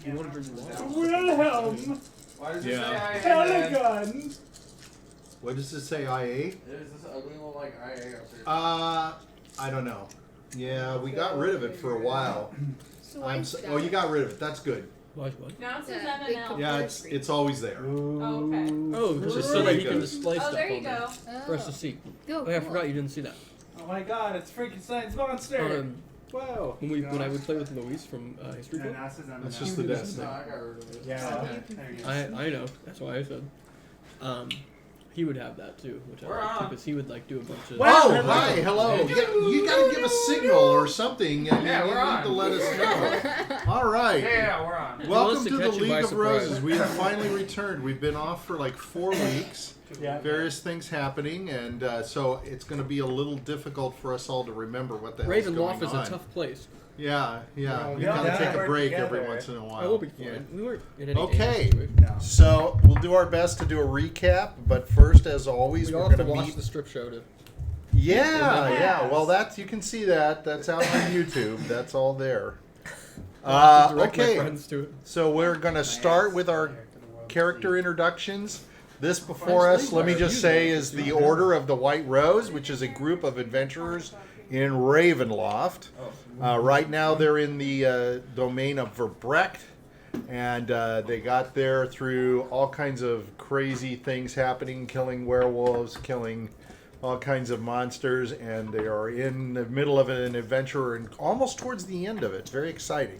You want to drink water? Wilhelm Why does it say IA? Pellman. What does it say, IA? Is this ugly little like IA up here? I don't know. Yeah, we got rid of it for a while. Oh, you got rid of it. That's good. What? Now it says MNL. Yeah, it's always there. Oh, okay. Oh, just so that you can display Oh, stuff there you on go. Press the C. Oh, Oh, yeah, I forgot you didn't see that. Oh my god, it's Frankenstein's monster. Whoa. When I would play with Luis from History Club. That's just the desk No, thing. I got rid of it. Yeah. I know. That's why I said. He would have that too, which I We're like on. because he would like do a bunch of. Oh, hi, hello. You gotta give a signal or something. I mean, Yeah, you we're need on. to let us know. All right. Yeah, we're on. Welcome He to wants the to catch you by League of surprise. Roses. We have finally returned. We've been off for like 4 weeks. Yeah. Various things happening, and so it's going to be a little difficult for us all to remember what the hell's going Ravenloft on. is a tough place. Yeah. Well, You we gotta all take a work break together. every once in a while. I will be fine. Yeah. We weren't in any Okay. danger. No. So we'll do our best to do a recap, but first, as always, We we're all have going to to watch meet. the strip show to. Yeah. Well, you can see that. That's out on YouTube. That's all there. I'll have to direct my Okay. friends to it. So we're going to start with our character introductions. This before us, let me just say, is the Order of the White Rose, which is a group of adventurers in Ravenloft. Right now they're in the domain of Verbrecht, and they got there through all kinds of crazy things happening, killing werewolves, killing all kinds of monsters, and they are in the middle of an adventure and almost towards the end of it. Very exciting.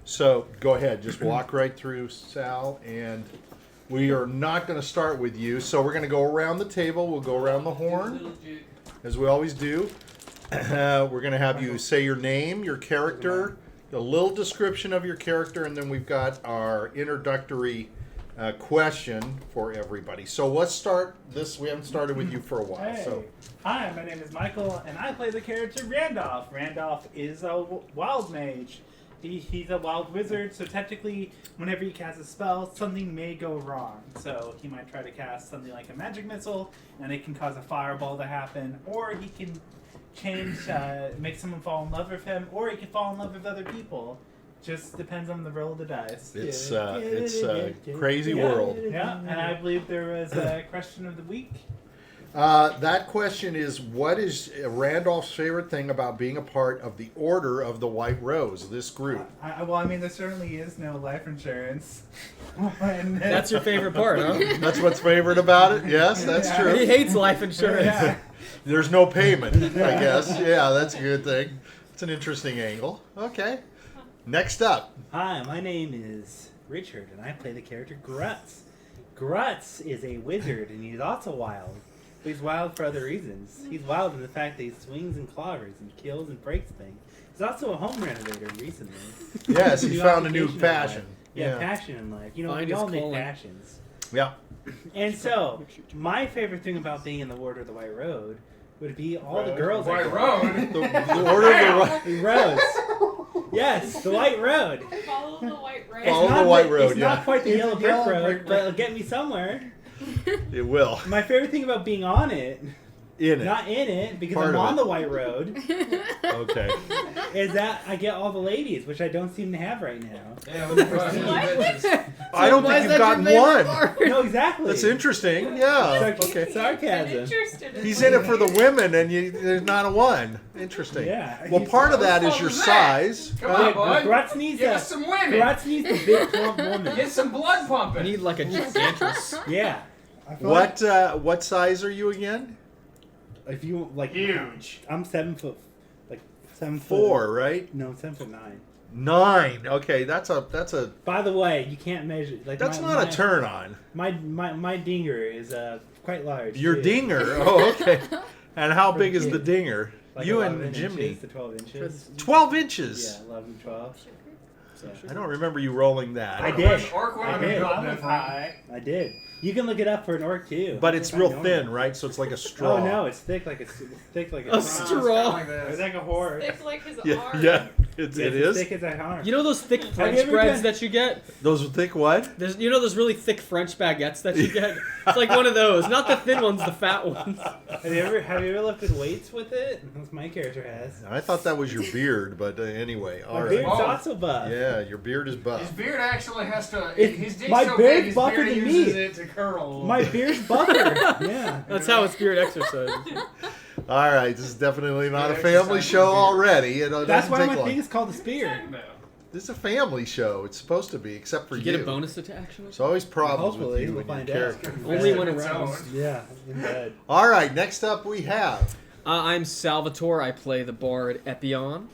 So go ahead, just walk right through, Sal, and we are not going to start with you. So we're going to go around the table. We'll go around the horn, as we always do. We're going to have you say your name, your character, a little description of your character, and then we've got our introductory question for everybody. So let's start this. We haven't started with you for a while. Hey. So Hi, my name is Michael, and I play the character Randolph. Randolph is a wild mage. He's a wild wizard, so technically, whenever he casts a spell, something may go wrong. So he might try to cast something like a magic missile, and it can cause a fireball to happen, or he can make someone fall in love with him, or he can fall in love with other people. Just depends on the roll of the dice. it's a crazy world. Yeah, and I believe there was a question of the week. That question is, what is Randolph's favorite thing about being a part of the Order of the White Rose, this group? Well, I mean, there certainly is no life insurance. And, That's your favorite part, huh? That's what's favorite about it? Yes, that's Yeah. true. He hates life insurance. Yeah. There's no payment, I guess. Yeah, that's a good thing. It's an interesting angle. Okay. Next up. Hi, my name is Richard, and I play the character Grutz. Grutz is a wizard, and he's also wild. But he's wild for other reasons. He's wild in the fact that he swings and claws and kills and breaks things. He's also a home renovator recently. Yes, he New found a new occupation in passion. life. Yeah, passion in life. You know, Find we his all make calling. passions. Yeah. And so, my favorite thing about being in the Order of the White Road would be all the girls. I White go- Road. The Order of the White... The roads. Yes, the White Road. Follow the white road. Follow It's not the White the- Road, It's yeah. not quite the It's yellow the brick yellow road, brick but road. it'll get me somewhere. It will. My favorite thing about being on it, In it. not in it, because Part I'm of on it. the White Road, Okay. is that I get all the ladies, which I don't seem to have right now. Yeah, with the What? I don't Why think is you've that your gotten favorite one. part? No, exactly. That's interesting. Yeah. Okay. I'm Sarcasm. interested in He's in it for the women, and there's not a one. Interesting. Yeah. Well, part of that is your What's wrong with size. Come on, bud. Grutz needs Give a us some women. Grutz needs a big plump woman. Get some blood I pumping. need like a gigantress. Yeah. What size are you again? If you like, Huge. I'm 7 foot, like 7 foot. 4, right? No, 7'9". 9. Okay, that's a By the way, you can't measure. Like that's my, not my, a turn on. My dinger is quite large. Your too. dinger. Oh, okay. And how big is the dinger? Like You 11 and Jimmy. inches to 12 inches. 12 inches. Yeah, 11, 12. Yeah. I don't remember you rolling that. I did. Orc would have I been did. built different. I did. You can look it up for an orc too. But it's I real know thin, it. right? So it's like a straw. Oh no, it's thick like A straw. Like It's this. like a horse. It's like his Yeah, arm. yeah. It It's is. as thick as a arm. You know those thick French you ever breads done- that you get? Those thick what? You know those really thick French baguettes that you get? It's like one of those. Not the thin ones, the fat ones. Have you ever lifted weights with it? That's my character has. I thought that was your beard, but anyway, all My right. beard's Oh. also buff. Yeah, your beard is His buff. beard actually has to. It- His dick's my so beard's big, his buffer beard than uses me. it to curl. My beard's buffer. Yeah. That's how a spirit exercises. All right, this is definitely not a Yeah, family exercise show beard. already. It That's doesn't why take my long. thing is called the spear. No. This is a family show. It's supposed to be, except for You you. get a bonus attack. There's always problems with Hopefully, you we'll and your find out. character. Only when It's aroused. own. Yeah, in bed. All right, next up we have. I'm Salvatore. I play the bard Epion.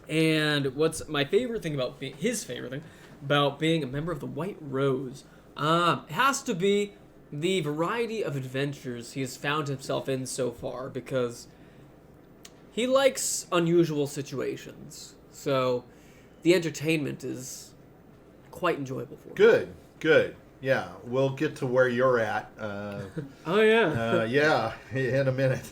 And what's my favorite thing about his favorite thing about being a member of the White Rose has to be the variety of adventures he has found himself in so far, because he likes unusual situations. So the entertainment is quite enjoyable for him. Good. Yeah, we'll get to where you're at. Oh yeah. Yeah, in a minute.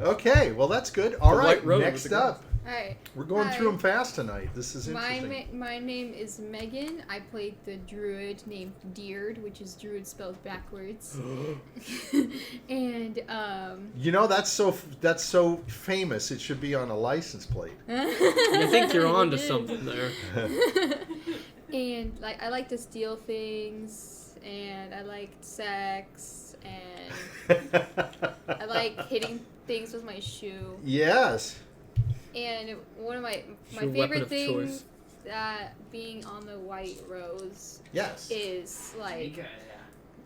Okay, well that's good. All The right, White Rose next with the up. Alright. We're going Hi. through them fast tonight. This is interesting. My name is Meagan. I played the druid named Diurd, which is druid spelled backwards. And You know, that's so famous. It should be on a license plate. I think you're on to It is. something there. And like I like to steal things, and I like sex, and I like hitting things with my shoe. Yes. And one of my Your weapon favorite of things choice. that being on the White Rose Yes. is like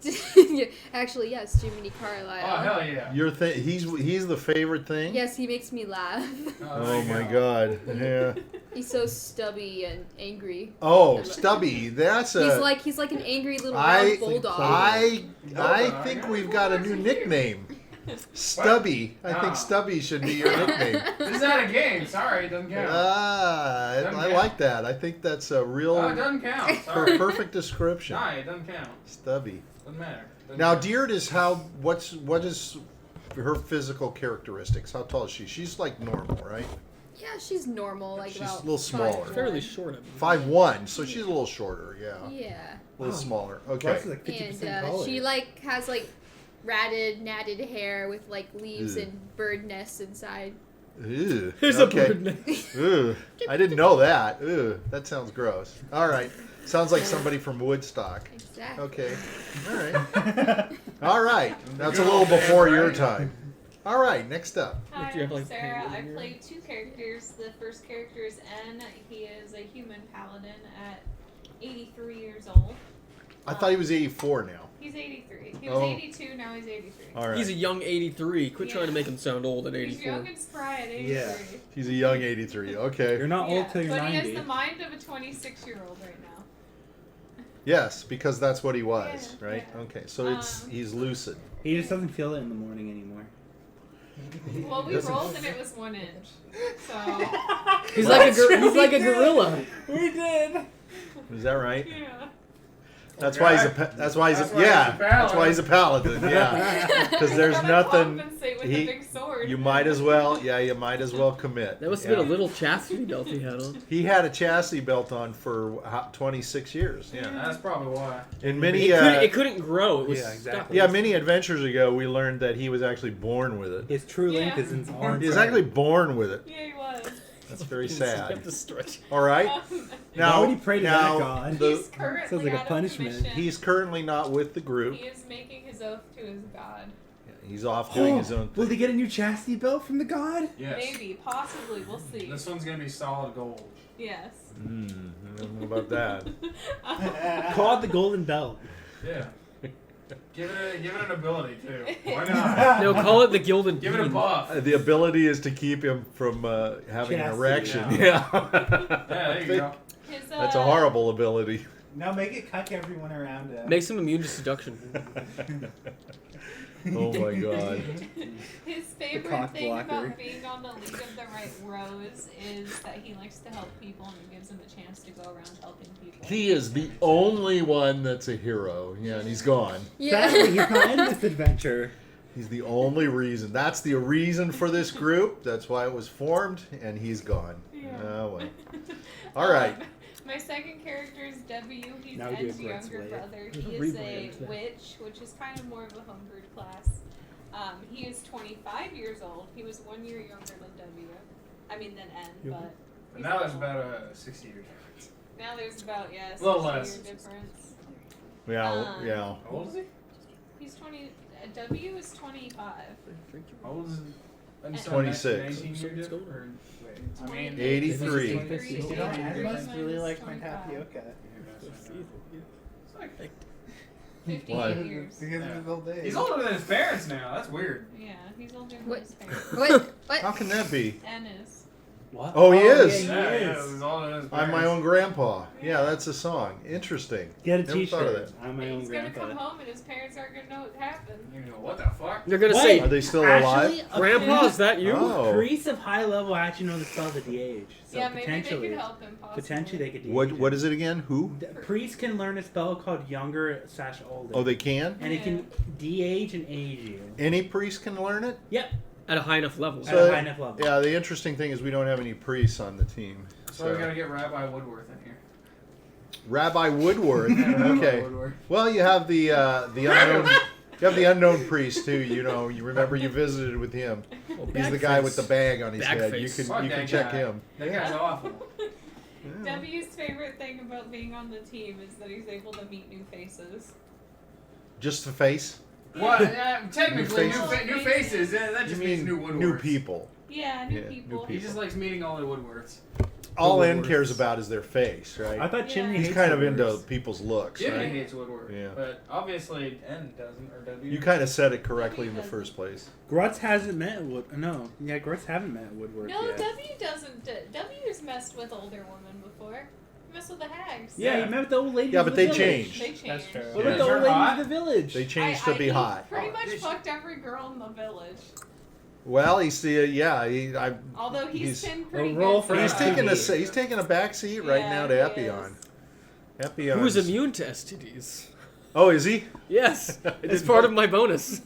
Okay, actually yes, Jiminy Carlyle. Oh hell yeah. Your thing. He's the favorite thing. Yes, he makes me laugh. Oh there you my go. God. Yeah. He's so stubby and angry. Oh, Stubby. That's a. He's like an angry little I round bulldog. I think we've got a new nickname. Stubby. I think Ah. Stubby should be your nickname. This is not a game. Sorry, it doesn't count. Doesn't I count. like that. I think that's a Oh, it real doesn't count. Sorry. perfect description. No, it doesn't count. Stubby. Doesn't matter. Doesn't Now, count. Diurd is what is her physical characteristics? How tall is she? She's like normal, right? Yeah, she's normal, like She's about a little smaller. 5'1". Fairly short. I mean. 5'1", so she's a little shorter. Yeah, Yeah, a little smaller. Grutz Okay. is like 50% and taller. she like has like natted hair with like leaves Ew. and bird nests inside. Ew. Here's okay. a bird nest. Ooh, I didn't know that. Ooh, that sounds gross. All right, sounds like somebody from Woodstock. Exactly. Okay, all right, all right. That's a little before your time. All right, next up. Hi, Do you have, I'm like, Sarah. penguin I in here? play two characters. The first character is N. He is a human paladin at 83 years old. I thought he was 84 now. He's 83. He was Oh. 82, now he's 83. All right, He's a young 83. Quit trying to Yeah. make him sound old at He's 84. young and spry at 83. Yeah. he's a young 83. Okay. You're not old till you're but 90. he has the mind of a 26-year-old right now. Yes, because that's what he was, Yeah, right? yeah. Okay, so he's lucid. He just doesn't feel it in the morning anymore. Well, we Doesn't- rolled and it was 1 inch. So, He's like a gorilla. We did. Is that right? yeah. That's why he's a paladin. Yeah, because there's Gotta nothing. compensate with he- a big sword. You might as well. Yeah, you might as well commit. That must have Yeah. been a little chastity belt he had on. He had a chastity belt on for 26 years. Yeah, That's probably why. in many It couldn't grow. It was Yeah, exactly. stuck. yeah many adventures ago, we learned that he was actually born with it. His true length Yeah. is in his arm. He was actually born with it. Yeah, he was. That's very You sad. have to stretch. All right. Why would he pray to now that god? He's the, currently Sounds like a out of punishment. commission. he's currently not with the group. He is making his oath to his god. He's off doing his own Will thing. he get a new chastity belt from the god? Yes. Maybe, possibly, we'll see. This one's gonna be solid gold. Yes. I don't know about that. Call it the golden belt. Yeah. Give it an ability too. Why not? No, call it the Gilded Give it a Bean. buff. The ability is to keep him from having an Chastity, erection. yeah. Yeah. Yeah, there you go. His, That's a horrible ability. Now make it cuck everyone around him. Makes him immune to seduction. Oh my god. His favorite cock thing blocker. about being on the League of the Right Rose is that he likes to help people and it gives him a chance to go around helping people. He is the only one that's a hero. Yeah, and he's gone. Sadly, he's Yeah. not in this adventure. He's the only reason. That's the reason for this group. That's why it was formed, and he's gone. Yeah. Oh well. All right. My second character is W. He's Now we do a Ed's Grutz younger way. brother. There's a He is a rebrand today. witch, which is kind of more of a homebrewed class. He is 25 years old. He was 1 year younger than W. I mean, than N, but. But now there's about a 60-year difference. Now there's about, yeah, A little 60 less. year difference. Yeah, yeah. How old is he? He's 20. W is 25. How old is he? And so 26. 19-year difference? Or, wait, I mean, 83. You know, I must really like my tapioca. it's like, 58 What? years. Because of his old age. he's older than his parents now. That's weird. Yeah, he's older than What? his parents. What? How can that be? N is. What? Oh, he is. Yeah, he Yeah, is. he's older than his I'm parents. my own grandpa. Yeah, that's a song. Interesting. Get a Never thought of T-shirt. I'm my own He's gonna grandpa. come home and his parents aren't gonna know what happened. You know, what the fuck? They're gonna Wait. say, Are they still Actually, alive? a Grandpa, is that you? Oh. Priests of high level actually know the spells at the age. So Yeah, maybe they potentially, could help him. Possibly. potentially they could. What is it again? Who? Priests can learn a spell called younger/older. Oh, they can? And it can de-age and age you. Any priest can learn it? Yep. At a high enough level. At a high enough level. Yeah, the interesting thing is we don't have any priests on the team. So we gotta get Rabbi Woodworth in here. Rabbi Woodworth. Rabbi Okay. Woodworth. Well, you have the unknown. You have the unknown priest too. You know, you remember you visited with him. He's the guy with the bag on his head. You Bagface. can Fuck check that guy. him. That guy's awful. W's favorite thing about being on the team is that he's able to meet new faces. Just the face. What? Technically, faces. new faces. Yeah, that You just means mean new Woodworths. new people? Yeah, new Yeah, new people. He just likes meeting all the Woodworths. All N Woodworths. cares about is their face, I right? thought Yeah. Chimney He's hates kind of Woodworths. into people's looks, Jimmy right? hates Woodworth. Yeah. But obviously, N doesn't, or W. You kind of said it correctly in the first place. Grutz hasn't met Grutz haven't met Woodworth No, yet. W doesn't. W's messed with older women before. He messed with the hags. Yeah, Yeah. he met with the old lady. Yeah, of but the they village. changed. They changed. That's true. What Yeah. about the old Is lady her of the village? They changed to be he hot. Pretty Oh, much did she? fucked every girl in the village. Well, he's Although he's been pretty roll good. for he's so- taking STD. he's taking a back seat right Yeah, now to he Epion. is. Epion. Who is immune to STDs? Oh, is he? Yes, I it's didn't part know. of my bonus.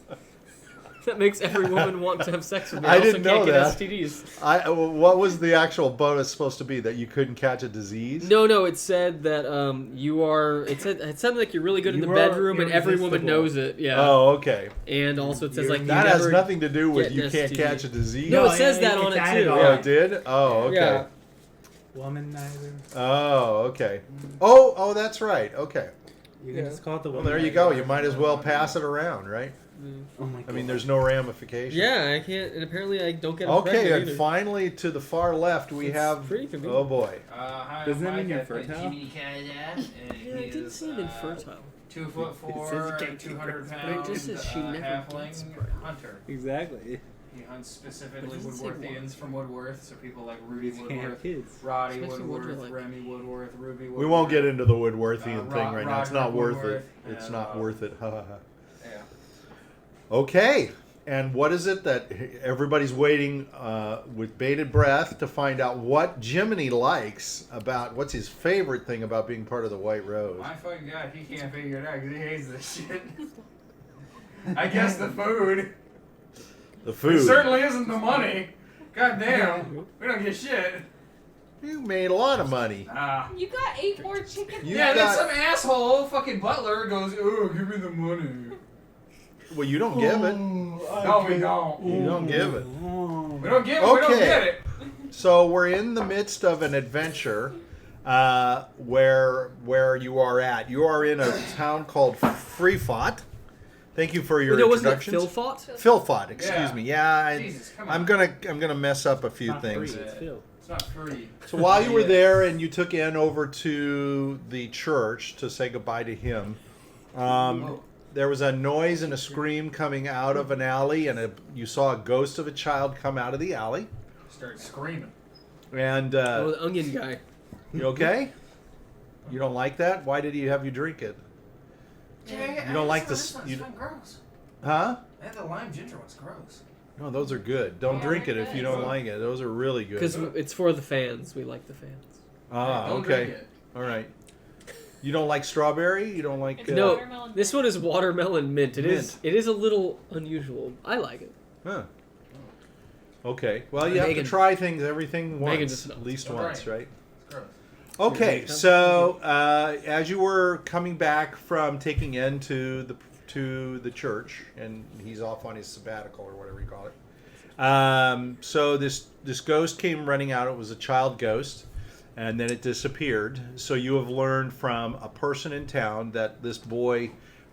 That makes every woman want to have sex with me. I also didn't can't know get that. STDs. What was the actual bonus supposed to be? That you couldn't catch a disease? No, it said that you are. It said like you're really good in You the are bedroom, and every woman irresistible. knows it. Yeah. Oh, okay. And also it says like you That has never nothing to do with get you an can't STD. catch a disease. No, No, it says yeah, that on it's it added too. on. Oh, Yeah. it did? Oh, okay. Yeah. Womanizer. Oh, okay. Oh, that's right. Okay. You can Yeah. just call it the Well, womanizer. there you go. You might as well pass it around, right? Oh my god. I mean, there's no ramification. Yeah, I can't, and apparently I don't get. Okay, pregnant and either. finally to the far left we It's have. pretty convenient. Oh boy. Hi, Doesn't that I'm mean you're Mike. I play fertile? Jiminy Carlyle, and Yeah, I he did is, see it infertile. 2'4", can't keep 200 it. But it pounds, just says she never gets halfling pregnant. hunter. Exactly. He hunts specifically But it doesn't say Woodworthians from Woodworth, so people like Rudy Can't have Woodworth, kids. Roddy Especially Woodworth, like- Remy Woodworth, Ruby Woodworth. We won't get into the Woodworthian Uh, thing right now. It's not Roderick worth it. Woodworth, It's and, not worth it. Ha ha ha. Yeah. Okay. And what is it that everybody's waiting with bated breath to find out what Jiminy likes about what's his favorite thing about being part of the White Rose? My fucking god, he can't figure it out because he hates this shit. I guess the food. The It food. certainly isn't the money. God damn, we don't get shit. You made a lot of money. Ah. You got 8 more chicken. You Yeah, then got- some asshole fucking butler goes, "Oh, give me the money." Well, you don't give it. No, we don't. You don't give it. We don't give it. We don't Okay. get it. So we're in the midst of an adventure where you are at. You are in a town called Freefought. Thank you for your No, wasn't it introductions. Phil fought? Philfought, excuse Yeah. me. Yeah, Jesus, come I'm on. gonna mess up a few Not things. free, it's Phil. It's not free. So while you were Yeah. there and you took Ann over to the church to say goodbye to him, there was a noise and a scream coming out of an alley, and you saw a ghost of a child come out of the alley. Start screaming. And Oh, the onion guy. you okay? You don't like that? Why did he have you drink it? Yeah, You don't like this this- one's you- fucking gross. Huh? And the lime ginger one's gross. No, those are good. Don't Yeah, drink it they're if you good. don't like it. Those are really good. Because it's for the fans. We like the fans. Ah, Don't okay. drink it. All right. You don't like strawberry? You don't like It's No, watermelon this mint. one is watermelon mint. It is. Mint. It is a little unusual. I like it. Huh. Okay. Well, you have Meagan. to try things, everything Meagan once, just knows. at least All once, right. right? It's gross. Okay. So as you were coming back from taking N to to the church, and he's off on his sabbatical or whatever you call it. So this ghost came running out. It was a child ghost, and then it disappeared. So you have learned from a person in town that this boy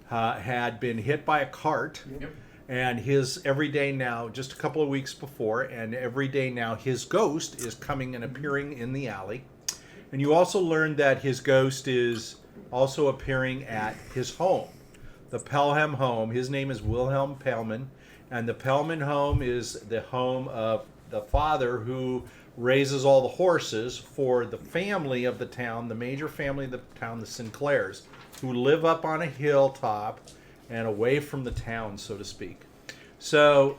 had been hit by a cart. Yep. And his every day now, just a couple of weeks before, and every day now his ghost is coming and appearing in the alley. And you also learned that his ghost is also appearing at his home, the Pelham home. His name is Wilhelm Pellman, and the Pellman home is the home of the father who raises all the horses for the family of the town, the major family of the town, the Sinclairs, who live up on a hilltop and away from the town, so to speak. So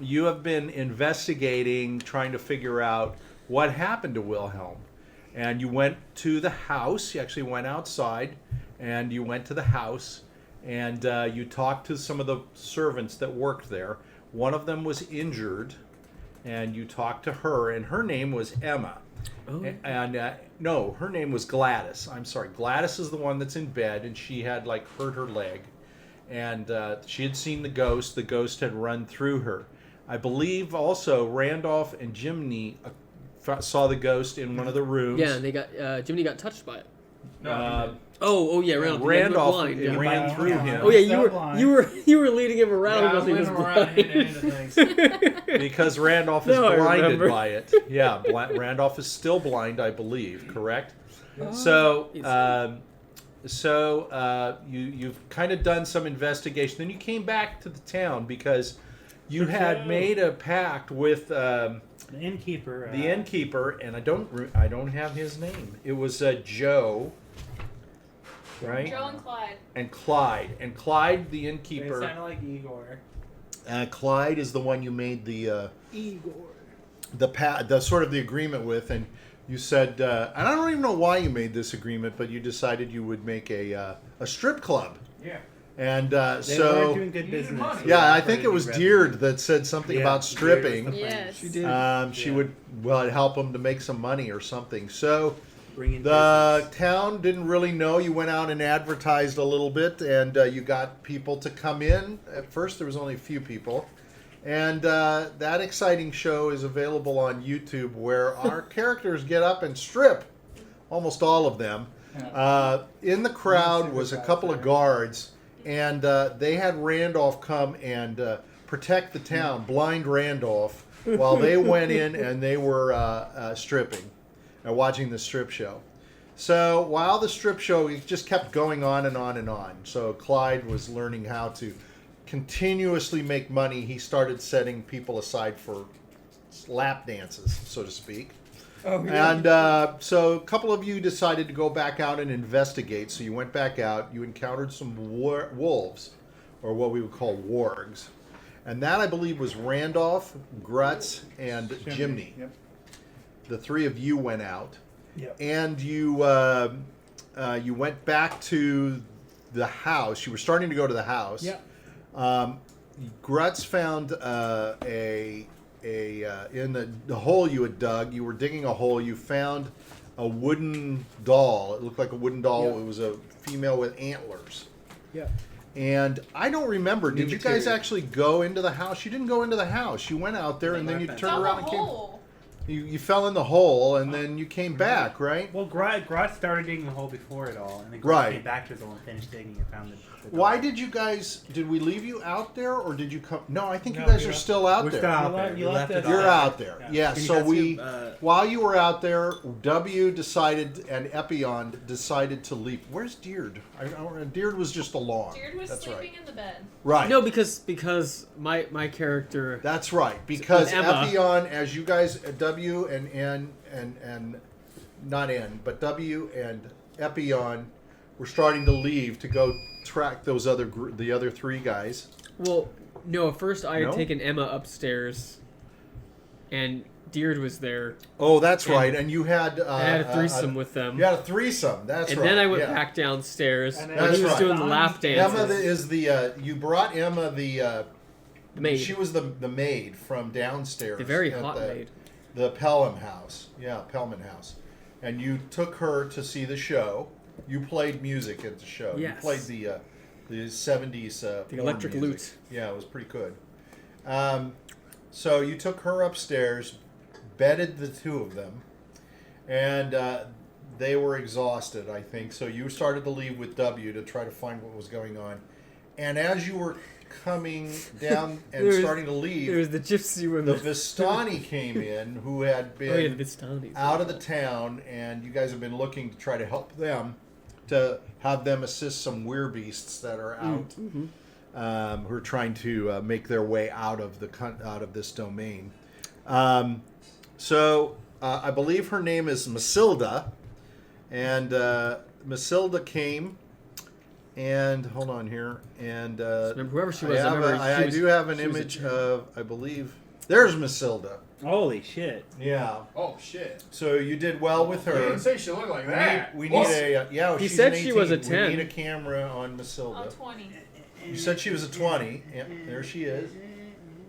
you have been investigating, trying to figure out what happened to Wilhelm. And you went to the house. You actually went outside, and you went to the house, and you talked to some of the servants that worked there. One of them was injured, and you talked to her, and her name was Emma. Oh. And no, her name was Gladys. I'm sorry. Gladys is the one that's in bed, and she had like hurt her leg. And she had seen the ghost. The ghost had run through her. I believe also Randolph and Jiminy saw the ghost in one of the rooms. Yeah, and they got Jiminy got touched by it. No, Oh yeah, Randolph. Randolph blind. it Yeah. ran through him. Oh yeah, So you were leading him around yeah, I because was he was leading around hitting blind. into things. Because Randolph is No, I blinded remember. by it. Yeah, Randolph is still blind, I believe. Correct. So you've kind of done some investigation. Then you came back to the town because you had made a pact with The innkeeper. the innkeeper, and I don't have his name. It was Joe, right? Joe and Clyde. And Clyde, the They innkeeper. sounded like Igor. Clyde is the one you made the Igor. the sort of the agreement with, and you said, and I don't even know why you made this agreement, but you decided you would make a strip club, Yeah. and They so were doing good You needed business. money. yeah, I think it was Diurd that said something Yeah, about Diurd stripping. was the Yes. She did. She Yeah. would help him to make some money or something. So Bring in the business. town didn't really know. You went out and advertised a little bit, and you got people to come in. At first, there was only a few people. And that exciting show is available on YouTube, where our characters get up and strip, almost all of them. In the crowd was a couple of guards, and they had Randolph come and protect the town, blind Randolph, while they went in and they were stripping and watching the strip show. So while the strip show, it just kept going on and on and on. So Clyde was learning how to continuously make money. He started setting people aside for lap dances, so to speak. Oh, yeah. And so a couple of you decided to go back out and investigate. So you went back out. You encountered some wolves, or what we would call wargs. And that, I believe, was Randolph, Grutz, and Jiminy. Yep. The three of you went out. Yep. And you went back to the house. You were starting to go to the house. Yep. Grutz found in the hole you had dug. You were digging a hole. You found a wooden doll. It looked like a wooden doll. Yep. It was a female with antlers. Yep. And I don't remember. New Did you guys material. actually go into the house? You didn't go into the house. You went out there and then you It's turned Down around the and came. hole. You fell in the hole and then you came back, right? Well, Grutz started digging the hole before it all, and then Grutz Right. came back to his hole and finished digging and found the Why did you guys? Did we leave you out there, or did you come? No, I think No, you guys we are left- still out We're there. still out You there. left- We you left left it it You're all. out there. Yeah. Yeah. Can you So guys we, do, while you were out there, W decided and Epion decided to leave. Where's Diurd? Diurd was just along. Diurd was That's sleeping right. in the bed. Right. No, because my character. That's right. Because With Emma. Epion, as you guys, W and N and not N, but W and Epion were starting to leave to go track those the other three guys. Well, no. First, I had No? taken Emma upstairs, and Diurd was there. Oh, that's And right. And you had I had a threesome with them. You had a threesome. That's and right. then I went yeah. back downstairs And when then That's he was right. doing the lap dances. Emma is the you brought Emma the maid. she was the maid from downstairs. The very at hot the, maid. The Pelham house. Yeah, Pellman house. And you took her to see the show. You played music at the show. Yes. You played the the 70s. The horn electric music. lute. Yeah, it was pretty good. So you took her upstairs, bedded the two of them, and they were exhausted, I think. So you started to leave with W to try to find what was going on. And as you were coming down and starting to leave, There was the gypsy women. the Vistani came in, who had been the Vistani. out of the town, and you guys have been looking to try to help them, to have them assist some werebeasts that are out, who are trying to make their way out of this domain. So I believe her name is Masilda, and Masilda came. And hold on here, and Remember, whoever she was, I do have an image of, I believe, there's Masilda. Holy shit. Yeah. Oh shit! So you did well with You her. didn't say she looked like that. We need a yeah. He she's said an she was a 18. 10. We need a camera on Masilda. Oh, 20. You said she was a 20. Yeah, there she is.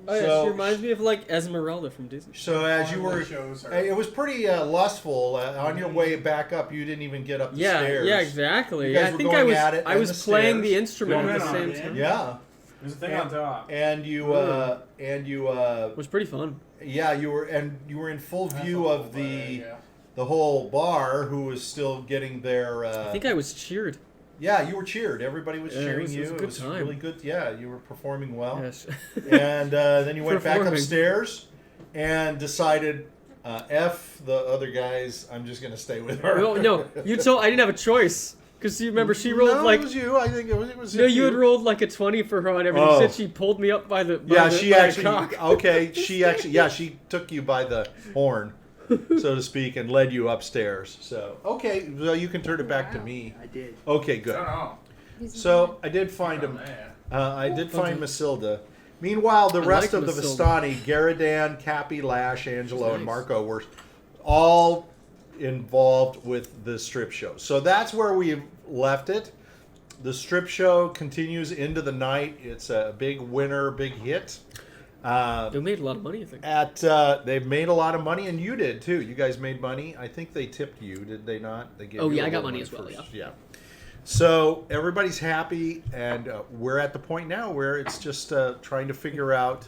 Oh, yeah, So- she reminds me of like Esmeralda from Disney. So as you were, Shows her. it was pretty lustful. On your way back up, you didn't even get up the stairs. Yeah, exactly. You guys Yeah, I were think going I was at it I and was the playing the stairs. instrument at the Going same on, time. Yeah. There's a thing on top. And you It was pretty fun. yeah, you were in full That's view a of whole the bar, yeah. the whole bar, who was still getting their. I think I was cheered. Yeah, you were cheered. Everybody was Yeah, it cheering was- it you. was a good time. really good. Yeah, you were performing well. Yes. And then you went back Performing. upstairs and decided, F the other guys. I'm just gonna stay with her. no, you told I didn't have a choice because you remember she rolled no, like it was you. I think it was. no, you had rolled like a 20 for her on everything. Oh. You said she pulled me up by the Yeah, by she the actually. cock. Okay, she took you by the horn, so to speak, and led you upstairs. So okay, well you can turn it back to me. I did. Okay, I good. don't know. So I did find him. I did find Masilda. Meanwhile, the rest like of the Masilda. Vistani, Garadan, Cappy, Lash, Angelo, and Marco were all involved with the strip show. So that's where we left it. The strip show continues into the night. It's a big winner, big hit. They made a lot of money, I think. They've made a lot of money, and you did too. You guys made money. I think they tipped you, did they not? They gave Oh, you yeah, a I got little money as well, first. Yeah. So everybody's happy, and we're at the point now where it's just trying to figure out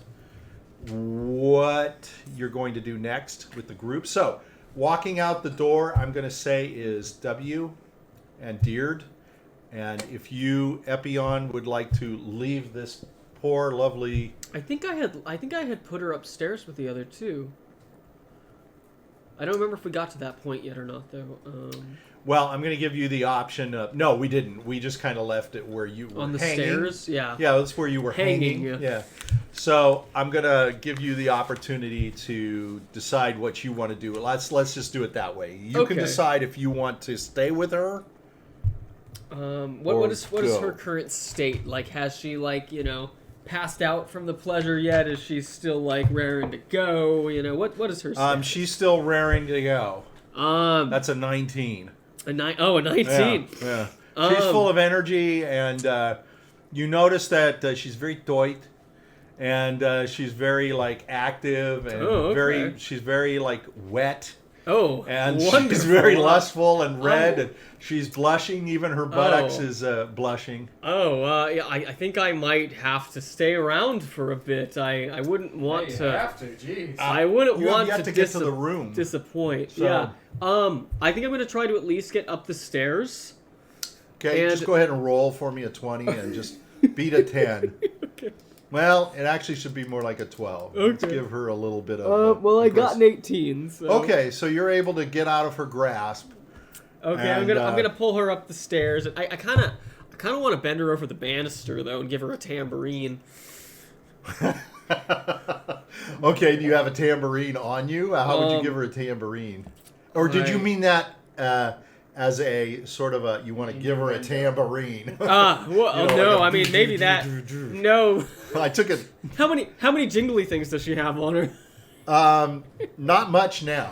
what you're going to do next with the group. So walking out the door, I'm going to say is W and Diurd. And if you, Epion, would like to leave this poor, lovely... I think I had put her upstairs with the other two. I don't remember if we got to that point yet or not, though. Well, I'm going to give you the option of... No, we didn't. We just kind of left it where you were On the hanging. stairs, yeah. Yeah, that's where you were hanging. Yeah. So I'm going to give you the opportunity to decide what you want to do. Let's just do it that way. You can Okay. decide if you want to stay with her. What is go. her current state? Like, has she passed out from the pleasure yet? Is she still like raring to go? What is her state? She's still raring to go. That's That's a 19. a 19. Yeah. She's full of energy, and you notice that she's very doit, and she's very active, and Oh, okay. she's very wet, Oh, and wonderful. she's very lustful and red, and she's blushing. Even her buttocks Oh. is blushing. Oh, yeah. I think I might have to stay around for a bit. I wouldn't want You to. have to, jeez. I wouldn't You have want yet to, to get to the room. disappoint. So- Yeah. I think I'm gonna try to at least get up the stairs. Okay, And- just go ahead and roll for me a 20 and just beat a 10. Okay. Well, it actually should be more like a 12. Let's Okay. give her a little bit of. Well, I got an 18. So. Okay, so you're able to get out of her grasp. Okay, I'm And, gonna pull her up the stairs. I kind of want to bend her over the banister though and give her a tambourine. Okay, do you have a tambourine on you? How would you give her a tambourine? Or did you mean that as a sort of a, you want to give her a tambourine? Well, You know, no, like a I mean maybe that. No. I took it. How many jingly things does she have on her? Not much now.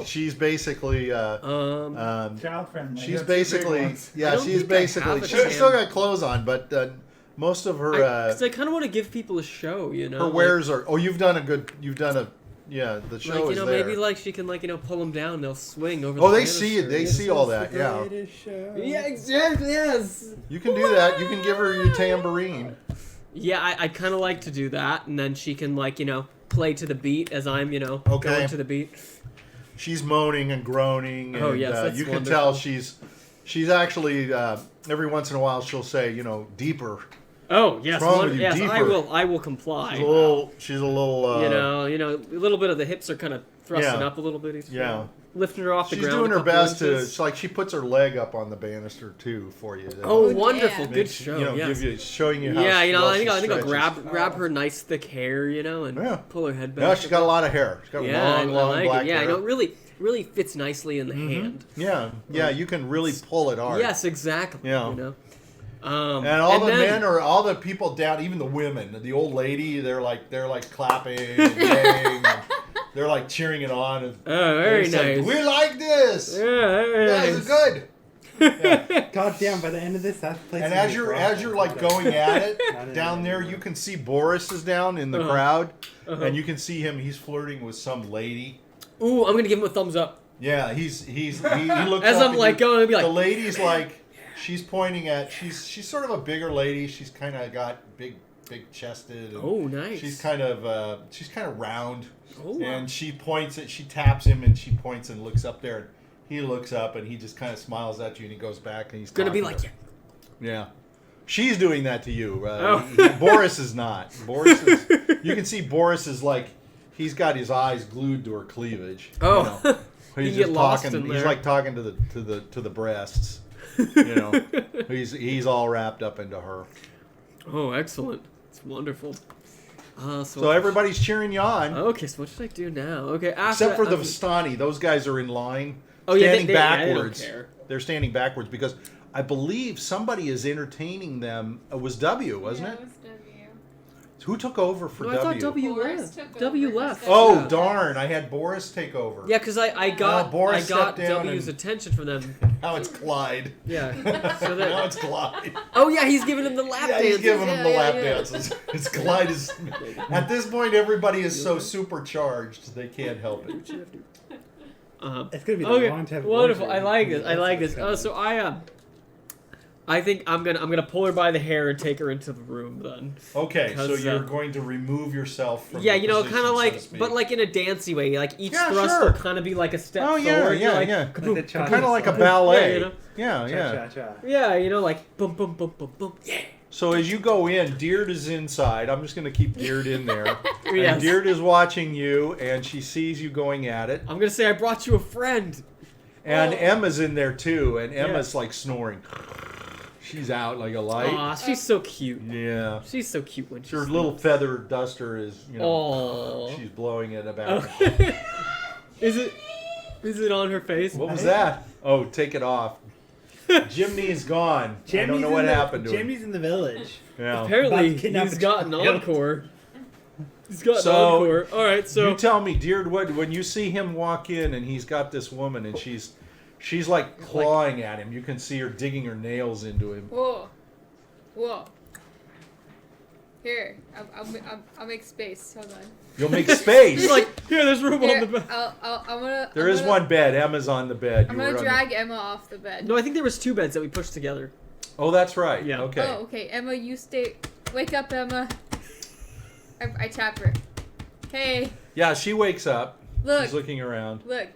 She's basically Child friendly. she's got two big basically ones. I yeah, don't she's think I have basically a she's still tam- got clothes on, but most of her Because I kind of want to give people a show, her like- wares are. Oh, you've done a the show Like, you is know, there. maybe like she can like, you know, pull them down. And they'll swing over. Oh, the they see it. They see all that. Yeah. Yeah, exactly. Yes. You can do that. You can give her your tambourine. Yeah, I kind of like to do that, and then she can like, you know, play to the beat as I'm, you know, Okay. going to the beat. She's moaning and groaning. And, Oh, yes, that's you can wonderful. tell she's actually every once in a while she'll say, you know, deeper. Oh yes, What's wrong with you? yes, Deeper. I will comply. She's a little. you know, a little bit of the hips are kind of thrusting Yeah. up a little bit. He's Yeah. lifting her off the She's ground. doing a her couple best to. inches. It's like she puts her leg up on the banister too for you. Oh, Oh, wonderful! yeah. Good Makes- show. You know, yes. showing you how. Yeah, you know, well I think she I'll stretches. grab her nice thick hair, you know, and Yeah. pull her head back. Yeah, she's got a lot of hair. She's got Yeah, long, I long like black it. Yeah, hair. I know, it really fits nicely in the hand. Yeah, you can really pull it hard. Yes, exactly. Yeah. You know. And all the then- men or all the people down, even the women, the old lady, they're like clapping and yaying, and they're like cheering it on. And Oh, very they say, nice. we like this. Yeah, very This nice. is good. God damn! By the end of this, that place. And is as you're like going at it Not down in there, anymore. you can see Boris is down in the Uh-huh. crowd, Uh-huh. and you can see him. He's flirting with some lady. Ooh, I'm gonna give him a thumbs up. Yeah, he looks As up I'm and like going to be like, the lady's like, she's pointing at, she's sort of a bigger lady. She's kind of got big chested. And oh, nice. She's kind of round. Oh, And she taps him, and she points and looks up there. And he looks up, and he just kind of smiles at you, and he goes back, and he's gonna be talking like, to her. Yeah. She's doing that to you. Oh. Boris is not. You can see Boris is like, he's got his eyes glued to her cleavage. Oh. You know? You He's get just lost talking. in He's there. like talking to the breasts. You know, he's all wrapped up into her. Oh, excellent. It's wonderful. So everybody's cheering you on, Okay, so what should I do now? Okay, after except for the that, Vistani. Those guys are in line, Oh, yeah, standing they don't backwards. care. They're standing backwards because I believe somebody is entertaining them. It was W, wasn't Yeah, it? it was W. Who took over for No, I W? thought W Boris left. took W over left. for Oh Yeah. darn! I had Boris take over. Yeah, because I got Boris stepped down W's and- attention from them. Now it's Clyde. Yeah. So Now that. it's Clyde. Oh yeah, he's giving him the lap Yeah, dance. he's giving him the Yeah, lap yeah. dances. It's Clyde is. At this point, everybody is so supercharged they can't help it. It's gonna be the Okay, wrong type of wonderful. order. I like this. I That's like what's this. coming. So I think I'm gonna pull her by the hair and take her into the room then. Okay, so 'Cause, you're uh, going to remove yourself from. Yeah, the you know, position, kind of so like, to speak. but like in a dancey way. Like each Yeah, thrust sure. will kind of be like a step Oh, yeah, forward. yeah, like, yeah. kaboom, Like the cha- kind of like a Yeah, ballet. you know? Yeah, yeah. Cha-cha-cha. Yeah, you know, like boom, boom, boom, boom, boom. Yeah. So as you go in, Diurd is inside. I'm just going to keep Diurd in there. Yes. And Diurd is watching you, and she sees you going at it. I'm gonna say I brought you a friend. And Oh. Emma's in there too, and Yeah. Emma's like snoring. She's out like a light. Aw, she's so cute. Yeah. She's so cute when she's Her little feather duster is, you know, Oh. she's blowing it about. Is it on her face? What was that? Oh, take it off. Jimmy is gone. I don't know what happened to him. Jimmy's in the village. Yeah. About Apparently, to kidnap he's a got an child. encore. He's got So, an encore. All right, so You tell me, Diurd, when you see him walk in and he's got this woman and she's like clawing at him. You can see her digging her nails into him. Whoa. Here, I'll make space. Hold on. You'll make space. he's like, here, there's room Here, on the bed. There is one bed. Emma's on the bed. I'm You gonna were on drag Emma off the bed. No, I think there was two beds that we pushed together. Oh, that's right. Yeah. Okay. Oh, okay. Emma, you stay. Wake up, Emma. I tap her. Hey, Yeah, she wakes up. look, She's looking around. look.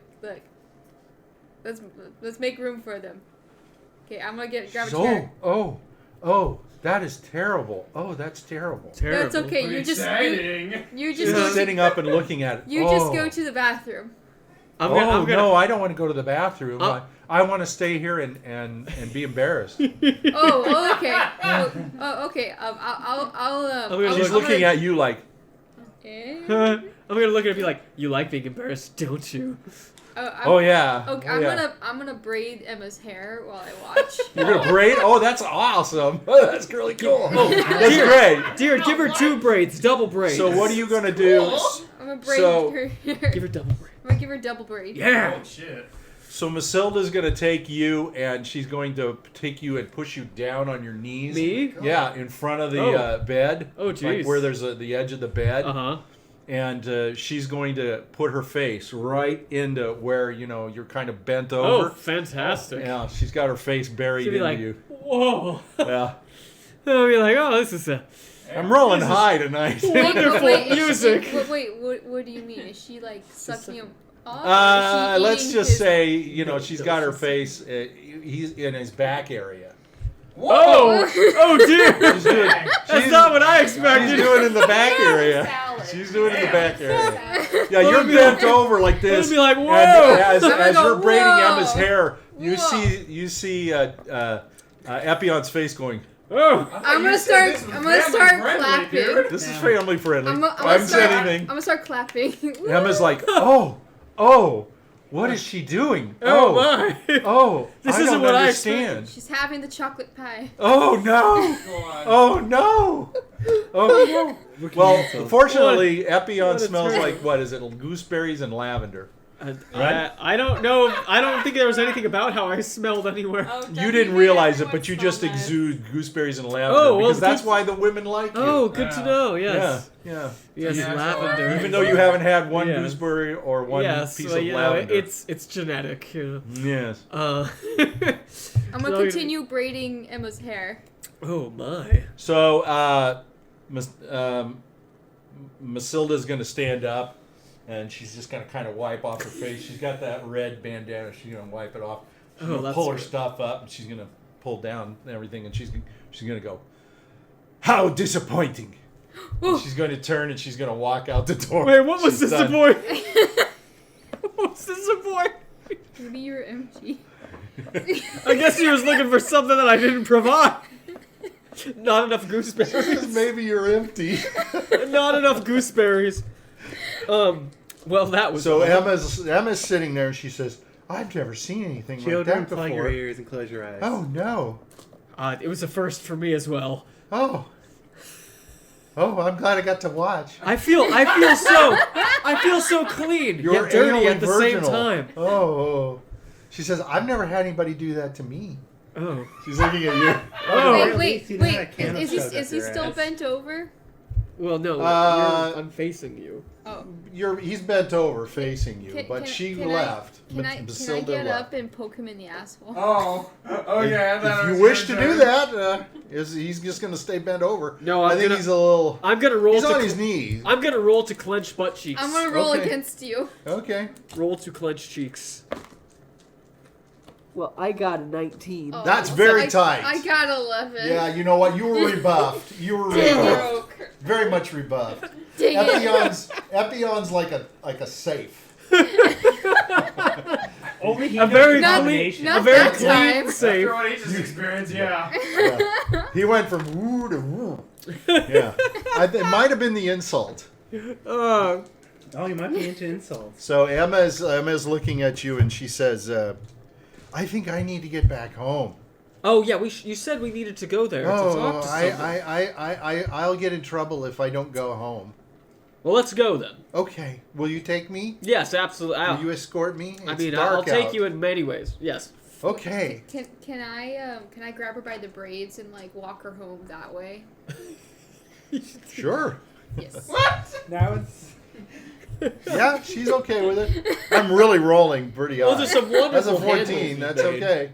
Let's make room for them. Okay, I'm gonna grab a chair. Oh, that is terrible. Oh, that's terrible. Terrible. That's okay. You just She's go sitting up and looking at it. you just go to the bathroom. I'm gonna, No, I don't want to go to the bathroom. Oh. I want to stay here and be embarrassed. Oh, okay. Okay. She's looking at you like, Eh? I'm gonna look at her and be like, you like being embarrassed, don't you? oh yeah. Okay, oh, yeah. I'm gonna braid Emma's hair while I watch. You're gonna braid? Oh, that's awesome. Oh, that's really cool. Oh, That's great. Dear, give her two braids, double braids. So what are you gonna do? I'm gonna braid So- her hair. Give her double braids. I'm gonna give her double braid. Yeah. Oh shit. So Masilda's gonna take you, and she's going to take you and push you down on your knees. Me? Yeah, in front of the Oh. bed. Oh, Like jeez. where there's the edge of the bed. Uh huh. and she's going to put her face right into where you're kind of bent over. Oh, fantastic! Yeah, she's got her face buried She'll be into like, you. whoa! Yeah, I'll be like, oh, this is a I'm rolling high tonight. wonderful Wait, music. what do you mean? Is she like sucking him off? Or is she Let's eating just his- say, she's got her face. He's in his back area. Oh, oh dear! She's doing. That's not what I expected. She's doing in the back area. Salad. She's doing it in the back area. Salad. Yeah, you're Let me bent be like- over like this. Let me be like, whoa! And as I'm gonna you're go, braiding whoa. Emma's hair, you Whoa. see Epion's face going. Oh, I'm gonna start clapping. This is family friendly. I'm I gonna haven't said start. anything. I'm gonna start clapping. Emma's like, oh, what is she doing? oh my! oh, This I isn't don't what I understand. She's having the chocolate pie. Oh no! Oh no! Oh no! Well, fortunately, Epion what a smells turn. like what is it? Gooseberries and lavender. I don't know. I don't think there was anything about how I smelled anywhere. Oh, You don't didn't even realize it, everyone but you smell just that. exude gooseberries and lavender Oh, well, because that's good- why the women like you. Oh, good to know. Yes. Yeah. Yes, Yeah, lavender. Even though you haven't had one Yeah. gooseberry or one yes, piece well, of you lavender. know, it's genetic. You Yes. know. I'm gonna So- continue braiding Emma's hair. Oh my! So, Masilda's going to stand up, and she's just going to kind of wipe off her face. She's got that red bandana. She's going to wipe it off. She's Oh, going to that's pull her good. stuff up, and she's going to pull down everything, and she's going to go, "How disappointing!" And she's going to turn, and she's going to walk out the door. Wait, what was She's this done. boy? What was this boy? Maybe you're empty. I guess he was looking for something that I didn't provide. Not enough gooseberries. Maybe you're empty. Not enough gooseberries. Well, that was So awful. Emma's sitting there, and she says, "I've never seen anything Children, like that plug your before." ears and close your eyes. Oh no! It was a first for me as well. Oh, I'm glad I got to watch. I feel so clean You're yet dirty anal at the and same virginal. time. Oh. She says, "I've never had anybody do that to me." Oh, She's looking at you. Oh. Wait, least you know how to wait. can Is shove he up your still ass. bent over? well, no, I'm facing you. Oh. He's bent over facing you, Can- but can- she can I- left. Can I Basilda get left. up and poke him in the asshole? Oh, okay. I thought If it you was wish to your do turn. that, he's just going to stay bent over. No, I I'm think gonna- he's a little. I'm gonna roll He's to on his knees. I'm gonna roll to clench butt cheeks. I'm gonna roll Okay. against you. Okay. roll to clench cheeks. Well, I got a 19. Oh, That's so very I- tight. I got 11. Yeah, you know what? You were rebuffed. You were rebuffed. Broke. Very much rebuffed. Dang it. Epion's like a safe. Only he A knows very the clean- combination. not a very that clean time. save. After what he just experienced, yeah. Yeah. He went from woo to woo. Yeah. It might have been the insult. Uh, Oh, you might be into insults. So Emma's looking at you and she says, "I think I need to get back home." oh yeah, you said we needed to go there to talk to someone. I'll get in trouble if I don't go home. Well, let's go then. Okay. Will you take me? Yes, absolutely. Will you escort me? I It's mean, dark I'll take out. you in many ways. Yes. Okay. Can I grab her by the braids and like walk her home that way? Sure. Yes. Now it's. Yeah, she's okay with it. I'm really rolling pretty Those high. are some wonderful As a handles 14, you that's made. okay.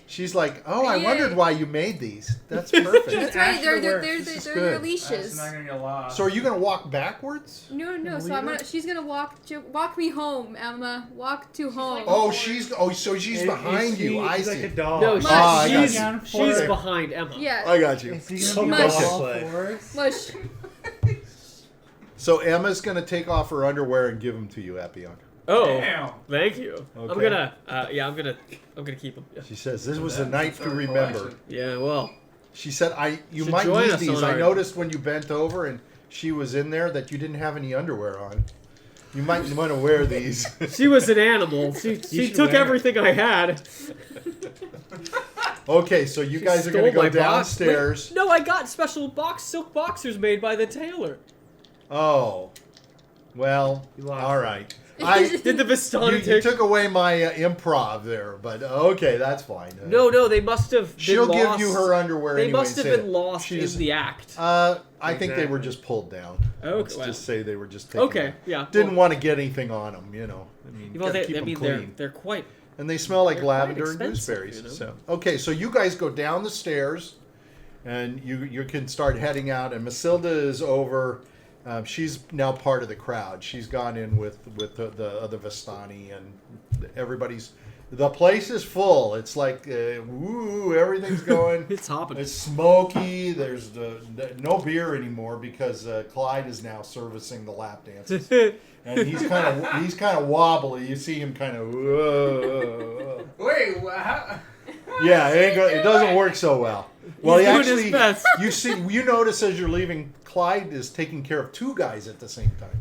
She's like, "Oh, I Yay. wondered why you made these. That's perfect." That's right. They're This is their good. leashes. That's not gonna get lost. So are you going to walk backwards? No. So she's gonna walk me home, Emma. Walk to home. So she's behind you. I She's see. like a dog. No, Mush. I got she's you. she's Okay. behind Emma. Yeah. I got you. Is he So gonna be much. on all fours? Mush. So Emma's going to take off her underwear and give them to you, Epion. Oh, Damn. thank you. Okay. I'm gonna keep them. Yeah. She says, "This was a That's night the to third remember." collection. Yeah, well, She said, "You Should might join need us these. on I our- noticed when you bent over and she was in there that you didn't have any underwear on. You might want to wear these." she was an animal. She should took wear it. everything I had. Okay, so you She guys are going to stole go my box. downstairs. Wait, no, I got special silk boxers made by the tailor. Oh. Well, You lost all it. right. I Did the Vistani you take? took away my improv there, but okay, that's fine. No, they must have. She'll been give lost. you her underwear. They anyway must and have say been it. lost She's- in the act. I think they were Exactly. just pulled down. Okay, Let's well. just say they were just taken Okay, out. yeah. Didn't want to get anything on them, you know. I mean, Well, gotta keep them they're clean. quite. And they smell like they're quite lavender and expensive, gooseberries. you know? So okay, so you guys go down the stairs, and you can start heading out. And Masilda is over. She's now part of the crowd. She's gone in with the other Vistani, and everybody's. The place is full. It's like woo, everything's going. It's hopping. It's smoky. There's no beer anymore because Clyde is now servicing the lap dances, and he's kind of wobbly. You see him kind of. Wait, how? Yeah, it doesn't work so well. Well, He's he doing his actually, best. you notice as you're leaving, Clyde is taking care of two guys at the same time.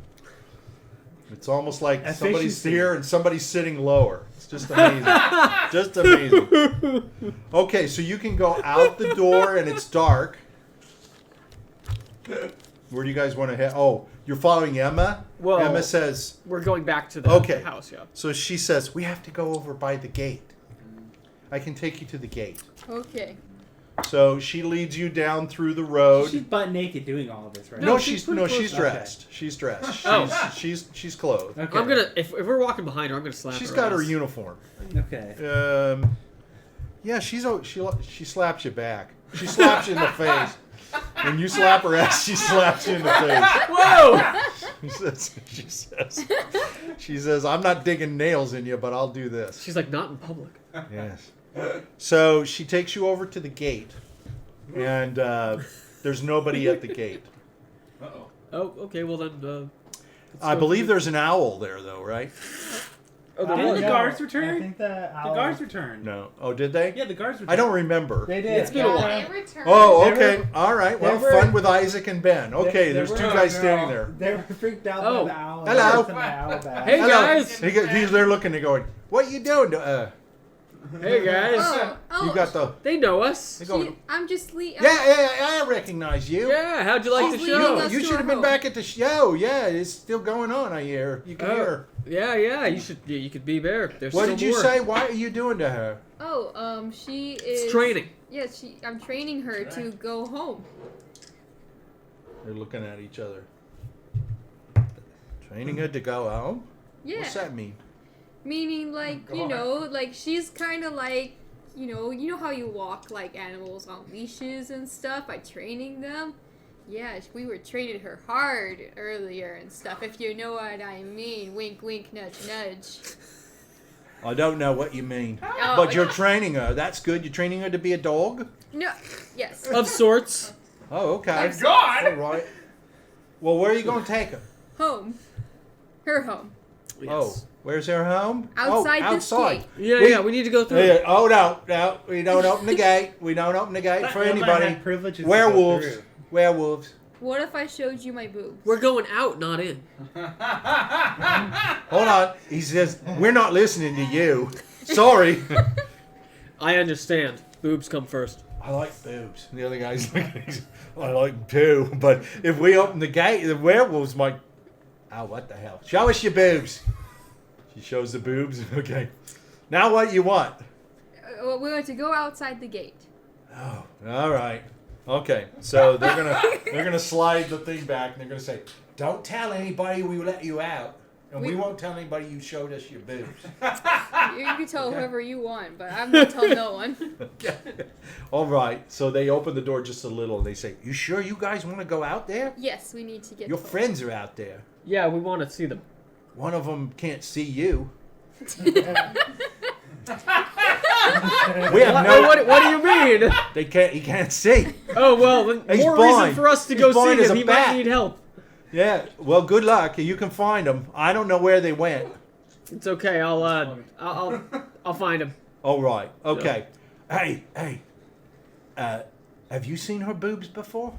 It's almost like somebody's Efficiency. here and somebody's sitting lower. It's just amazing. Just amazing. Okay, so you can go out the door and it's dark. Where do you guys want to head? Oh, you're following Emma? Well- Emma says, We're going back to the Okay. house, yeah. so she says, we have to go over by the gate. I can take you to the gate. Okay. So she leads you down through the road. She's butt naked doing all of this, right? No, No, she's she's pretty close. she's Okay. dressed. She's dressed. She's, Oh. she's clothed. Okay. I'm gonna if we're walking behind her, I'm gonna slap her. She's got her ass. uniform. Okay. Yeah, she slaps you back. She slaps you in the face. When you slap her ass, she slaps you in the face. Whoa! She says, I'm not digging nails in you, but I'll do this. She's like, not in public. Yes. So she takes you over to the gate, and there's nobody at the gate. Uh-oh. Oh, okay. Well then. let's I go believe through- there's an owl there, though, right? Oh, there Didn't was. the guards return? I think the The guards returned. No. Oh, did they? Yeah, the guards returned. I don't remember. They did. It's been a Yeah, while. they returned. Oh, They okay. were- All right. Well, they were- fun with Isaac and Ben. Okay, they there's were- two guys standing there. They were freaked out Oh. by the owl. Hello. The owl back. Hey, Hello. guys. They're looking. They're going, what you doing? Hey guys. Oh, You got the. They know us. They go, I'm just yeah, I recognize you. Yeah. How'd you like the She's show? leading us You to should our have been home. back at the show. Yeah, it's still going on. I hear. You can Oh. hear. Yeah. You should. Yeah, you could be there. There's What still did you more. say? What are you doing to her? Oh, she is. It's training. Yeah, I'm training her to go home. They're looking at each other. Training her to go home. Yeah. What's that mean? Meaning, like, Go you on. know, like she's kind of like, you know how you walk like animals on leashes and stuff by training them. Yeah, we were training her hard earlier and stuff. If you know what I mean. Wink, wink, nudge, nudge. I don't know what you mean. Oh, But you're training her. That's good. You're training her to be a dog? No. Yes. Of sorts. Oh, okay. My God! All right. Well, where are you going to take her? Home. Her home. Oh, where's her home? Outside oh, this outside. gate. Yeah. We need to go through. Yeah, oh, no. We don't open the gate. We don't open the gate for anybody. Werewolves. Werewolves. What if I showed you my boobs? We're going out, not in. Hold on. He says, we're not listening to you. Sorry. I understand. Boobs come first. I like boobs. The other guy's like, I like too. But if we open the gate, the werewolves might. Oh, what the hell? Show us your boobs. She shows the boobs. Okay. Now what you want? We're going to go outside the gate. Oh, all right. Okay. So they're gonna slide the thing back and they're gonna say, "Don't tell anybody we let you out, and we won't tell anybody you showed us your boobs." You can tell whoever you want, but I'm not telling no one. All right. So they open the door just a little and they say, "You sure you guys want to go out there? Yes, we need to get Your home. friends are out there. Yeah, we want to see them. One of them can't see you. We have no. What do you mean? They can't. He can't see. Oh well, then He's more blind. reason for us to He's go see blind as him. a He bat. might need help. Yeah. Well, good luck. You can find them. I don't know where they went. It's okay. I'll find him. All right. Okay. Hey. Have you seen her boobs before?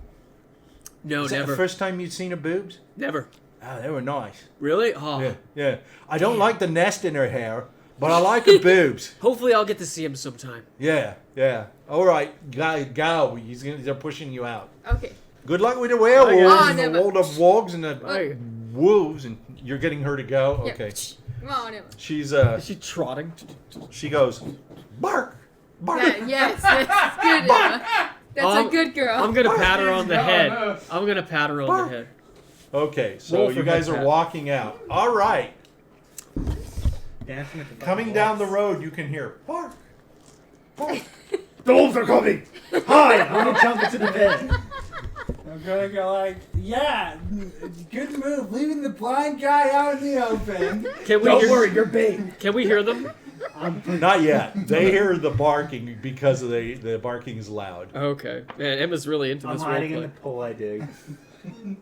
No, Is that never. the first time you'd seen her boobs? Never. Oh, they were nice. Really? Oh. Yeah. I don't like the nest in her hair, but I like her boobs. Hopefully, I'll get to see him sometime. Yeah. All right. Go. They're pushing you out. Okay. Good luck with the werewolves Oh, and the never. world of wogs and the. Hey, wolves, and you're getting her to go. Yeah. Okay. Come on, Emma. She's Is she trotting? she goes, bark, bark. Yeah, yes, that's good, Emma. That's a good girl. I'm gonna pat her on the No, head. no. I'm gonna pat her on Bark. the head. Okay, so Roll for you guys head are pat. walking out. All right. Dancing with the Coming wolves. down the road, you can hear bark, bark. The wolves are coming! Hi! I'm gonna jump into the pit. I'm gonna go like, yeah, good move, leaving the blind guy out in the open. Can we Don't hear? worry, you're bait. Can we hear them? Not yet. They hear the barking because the barking is loud. Okay. Man, Emma's really into I'm this hiding in roleplay. the pool I dig.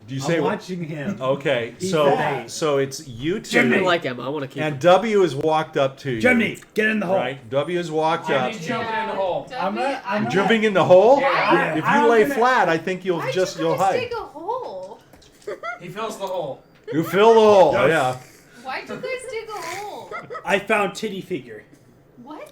Do you say I'm what? watching him. Okay, He's so bait. so it's you I two, like Emma. I want to keep. and W has walked up to you. Jiminy, get in the hole. Right? W has walked up. Jimmy's jumping in the hole. I'm Jumping in the hole? Yeah. If you I'm lay gonna- flat, I think you'll Why'd just you you'll guys hide. dig a hole? He fills the hole. You fill the hole. Yes. Yeah. Why'd you guys dig a hole? I found titty figure. What?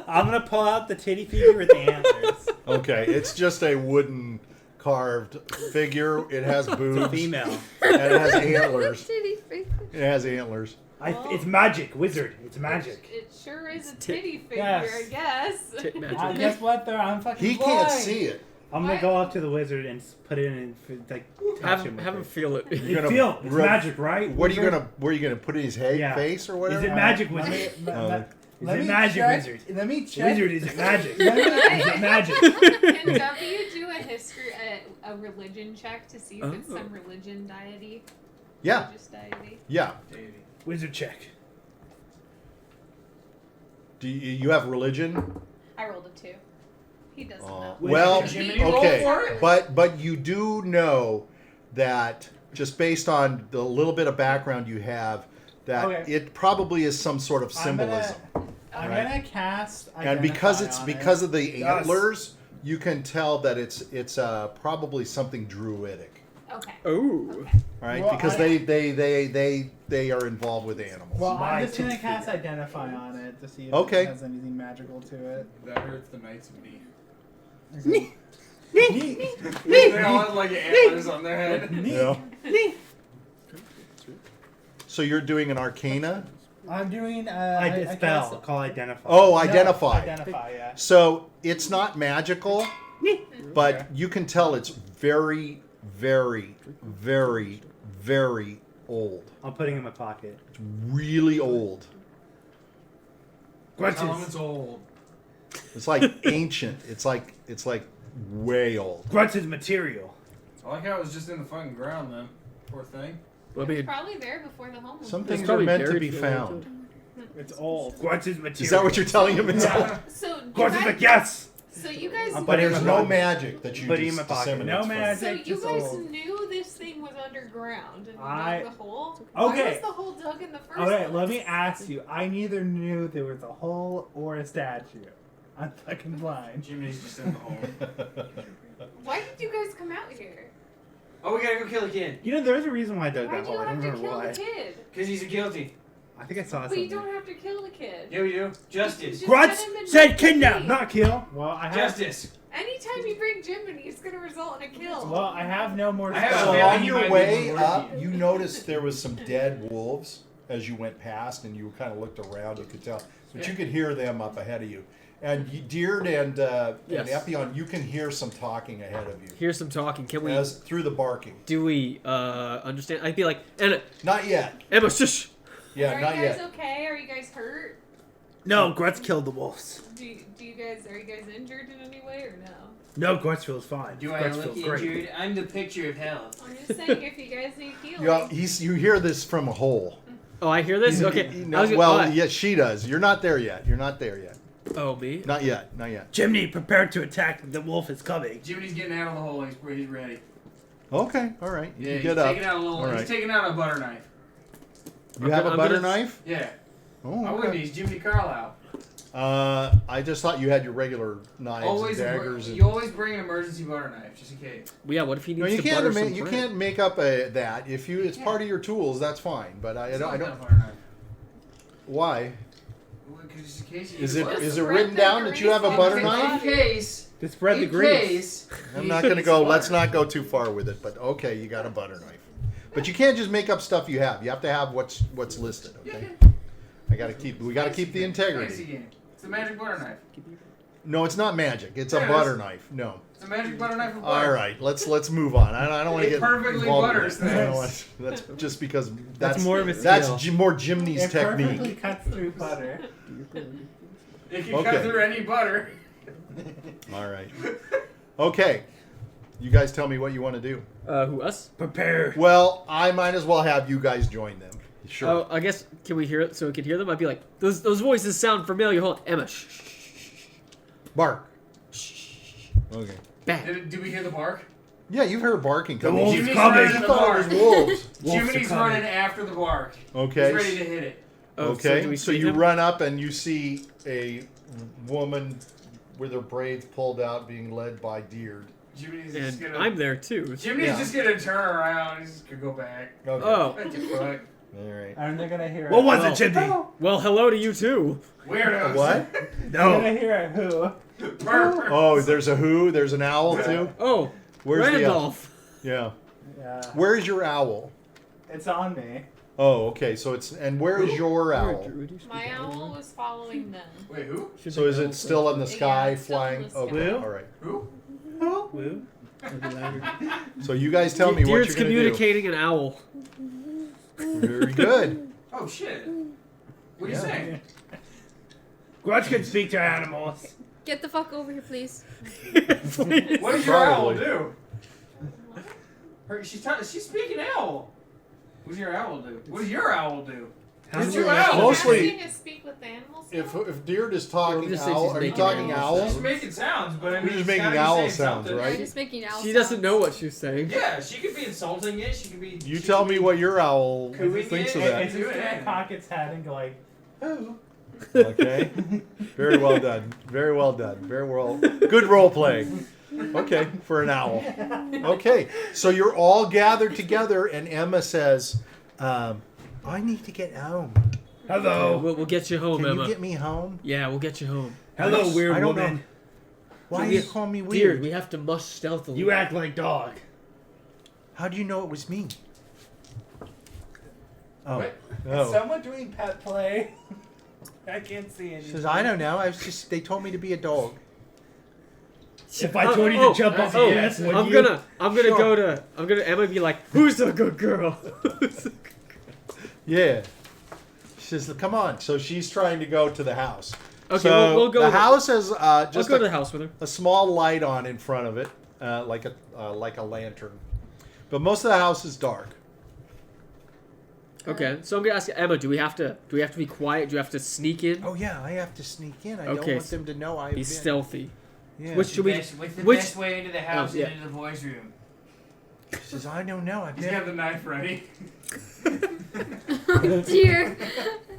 I'm gonna pull out the titty figure with the antlers. Okay, it's just a wooden carved figure. It has boobs Female. and it has antlers. Titty face. It has antlers. It's magic, wizard. It's magic. It sure is a tit- titty figure, Yes. I guess. Tit magic. Guess what? Though I'm fucking. He blind. can't see it. I'm gonna go up to the wizard and put it in and like touch him. Have him with it. feel it. You're gonna Feel. It's rub- magic, right? What are you wizard? gonna? Where are you gonna put it in his head, Yeah. face, or whatever? Is it magic, Let wizard? me, Is it magic, wizard? Let me check. Wizard, is it magic? Let me- Is it magic? Can W do a history, a religion check to see if it's Oh. some religion deity? Yeah, Religious deity. yeah. Wizard check. Do you have religion? I rolled a 2. He doesn't know. Well, Jiminy, roll okay, for it. but you do know that just based on the little bit of background you have, that Okay. it probably is some sort of I'm gonna- symbolism. I'm Right. gonna cast. And because Identify it's on because it. of the Yes. antlers, you can tell that it's probably something druidic. Okay. Oh. All right, Well, because I- they are involved with animals. Well, My I'm just gonna tits cast figure. identify on it to see if Okay. it has anything magical to it. That hurts the Knights of Knee. Neat. They all have like antlers on their head. Yeah. So you're doing an arcana? I'm doing. I I dispel. cast- Call identify. Oh, No, identify. Identify, yeah. So it's not magical, but you can tell it's very, very, very, very old. I'm putting it in my pocket. It's really old. Tell them Grutz it's old. It's like ancient. It's like way old. is material. I like how it was just in the fucking ground then. Poor thing. Well, I mean, Probably there before the home was Some built. things are probably meant to buried be for a long found. time. It's old. Grutz is material. Is that what you're telling him? It's old. So you Grutz is guys, like, yes! so you guys, I'm But putting there's it in no my- magic that you Put it in just my pocket. disseminate No from. magic. so you just guys old. knew this thing was underground and you I- dug the hole. Okay. Why was the hole dug in the first Okay, place? let me ask you. I neither knew there was a hole or a statue. I'm fucking blind. Jiminy's just in the hole. Why did you guys come out here? Oh, we gotta go kill a kid. You know, there's a reason why I dug Why'd that you hole. I have don't to remember kill why. the kid? Because he's guilty. I think I saw But something. you don't have to kill the kid. Yeah, we do. Justice. Just Grutz let him in said the kidnap, cave. not kill. Well, I have. Justice. Anytime you bring Jiminy, it's gonna result in a kill. Well, I have no more. I have a So feeling on you your might way be up, working. you noticed there was some dead wolves as you went past, and you kind of looked around. You could tell, but you could hear them up ahead of you. And Diurd and Yes. Epion, you can hear some talking ahead of you here's some talking. Can we? as through the barking. Do we understand? I'd be like, Emma, Not yet. Emma, shush. Yeah, Are not you guys yet. okay? Are you guys hurt? No, Grutz killed the wolves. Do you guys are you guys injured in any way or no? No, Grutz feels fine. Do I Grutz look feels great. injured? I'm the picture of health. I'm just saying if you guys need healing. You hear this from a hole. Oh, I hear this. Okay. No, I was gonna- well, oh, yes, she does. You're not there yet. You're not there yet. Oh, me. Not yet. Not yet. Jiminy, prepare to attack. The wolf is coming. Jiminy's getting out of the hole. He's ready. Okay. All right. You Yeah, can he's get up. taking out a little. All right. He's taking out a butter knife. You have a I'm butter gonna- knife? Yeah. Oh, I wouldn't. okay. He's Jiminy Carlyle. I just thought you had your regular knives Always, and daggers. you always bring an emergency butter knife just in case. Well, yeah. What if he needs No, you to can't. butter some You bread? can't make up that. If you, it's Yeah. part of your tools. That's fine. But I It's don't. not a I don't. butter knife. Why? Well, 'cause just in case you Is need it butter. is it Spread written the down that you have a grease butter on knife? In case. To spread the in grease. case. I'm you not need going to go. some Let's butter. not go too far with it. But okay, you got a butter knife. But you can't just make up stuff you have. You have to have what's listed. Okay. We got to keep the Fantasy integrity. game. It's a magic butter knife. No, it's not magic. It's a Yeah, it butter is. knife. No. It's a magic butter knife with butter. All right, let's move on. I don't want to It get perfectly involved in butters that. I don't things. want- That's just because That's more of a that's skill. more Jiminy's It perfectly technique. cuts through butter. It can Okay. cut through any butter. All right. Okay. You guys tell me what you want to do. Who, us? Prepare. Well, I might as well have you guys join them. Sure. Oh, I guess, can we hear it so we can hear them? I'd be like, those voices sound familiar. Hold on. Emma, shh, shh, shh, shh. Bark. Okay. Bang. Did we hear the bark? Yeah, you've heard barking The coming. wolves Jimmy's coming. running You the thought it bark. was wolves. Jimmy's are coming. running after the bark. Okay. He's ready to hit it. Oh, Okay. do we So see you him? run up and you see a woman with her braids pulled out being led by Diurd. Jimmy's just And gonna. I'm there too. Jimmy's Yeah. just gonna turn around. He's just gonna go back. Okay. Oh, What the fuck? All right. And they're gonna hear What it. was Well, it, Jimmy? well, hello to you too. Weirdos. What? They're No. gonna hear it. Who? Burp. Oh, there's a who. There's an owl too. Oh, Where's the owl? Randolph. Yeah. Yeah. Where's your owl? It's on me. Oh, okay. So it's where is your owl? My owl was following them. Wait, who? So is it still in the sky Yeah, it's still in flying? the sky. Okay. Will? All right. Who? Woo. So you guys tell me what Deer's you're gonna communicating an owl. do. Very good. Oh shit. What are you Yeah. saying? Grutz can speak to animals. Get the fuck over here, please. Please. What does your owl Probably. do? She's speaking owl. What does your owl do? What does your owl do? What's your owl? Mostly- Asking to speak with the animals. If now? Deerd is talking We'll just say owl, she's are you making talking owl owl? She's making sounds, but I mean, You're just she's making gotta be owl saying sounds, something. right? I'm just making owl She doesn't sounds. know what she's saying. Yeah, she could be insulting it. She could be. You she tell could me be- what your owl Cooing thinks it? of It's that. just gonna cock its head and go like, "Who?" Okay. Very well done. Very well done. Very well. Good role playing. Okay, for an owl. Okay, so you're all gathered together, and Emma says, "I need to get home. Hello. We'll get you home, Can Emma. you get me home? Yeah, we'll get you home. Hello, weird I don't woman. know. Why So do we- you call me Dear, weird? we have to mush stealthily. You act like dog. How do you know it was me? Oh, What? Is oh. someone doing pet play? I can't see She anything. says, I don't know. I was just. They told me to be a dog. If I told you to jump off the oh, gas, would I'm you? gonna Sure. go to. I'm gonna. Emma be like, "Who's a good girl?" Yeah. She says, "Come on." So she's trying to go to the house. Okay, so we'll go. The with- house has Let's just go to the house with her. a small light on in front of it, like a lantern. But most of the house is dark. Okay, so I'm gonna ask Emma. Do we have to be quiet? Do we have to sneak in? Oh yeah, I have to sneak in. I don't Okay, want them to know I've Be been. stealthy. Yeah. Which should we? What's the Which? best way into the house yeah. and into the boys' room? She says, I don't know. I've He's been. got the knife ready. Oh dear.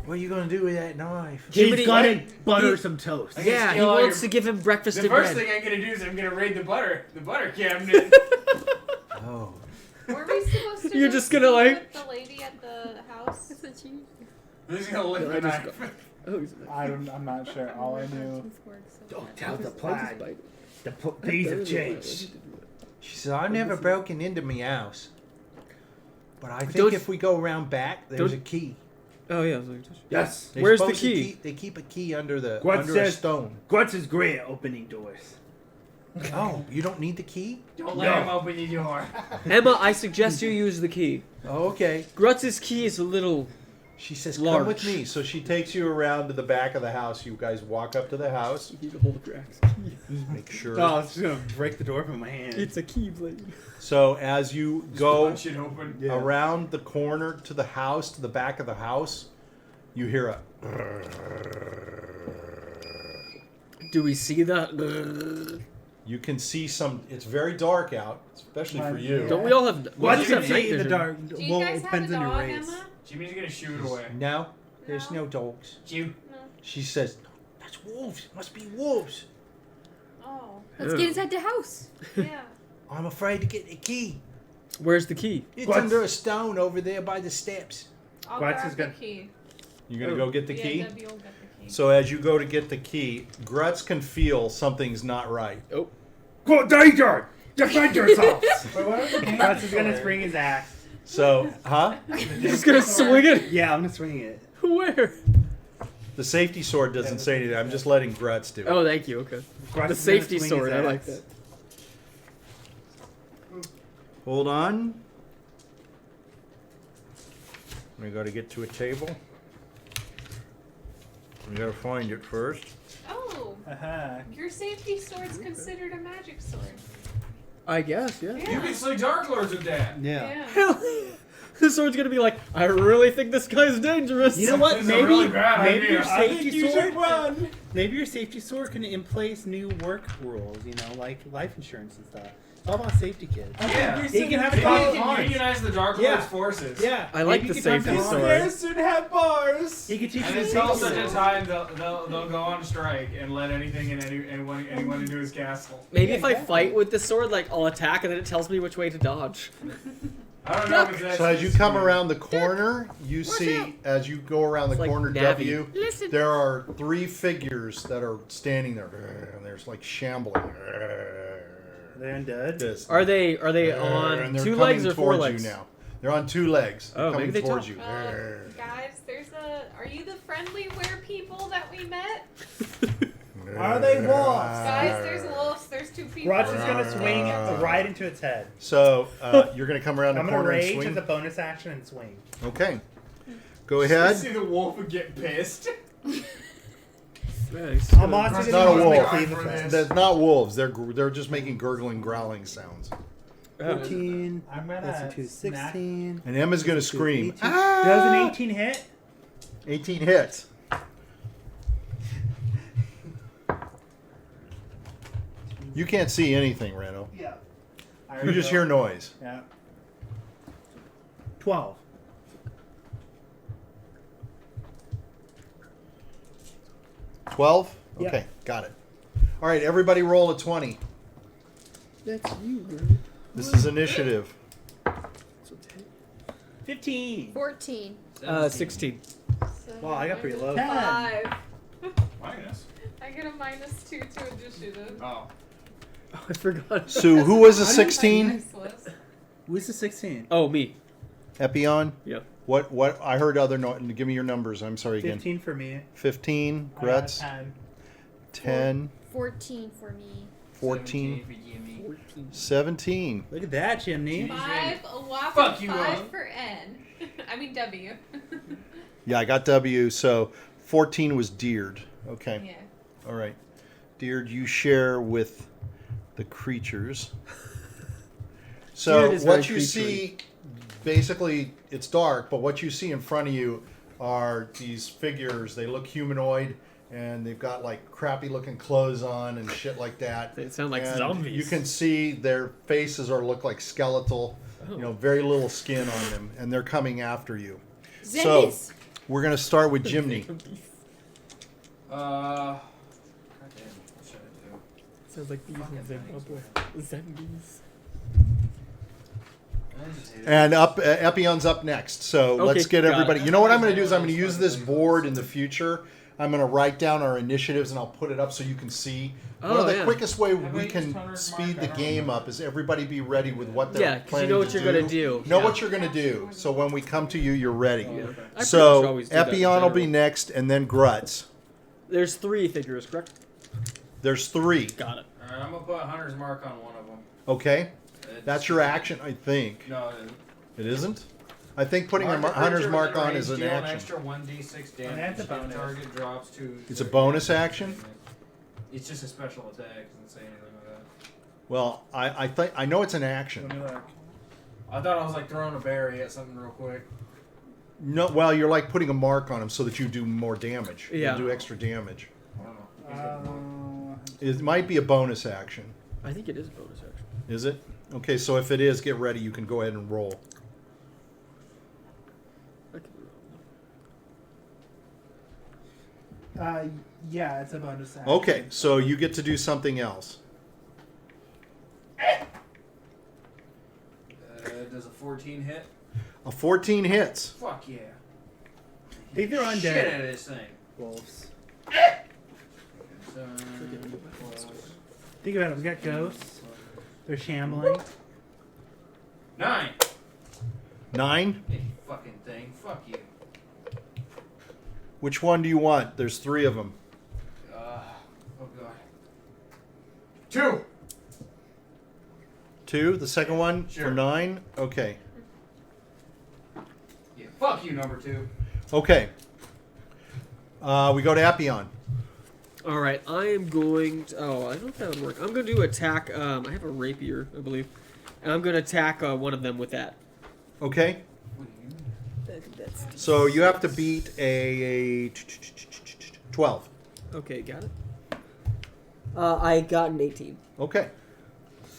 What are you gonna do with that knife? Jiminy- He's gonna butter he- some toast. I can Yeah, he steal all wants your- to give him breakfast The in first bed. thing I'm gonna do is I'm gonna raid the butter cabinet. Oh. Were we supposed to? You're go just gonna, see like- with the lady at the house. That's what you. He's gonna lick No, the I just knife. Oh, he's I'm not sure. All I knew. Don't tell the plaid. The days have changed. She says, I've never broken into my house. But I think Don't- if we go around back, there's a don't- key. Oh yeah. I was like, Yes. They're Where's the supposed to key? They keep a key under the What under a says- stone. Grutz is great at opening doors. Oh, you don't need the key? Don't let No. him open your door. Emma, I suggest you use the key. Oh, okay. Grutz's key is a little. She says, Large. come with me. So she takes you around to the back of the house. You guys walk up to the house. You need to hold the axe. Make sure. Oh, it's gonna break the door from my hand. It's a key blade. So as you Just go punch it open. Yeah. around the corner to the house, to the back of the house, you hear a... Do we see the? You can see some... It's very dark out, especially for you. Don't we all have? We What just you have can night see in the vision. dark? Do you Well, guys it have depends a on your dog, race. Emma? Jimmy's gonna shoot it away. No, there's No? no dogs. Chew. No. She says, that's wolves. Must be wolves. Oh. Let's get inside the house. Yeah. I'm afraid to get the key. Where's the key? It's What? under a stone over there by the steps. I'll Grutz grab is the gonna- key. You're going to go get the key? Yeah, Debbie will get the key. So as you go to get the key, Grutz can feel something's not right. Go danger! Defend yourselves! But what are the names Grutz is gonna for? spring his axe. So, huh? You're just gonna swing it? Yeah, I'm gonna swing it. Where? The safety sword doesn't say anything. I'm just letting Grutz do it. Oh, thank you. Okay. Grutz The is gonna safety swing sword. his I like axe. that. Hold on. We got to get to a table. We got to find it first. Oh, Uh-huh. your safety sword's considered a magic sword. I guess, yeah. You can slay Dark Lords with that. Yeah. Hell yeah. The sword's gonna be like, I really think this guy's dangerous. You know what? This is a Maybe really bad maybe idea. your I safety think you sword should run. Maybe your safety sword can in place new work rules, you know, like life insurance and stuff. It's all about safety, kids. Yeah. He can have a Maybe talk you with can Hans. unionize the Dark Yeah. Lord's forces. Yeah. I like maybe the you can talk to safety Hans. sword. Stairs should have bars. He could teach And you the until safety such a sword. time, they'll go on strike and let anything and anyone into his castle. Maybe Yeah, if I exactly. fight with the sword, like I'll attack and then it tells me which way to dodge. I don't know if that's So as you come around the corner, you Watch see, out. as you go around the It's like corner Navi. W, Listen. there are 3 figures that are standing there. And there's like shambling. They're undead. This. Are they And on they're 2 coming legs or 4 towards legs? you now. They're on 2 legs. They're Oh, maybe coming they towards talk. you. Guys, are you the friendly were people that we met? Are they wolves? Guys, there's wolves, there's 2 people. Grutz is gonna swing right into its head. So you're going to come around the I'm gonna corner and rage swing. as a bonus action and swing. Okay. Go You ahead. see the wolf would get pissed. Nice. I'm also It's gonna not a use my wolf. cleave For effect. this. They're not wolves. They're just making gurgling, growling sounds. 14. I'm gonna That's a 2, smack- 16. And Emma's going to scream. 18. Does an 18 hit? 18 hits. You can't see anything, Randall. Yeah. You just hear noise. Yeah. 12. 12? Yeah. Okay, got it. All right, everybody roll a 20. That's you, bro. This is initiative. 15. 14. 16. Wow, I got pretty low. 5. Minus. I get a -2 to initiative. Oh. Oh, I forgot. So who was a 16? Useless. Who's the 16? Oh, me. Epion? Yep. What? I heard other give me your numbers. I'm sorry again. 15 for me. 15, I got Grutz, 10. 10, 14 for me. 14, 14. 17. Look at that, Chimney. 5, a whopping Fuck you, 5 Ron. for N. I mean W. Yeah, I got W, so 14 was Diurd. Okay. Yeah. All right. Diurd, you share with the creatures. So Diurd is what very you see, basically, it's dark, but what you see in front of you are these figures. They look humanoid, and they've got like crappy looking clothes on and shit like that. They sound like And zombies. You can see their faces look like skeletal. You know, very little skin on them, and they're coming after you. So Zombies. we're gonna start with Jiminy. God damn, what should I do? Sounds like these in Zimbabwe. Zombies. And Epion's up next. So Okay, let's get got everybody. it. You know what I'm going to do is I'm going to use this board in the future. I'm going to write down our initiatives and I'll put it up so you can see. One Oh, of the yeah. quickest way Have we I can used Hunter's speed Mark? the I don't game remember. up is everybody be ready with what they're Yeah, 'cause you planning know what to you're do. gonna do. Know Yeah. what you're going to do. So when we come to you, you're ready. Oh, okay. I pretty much So always do that in Epion will be general. next and then Grutz. There's 3 figures, correct? There's 3. Got it. Alright, I'm gonna put Hunter's Mark on one of them. Okay? That's your action, I think. No, it isn't. It isn't? I think putting a Mark a hunter's creature mark within on range, is an deal action. extra 1d6 damage. that's a If bonus. Target drops to. It's a bonus action? It's just a special attack. It doesn't say anything like that. Well, I think I know it's an action. Let me look. I thought I was like throwing a berry at something real quick. No, well, you're like putting a mark on him so that you do more damage. Yeah. You do extra damage. I don't know. It might be a bonus action. I think it is a bonus action. Is it? Okay, so if it is, get ready. You can go ahead and roll. I could be wrong. Yeah, it's a bonus action. Okay, so you get to do something else. Does a 14 hit? A 14 hits. Fuck yeah. I think they're undead. Shit out of this thing. Wolves. So, Think about it. We got ghosts. They're shambling. 9. 9? Hey, fucking thing. Fuck you. Which one do you want? There's 3 of them. Oh god. 2. 2, the second one Sure. for 9? Okay. Yeah, fuck you, number 2. Okay. We go to Epion. All right, I am going to... Oh, I don't know if that would work. I'm going to do attack... I have a rapier, I believe. And I'm going to attack one of them with that. Okay. What do you mean? So you have to beat a 12. Okay, got it. I got an 18. Okay.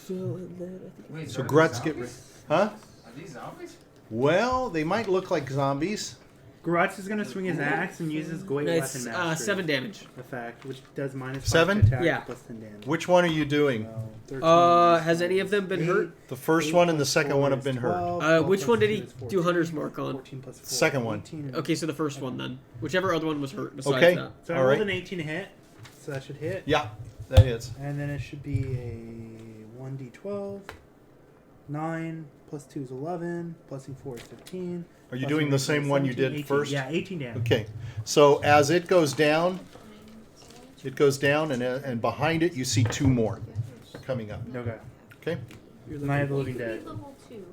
So, and then I think... Wait, So are these Grutz get... zombies? Huh? Are these zombies? Well, they might look like zombies. Grutz is going to swing his axe and use his great It's weapon mastery 7 damage. effect, which does -5 7? to attack Yeah. plus 10 damage. Which one are you doing? So, 13 Has any of them been hurt? The first one and the second one have been hurt. Which one did he do Hunter's Mark on? 14 plus 4, Second one. 18. Okay, so the first one then. Whichever other one was hurt besides Okay. that. So I All rolled right. an 18 to hit, so that should hit. Yeah, that is. And then it should be a 1d12. 9 plus 2 is 11. Plus 4 is 15. Are you plus doing the same one you 17, did 18. first? Yeah, 18 damage. Okay. So as it goes down, and behind it you see 2 more coming up. Okay. Okay? Night of the You Living could Dead. be level 2.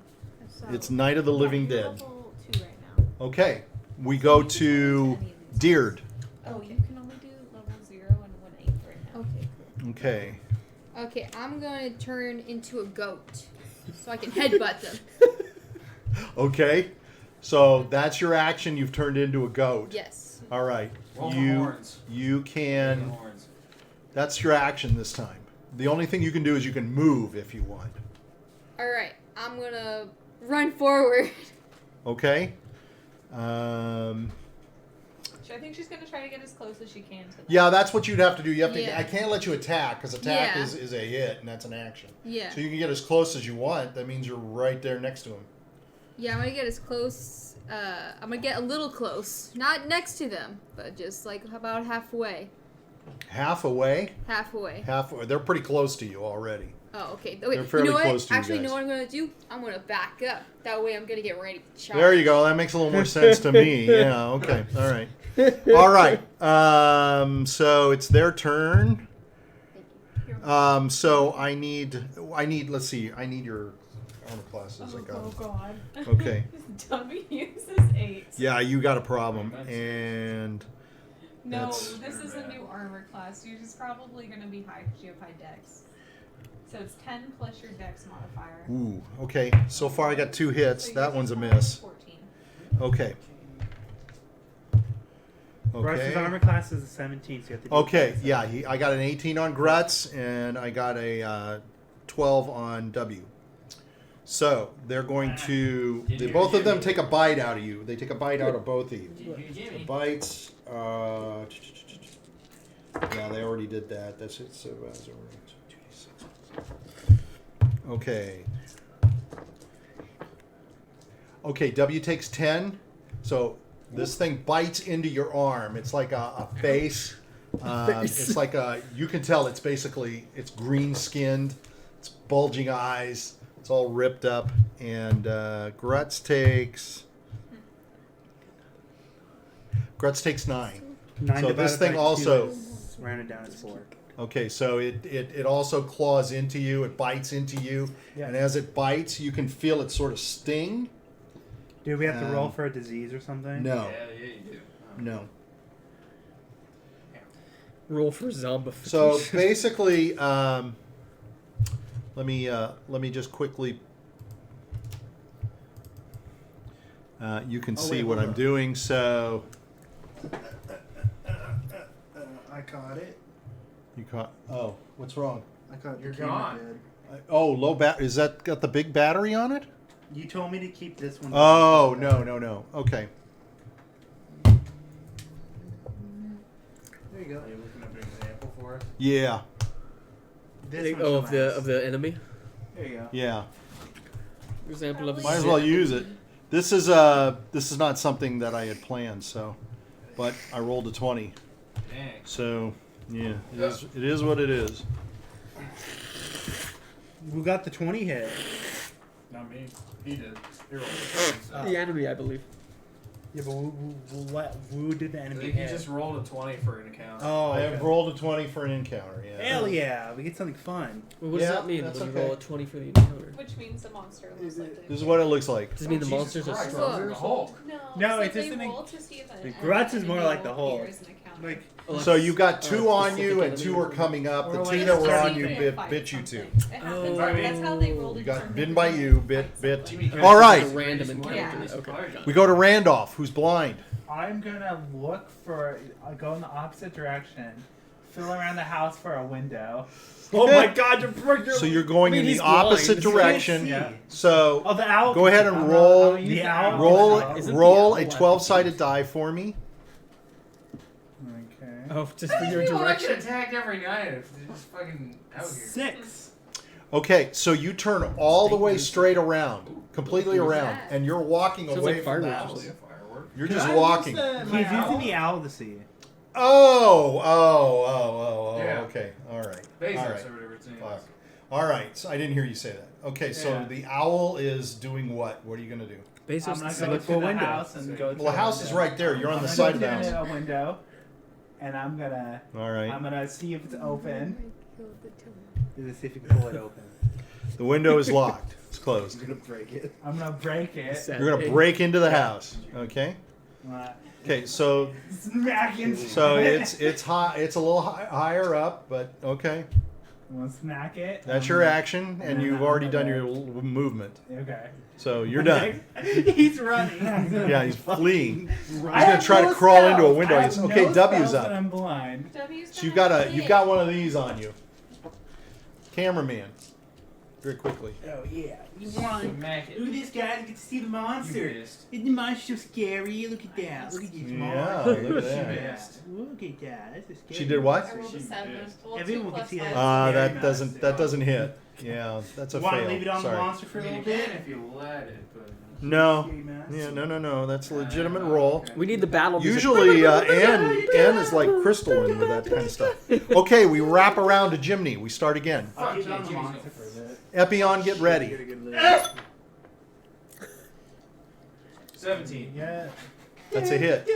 So- It's Night of the Living Yeah, you're Dead. level 2 right now. Okay. We go to Diurd. Oh, you can only do level 0 and 1/8 right now. Okay. Okay. Okay, I'm gonna turn into a goat so I can headbutt them. Okay. So that's your action. You've turned into a goat. Yes. All right. Roll the You horns. you Roll the can. horns. That's your action this time. The only thing you can do is you can move if you want. All right, I'm gonna run forward. Okay. I think she's gonna try to get as close as she can to them. Yeah, that's what you'd have to do. You have to. Yeah. I can't let you attack because attack Yeah. is a hit and that's an action. Yeah. So you can get as close as you want. That means you're right there next to him. Yeah, I'm gonna get as close. I'm gonna get a little close, not next to them, but just like about halfway. Half away. Halfway. They're pretty close to you already. Oh, okay. They're Wait, fairly you know close what? to you Actually, you guys. know what I'm gonna do? I'm gonna back up. That way, I'm gonna get ready to charge. There you go. That makes a little more sense to me. Yeah. Okay. All right. All right. So it's their turn. So I need. Let's see. I need your armor classes. I got. Oh god. Okay. Dummy uses 8. Yeah, you got a problem, and No, That's- this is a new armor class. You're just probably gonna be high because you have high dex. So it's 10 plus your dex modifier. ooh. Okay. So far I got 2 hits. So That you're one's a just miss. 14. Okay. Grutz's armor Okay. class is a 17, so you have to do Okay. 27. Yeah. I got an 18 on Grutz, and I got a 12 on W. So they're going to. Both of them take a bite out of you. They take a bite out of both of you. The Jimmy. bites. Yeah, they already did that. That's it. So okay. Okay, W takes 10. So this thing bites into your arm. It's like a face. It's like you can tell it's basically, it's green skinned. It's bulging eyes. It's all ripped up. And Grutz takes 9. 9 So divided this thing by 2 also- is rounded down as 4. Okay, so it also claws into you. It bites into you. Yeah. And as it bites, you can feel it sort of sting. Do we have to roll for a disease or something? No. Yeah, you do. No. Roll for zombification. So basically, let me just quickly. You can see what I'm doing. So I caught it. you caught. Oh, what's wrong? I caught You're the camera gone. dead. Oh, low bat. Is that got the big battery on it? You told me to keep this one. Oh no. Okay. There you go. Are you looking up an example for us? Yeah. This one of the last. of the enemy. There you go. Yeah. Example of. Might as well use it. This is not something that I had planned. So, but I rolled a 20. Dang. So yeah, it is what it is. Who got the 20 hit? Not me. He did. He rolled. the enemy, I believe. Yeah, but what wound did the I enemy think you hit? just rolled a 20 for an encounter. Oh, I okay. have rolled a 20 for an encounter. Yeah. Hell yeah, we get something fun. Well, what Yeah, does that mean that's when you okay. roll a 20 for the encounter? Which means the monster looks like This is what it looks like. Does it mean the Jesus monsters are Christ, stronger? the or Hulk. No, so it's they just an- roll to see if an Grutz is more enemy like the will Hulk. appear as an encounter. Like, something? So you've got two on specific you and enemy two or are coming up. The Or two like that were a on you certain bit you two. It happens. That's how they roll to You got determine bitten who by can you, fight bit. someone. All right. It's a random Yeah. encounter. Okay. got it. We go to Randolph, who's blind. I'm gonna look for. Go in the opposite direction. Feel around the house for a window. oh my god, you're So you're going I mean, in the he's blind. opposite He can't direction. Yeah. So Oh, the owl. Go ahead and I'm roll- gonna use the owl. roll Isn't the roll owl a at 12-sided die for me. Okay. Oh, just for your People direction. get attacked every night if they're just fucking out here. 6. Okay, so you turn all the way straight around, completely Who's around, that? and you're walking Sounds away like from the fireworks. house. Probably a firework. You're Can just I walking. use my He's owl? using the owl to see. Oh, Yeah. okay, all right, Bezos all right. or whatever its name Fuck. is. All right, so I didn't hear you say that. Okay, so Yeah. the owl is doing what? What are you gonna do? Bezos I'm gonna set go up to a the window. house and go. To Well, the house is window. right there. You're on I'm the gonna side go of the to house. a window, and I'm gonna see if it's open. Let's see if you can pull it open. The window is locked. It's closed. You're gonna break it. I'm gonna break it. Set You're gonna a- break into the house. Okay. Uh, Okay, so smack into so it. it's high. It's a little higher up, but okay. I'm gonna smack it. That's your action, and And you've I'm already done gonna- your movement. Okay. So you're done. He's running. Yeah, he's fleeing. He's gonna try to crawl into a window. He's- okay, W's up. I'm blind. W's So you've gonna you've hit. got one of these on you. Cameraman, very quickly. Oh yeah. You want? Smack it. Look at this guy. You get to see the You monster. missed. Isn't the monster so scary? Look at that. Look at this Yeah, monster. look at She that. missed. Look at that. That's a scary. She did what? I rolled a She 7. missed. Well, Everyone 2 can plus see 5. that. That doesn't hit. Yeah, that's a Want fail. to leave it on Sorry. the monster for a You little can bit? if you let it, but... No. Scary mouse. Yeah, no. That's a legitimate roll. Okay. We need the battle music. Usually, N is like crystalline with that kind of stuff. Okay, we wrap around to Jiminy. We start again. I'll Fuck, keep it on the Jimmy's monster gonna- for a bit. Epion, get ready. Get a good look. 17. Yeah. That's a hit.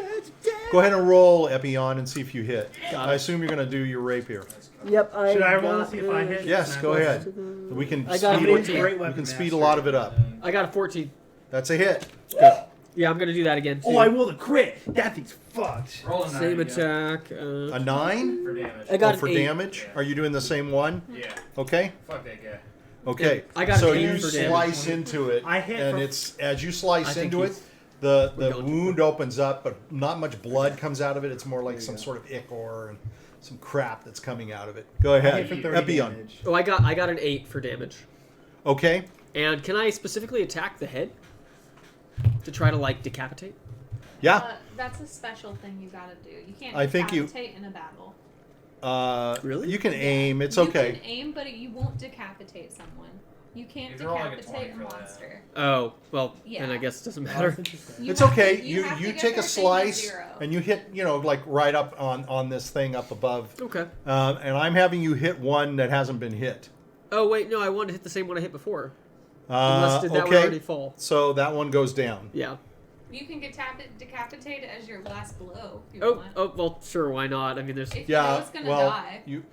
Go ahead and roll, Epion, and see if you hit. Got I it. assume you're going to do your rapier. Yep. Should I roll to see if I hit? Yes, go ahead. We can I got a speed, 14. Great we weapon can speed master. a lot of it up. I got a 14. That's a hit. Yeah, I'm gonna do that again. Oh, I rolled a crit. That thing's fucked. Roll a 9 Same again. attack. A 9? For damage. I got for an 8. damage? Are you doing the same one? Yeah. Okay. Fuck that guy. Okay. Yeah, I got so an 8 you for damage. slice into it, I hit and for- it's as you I slice think into it, he's- the we're going too wound opens up, but not much blood comes out of it. It's more like There you some go. sort of ichor and some crap that's coming out of it. Go ahead, I hit for 30 Epion. damage. Oh, I got an 8 for damage. Okay. And can I specifically attack the head to try to like decapitate? Yeah. That's a special thing you gotta do. You can't I think you- decapitate in a battle. Really? You can aim. It's You okay. can aim, but you won't decapitate someone. You can't You roll like a decapitate 20 a for that. monster. Oh, well, Yeah. then I guess it doesn't Oh, matter. that's interesting. You It's have okay. to- You have to you get take a their thing to slice 0. and you hit like right up on this thing up above, Okay. and I'm having you hit one that hasn't been hit. Oh wait, no, I wanted to hit the same one I hit before. Unless did that one Okay. already fall? So that one goes down. Yeah. You can decapitate it as your last blow if you want. Oh, well, sure, why not? I mean, there's. If you know it's gonna well, die. you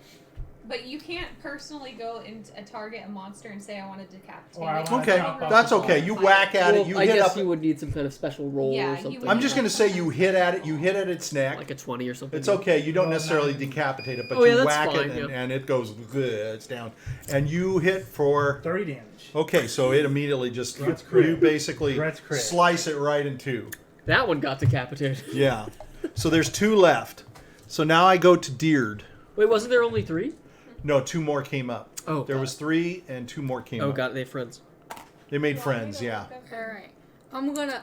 But you can't personally go and target a monster and say, I want to decapitate Or I it. wanna okay? chop off That's the okay. ball. You whack at it. Well, You I hit guess up. you would need some kind of special roll Yeah, or you something. would. I'm just gonna say you hit at it. You hit at its neck. like a 20 or something. It's okay. You don't Well, necessarily no. decapitate it, but Oh, yeah, you that's whack fine, it and, yeah. and it goes. It's down. And you hit for. 30 damage. Okay, so it immediately just Grutz crit. you basically Grutz crit. slice it right in two. That one got decapitated. Yeah. So there's 2 left. So now I go to Diurd. Wait, wasn't there only 3? No, 2 more came up. Oh, There got was it. 3 and 2 more came Oh, up. got it. They have friends. They made friends. Yeah. Alright. I'm gonna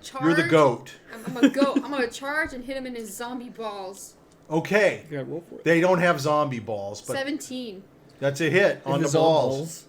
charge. You're the goat. I'm a goat. I'm gonna charge and hit him in his zombie balls. Okay. You gotta roll for it. They don't have zombie balls, but 17. that's a hit on the His own balls.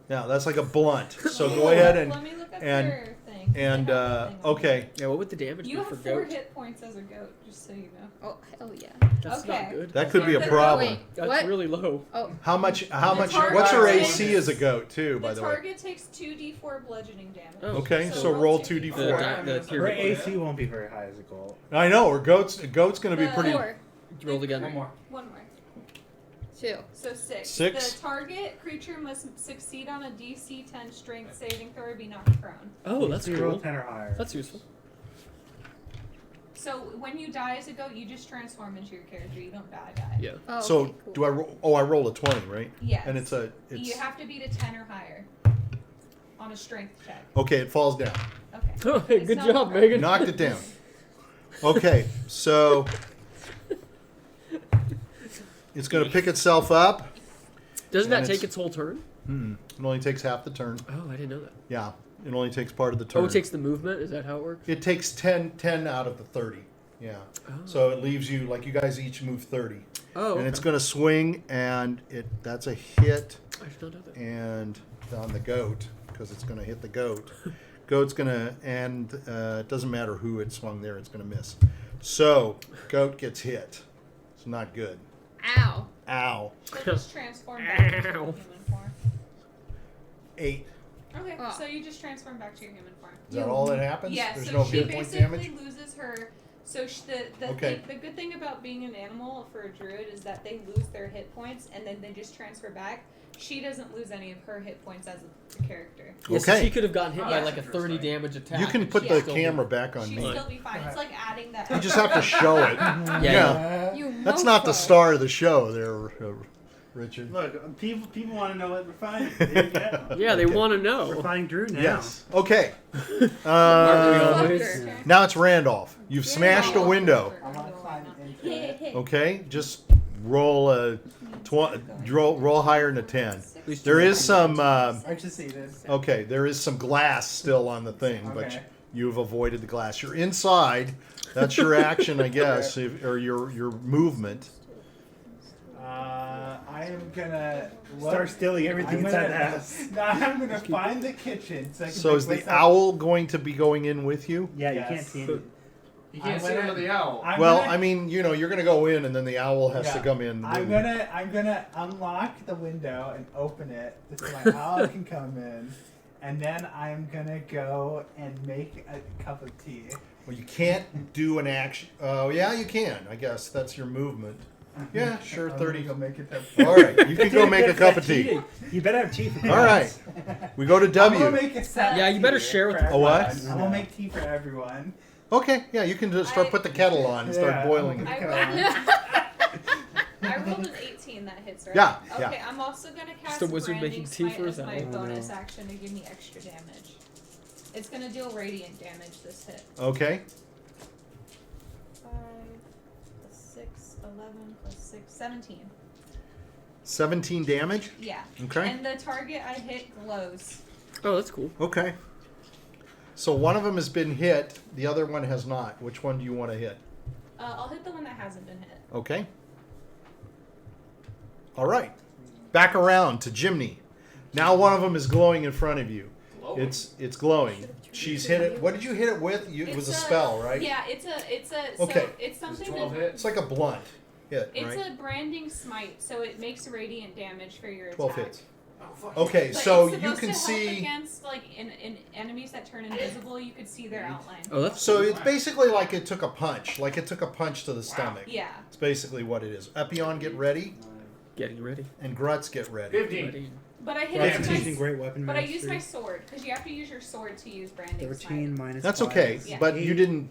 Yeah, that's like a blunt. So go ahead and Let me look up and- your thing. thing. 'cause And they have that thing on okay, Yeah, what would the damage You be have for 4 goat? hit points as a goat, just so you know. Oh, hell yeah. That's Okay. not good. that could be a The- problem. Wait, That's what? really low. Oh, How much? The What's target her takes- AC as a goat too? By The the way. target takes 2d4 bludgeoning damage. Oh. Okay, so roll roll 2d4. 2d4. The Her tier- AC won't be very high as a goal. I know. Or goat's going to be The- pretty. 4, Roll again. One more. One more. 2. So 6. 6? The target creature must succeed on a DC 10 strength saving throw or be knocked prone. Oh, that's So you roll cool. 10 or higher. That's useful. So when you die as a goat, you just transform into your character. You don't die. Yeah. Oh, So okay, cool. do I roll? Oh, I roll a 20, right? Yes. And it's You have to beat a 10 or higher on a strength check. okay. It falls down. Okay. Oh, hey, It's good not job, prone. Megan. Knocked it down. Okay, so it's going to pick itself up. Doesn't And that take it's- its whole turn? It only takes half the turn. Oh, I didn't know that. Yeah, it only takes part of the turn. Oh, it takes the movement? Is that how it works? It takes 10 out of the 30. Yeah. Oh. So it leaves you, like, you guys each move 30. Oh, And it's okay. going to swing, and that's a hit, I did not know that. and on the goat, because it's going to hit the goat. Goat's going to, and it doesn't matter who it swung there, it's going to miss. So, goat gets hit. It's not good. Ow. Ow. So just transform back into your Ow. human form. 8. Okay, Oh. so you just transform back to your human form. Is that all that happens? Yeah, There's so no she hit point basically damage? loses her. So the Okay. the good thing about being an animal for a druid is that they lose their hit points and then they just transfer back. She doesn't lose any of her hit points as a character. Yeah, so Okay. she could have gotten hit Oh, by that's like a 30 interesting. damage attack. You can and put she'd the still be- camera back on She'd me. still be fine. It's like adding that. You just have to show it. Yeah. Yeah. You That's not the mofo. star of the show there, Richard. Look, people want to know what we're finding. There you go. Yeah, they Okay. want to We're know. finding Drew now. Yes. Okay. Aren't we Uh, always? Fucker. now it's Randolph. You've smashed a window. I want to climb into it. Okay, just roll a roll higher than a 10. At least There you- is some. Aren't you seated? Okay, there is some glass still on the thing, but Okay. you've avoided the glass. You're inside. That's your action, I guess, or your movement. I am gonna Start stealing everything I'm inside gonna- the house. No, I'm gonna find the kitchen. So, I can So make is the myself- owl going to be going in with you? Yeah, you Yes. can't see it. You can't I'm see gonna- under the owl. I'm Well, gonna- I mean, you're going to go in, and then the owl has to Yeah. come in. I'm gonna unlock the window and open it so my owl can come in, and then I'm gonna go and make a cup of tea. Well, you can't do an action. Oh, yeah, you can. I guess that's your movement. Yeah, sure, I'm 30. gonna go make a cup. Of tea. All right, you can go make a cup of tea. Cheating. You better have tea for All right, we go to I'm gonna W. make a set. Yeah, you better tea share with for the- A what? everyone. I'm gonna make tea for everyone. Okay, yeah, you can just start put the kettle on and start Yeah, boiling I'm it. I rolled an 18 that hits, right? Yeah, Okay, yeah. I'm also gonna cast the wizard Branding making tea Smite for as us? my Oh, bonus no. action to give me extra damage. It's gonna deal radiant damage this hit. Okay, 5 plus 6, 11 plus 6, 17. 17 damage. Yeah. Okay. And the target I hit glows. Oh, that's cool. Okay. So one of them has been hit, the other one has not. Which one do you want to hit? I'll hit the one that hasn't been hit. Okay. All right. Back around to Jiminy. Now one of them is glowing in front of you. Glowing. It's glowing. She's hit it. What did you hit it with? It was a spell, right? Yeah, it's a. Okay. So it's something 12 that. hit. It's like a blunt hit, It's right? a branding smite, so it makes radiant damage for your 12 attack. hits. Oh, fuck. Okay, But so it's you supposed can to help see. against like in enemies that turn invisible, you could see their outline. Oh, that's So it's basically like it took a punch. Like it took a punch to the stomach. Yeah. It's basically what it is. Epion, get ready, getting ready. and Grutz, get ready. 15. Ready. But I hit That's it using with great weapon But I mastery. used my sword because you have to use your sword to use branding 13 smite. minus That's 5. okay, Yeah. but Eight. you didn't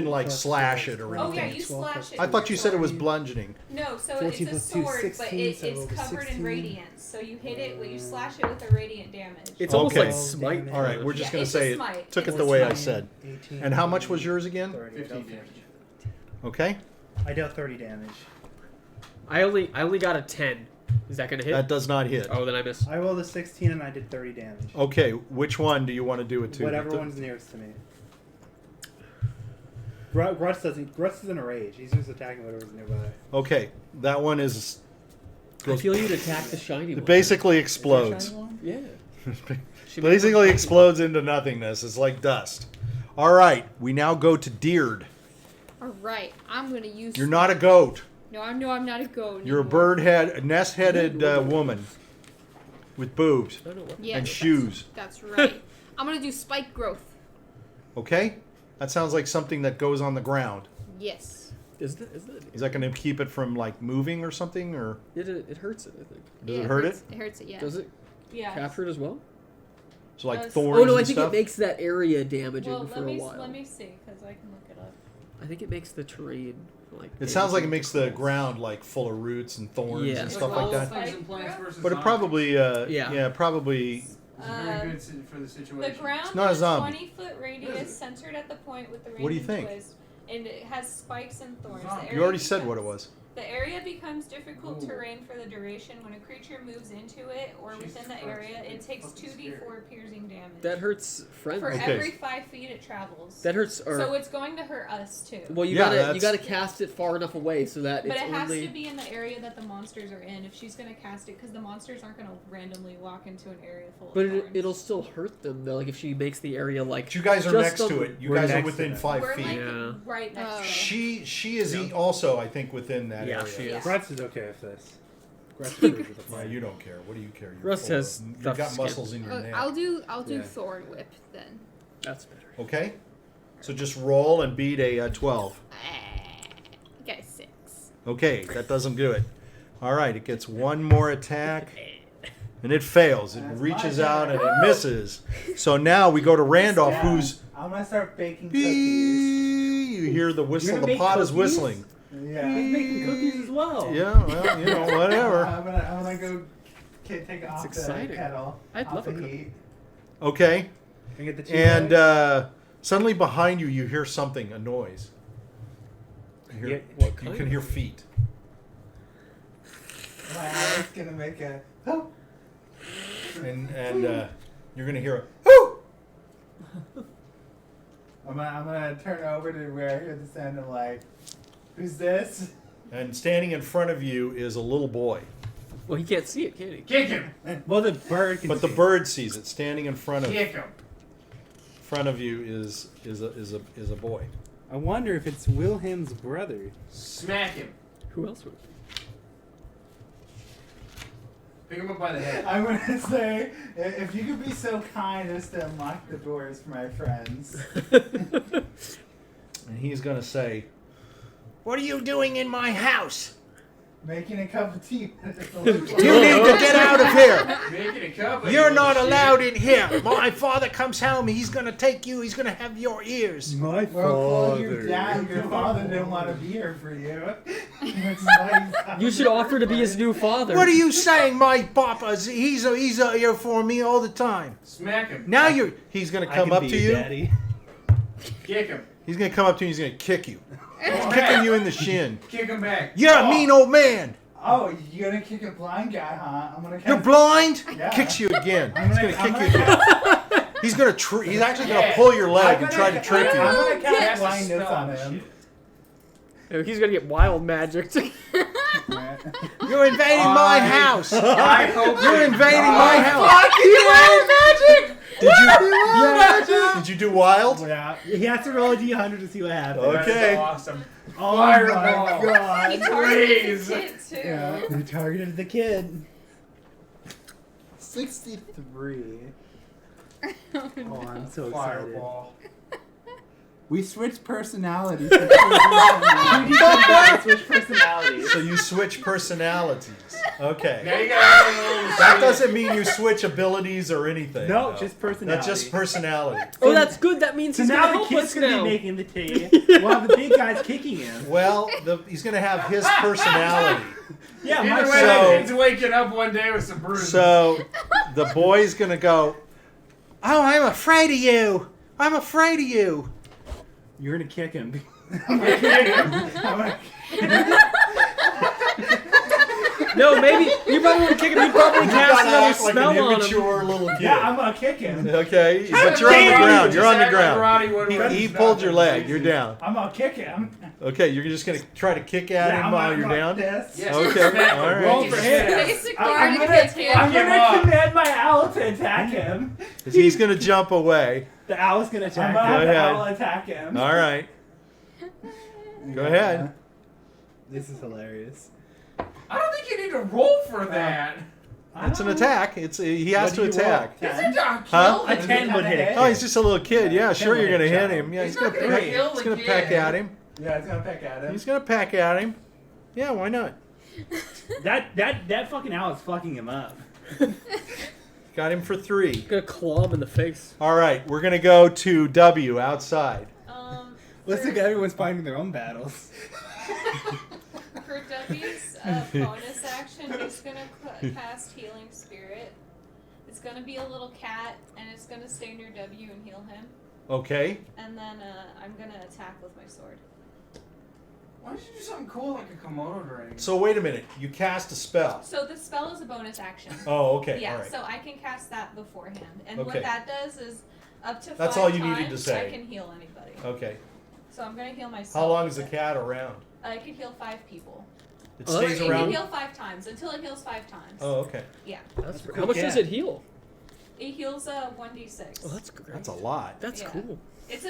like Plus slash four. it or Oh anything. yeah, you 12 slash plus it. I with thought you your said it was sword. bludgeoning. No, so 14 it's a plus two, sword, but 16, so it's over covered 16. in radiance. So you hit it, you slash it with a radiant damage. It's almost Okay. like smite. All All right, we're just Yeah, gonna it's say a it. smite. Took It's it the a way I smite. said. 18, And how much was yours again? 30. 15 damage. Okay, I dealt 30 damage. I only got a 10. Is that gonna hit? that does not hit. Oh, then I missed. I rolled a 16 and I did 30 damage. Okay, which one do you want to do it to? Whatever The- one's nearest to me. Grutz is in a rage. He's just attacking whatever's nearby. Okay, that one is I feel you'd attack the shiny one. it basically explodes. Yeah. She Basically explodes into nothingness. It's like dust. All right, we now go to Diurd. All right, I'm gonna use. You're not a goat. No, I'm not a goat. You're a anymore. a nest-headed woman with boobs I don't know what. Yes, and that's- shoes. That's right. I'm gonna do spike growth. Okay, that sounds like something that goes on the ground. Yes. Is that? Is that going to keep it from like moving or something, or It hurts it, I think. does Yeah, it hurt hurts, it? It hurts it. Yeah. Does it Yeah. capture it as well? So like Does- thorns Oh no, I and think stuff. it makes that area damaging Well, for let a me while. let me see because I can look it up. I think it makes the terrain like. It sounds like it damaging makes to the plants. ground like full of roots and thorns Yeah. and It's stuff like like all that. Things and plants versus But it zombies. probably, Yeah. probably. It's very good for the The situation. ground It's not a has zombie. 20-foot radius centered at the point with the What do you random think? twist, and it has spikes and thorns. Zombie. The You already area said what it becomes- was. The area becomes difficult Ooh. terrain for the duration. When a creature moves into it or Jesus within the Christ, area, that's it takes fucking 2d4 piercing damage. That hurts friends. for Okay. every 5 feet it travels. That hurts. Or, So it's going to hurt us too. well, you Yeah, gotta that's- you gotta cast it far enough away so that But it's it has only. to be in the area that the monsters are in if she's going to cast it, because the monsters aren't going to randomly walk into an area full But of thorns. it'll still hurt them though. Like if she makes the area like. But you guys are just next to on- it. You We're guys are next to within it. 5 We're feet. like Yeah. right next to it. She is also, I think, within that Yeah, area. she is. Grutz is okay with this. Grutz agrees with the Yeah, fight. you don't care. What do you care? You're Russ full has of- You've tough got skin. muscles in your neck. I'll do Yeah. thorn whip then. That's better. Okay, so just roll and beat a 12. Okay, 6. Okay, that doesn't do it. All right, it gets one more attack, and it fails. It That's reaches my out turn. and it misses. So now we go to Randolph, Yeah, who's. I'm gonna start baking cookies. You hear the whistle. You're The gonna pot make is cookies? whistling. Yeah. He's making cookies as well. Yeah, well, you know, whatever. I'm gonna go take it off exciting. the kettle. I'd off love a the cookie. heat. Okay, Can I get the cheese and bag? suddenly behind you, you hear something, a noise. You, hear, Yeah. you can hear feet. My eye is gonna make a. Oh. And you're gonna hear a whoo. I'm gonna turn over to where I hear the sound of like, who's this? And standing in front of you is a little boy. Well, he can't see it, can he? Kick him! Well, the bird can But the see. bird sees it. Standing in front of Kick him! you is a boy. I wonder if it's Wilhelm's brother. Smack him! Who else would? Pick him up by the head. I'm gonna say, if you could be so kind as to unlock the doors for my friends. And he's gonna say, "What are you doing in my house? Making a cup of tea. You need to get out of here. Making a cup of You're you not little allowed shit. in here. My father comes home. He's gonna take you. He's gonna have your ears." My Well, your dad, your father didn't want to be here for you. Which is why he's You should offer to be his new father. What are you saying? My papa's he's here for me all the time. Smack him. Now he's gonna I come can up be to your you. Daddy. Kick him. He's gonna come up to you. He's gonna kick you. Kick Kicking you in the shin. Kick him back. You're a mean old man. Oh, you're gonna kick a blind guy, huh? I'm gonna. You're blind. Yeah. Kicks you again. I'm He's gonna, gonna I'm kick you gonna again. He's gonna. He's actually gonna Yeah. pull your leg I'm and gonna- try to trip I'm you. gonna Cast cast a blindness spell on on him. Oh, he's gonna get wild magic. You're invading my house. I hope You're invading my house. Wild magic. Did you do wild? Yeah. He has to roll a d100 to see what happens. Okay. That's awesome. Oh Fireball. my He god. targets Please. the kid too. Yeah. He targeted the kid. 63. Oh, I'm so excited. Fireball. We switched personalities. For 2 d10 switch personalities. So you switch personalities. Okay. Now you gotta That doesn't mean you switch abilities or anything. No, though. just personality. That's just personality. Oh, that's good. That means So he's now gonna the help kid's us gonna now. be making the tea while the big guy's kicking him. Well, he's going to have his personality. Yeah, Either way, So- that kid's waking up one day with some bruises. So the boy's going to go, "Oh, I'm afraid of you. I'm afraid of you." You're gonna kick him. I'm gonna kick him. I'm gonna- No, maybe you probably would kick him. You'd probably You cast gotta another act like spell an on him. immature little kid. Yeah, I'm gonna kick him. Okay, but you're on the ground. You're on the ground. ground. He pulled your leg. You're down. I'm gonna kick him. Okay, you're just gonna try to kick at him while you're down. This. Yes. Okay, Smack him. all right. Roll for him. Basic I'm guard gonna, against him. I'm Him gonna up. command my owl to attack him. 'Cause he's gonna jump away. The owl's gonna I'm attack gonna him. have the ahead. owl attack him. All right, go ahead. This is hilarious. I don't think you need to roll for that. It's an attack. He has to What do you attack. Is it a Huh? kill? A 10 would hit it. Oh, he's just a little kid. Yeah, sure, you're gonna hit him. Yeah, He's he's not gonna gonna peck. kill He's the gonna kid. peck at him. Yeah, it's gonna peck at him. He's gonna peck at him. Yeah, why not? That fucking owl is fucking him up. Got him for 3. Gonna claw him in the face. All right, we're gonna go to W outside. Looks like everyone's fighting their own battles. For W's bonus action, he's gonna cast Healing Spirit. It's gonna be a little cat, and it's gonna stay near W and heal him. Okay. And then I'm gonna attack with my sword. Why don't you do something cool like a Komodo dragon? So wait a minute. You cast a spell. So the spell is a bonus action. Oh, okay. Yeah, All right. so I can cast that beforehand. And Okay. what that does is up to That's 5 all you needed to times, say. I can heal anybody. Okay. So I'm gonna heal myself. How long is the with it. cat around? I can heal 5 people. It Oh, that's stays Or it can around. heal 5 times until it heals 5 times. Oh, okay. Yeah. That's a how cool much does cat. it heal? It heals 1d6. Oh, that's great. That's a lot. That's Yeah. cool. It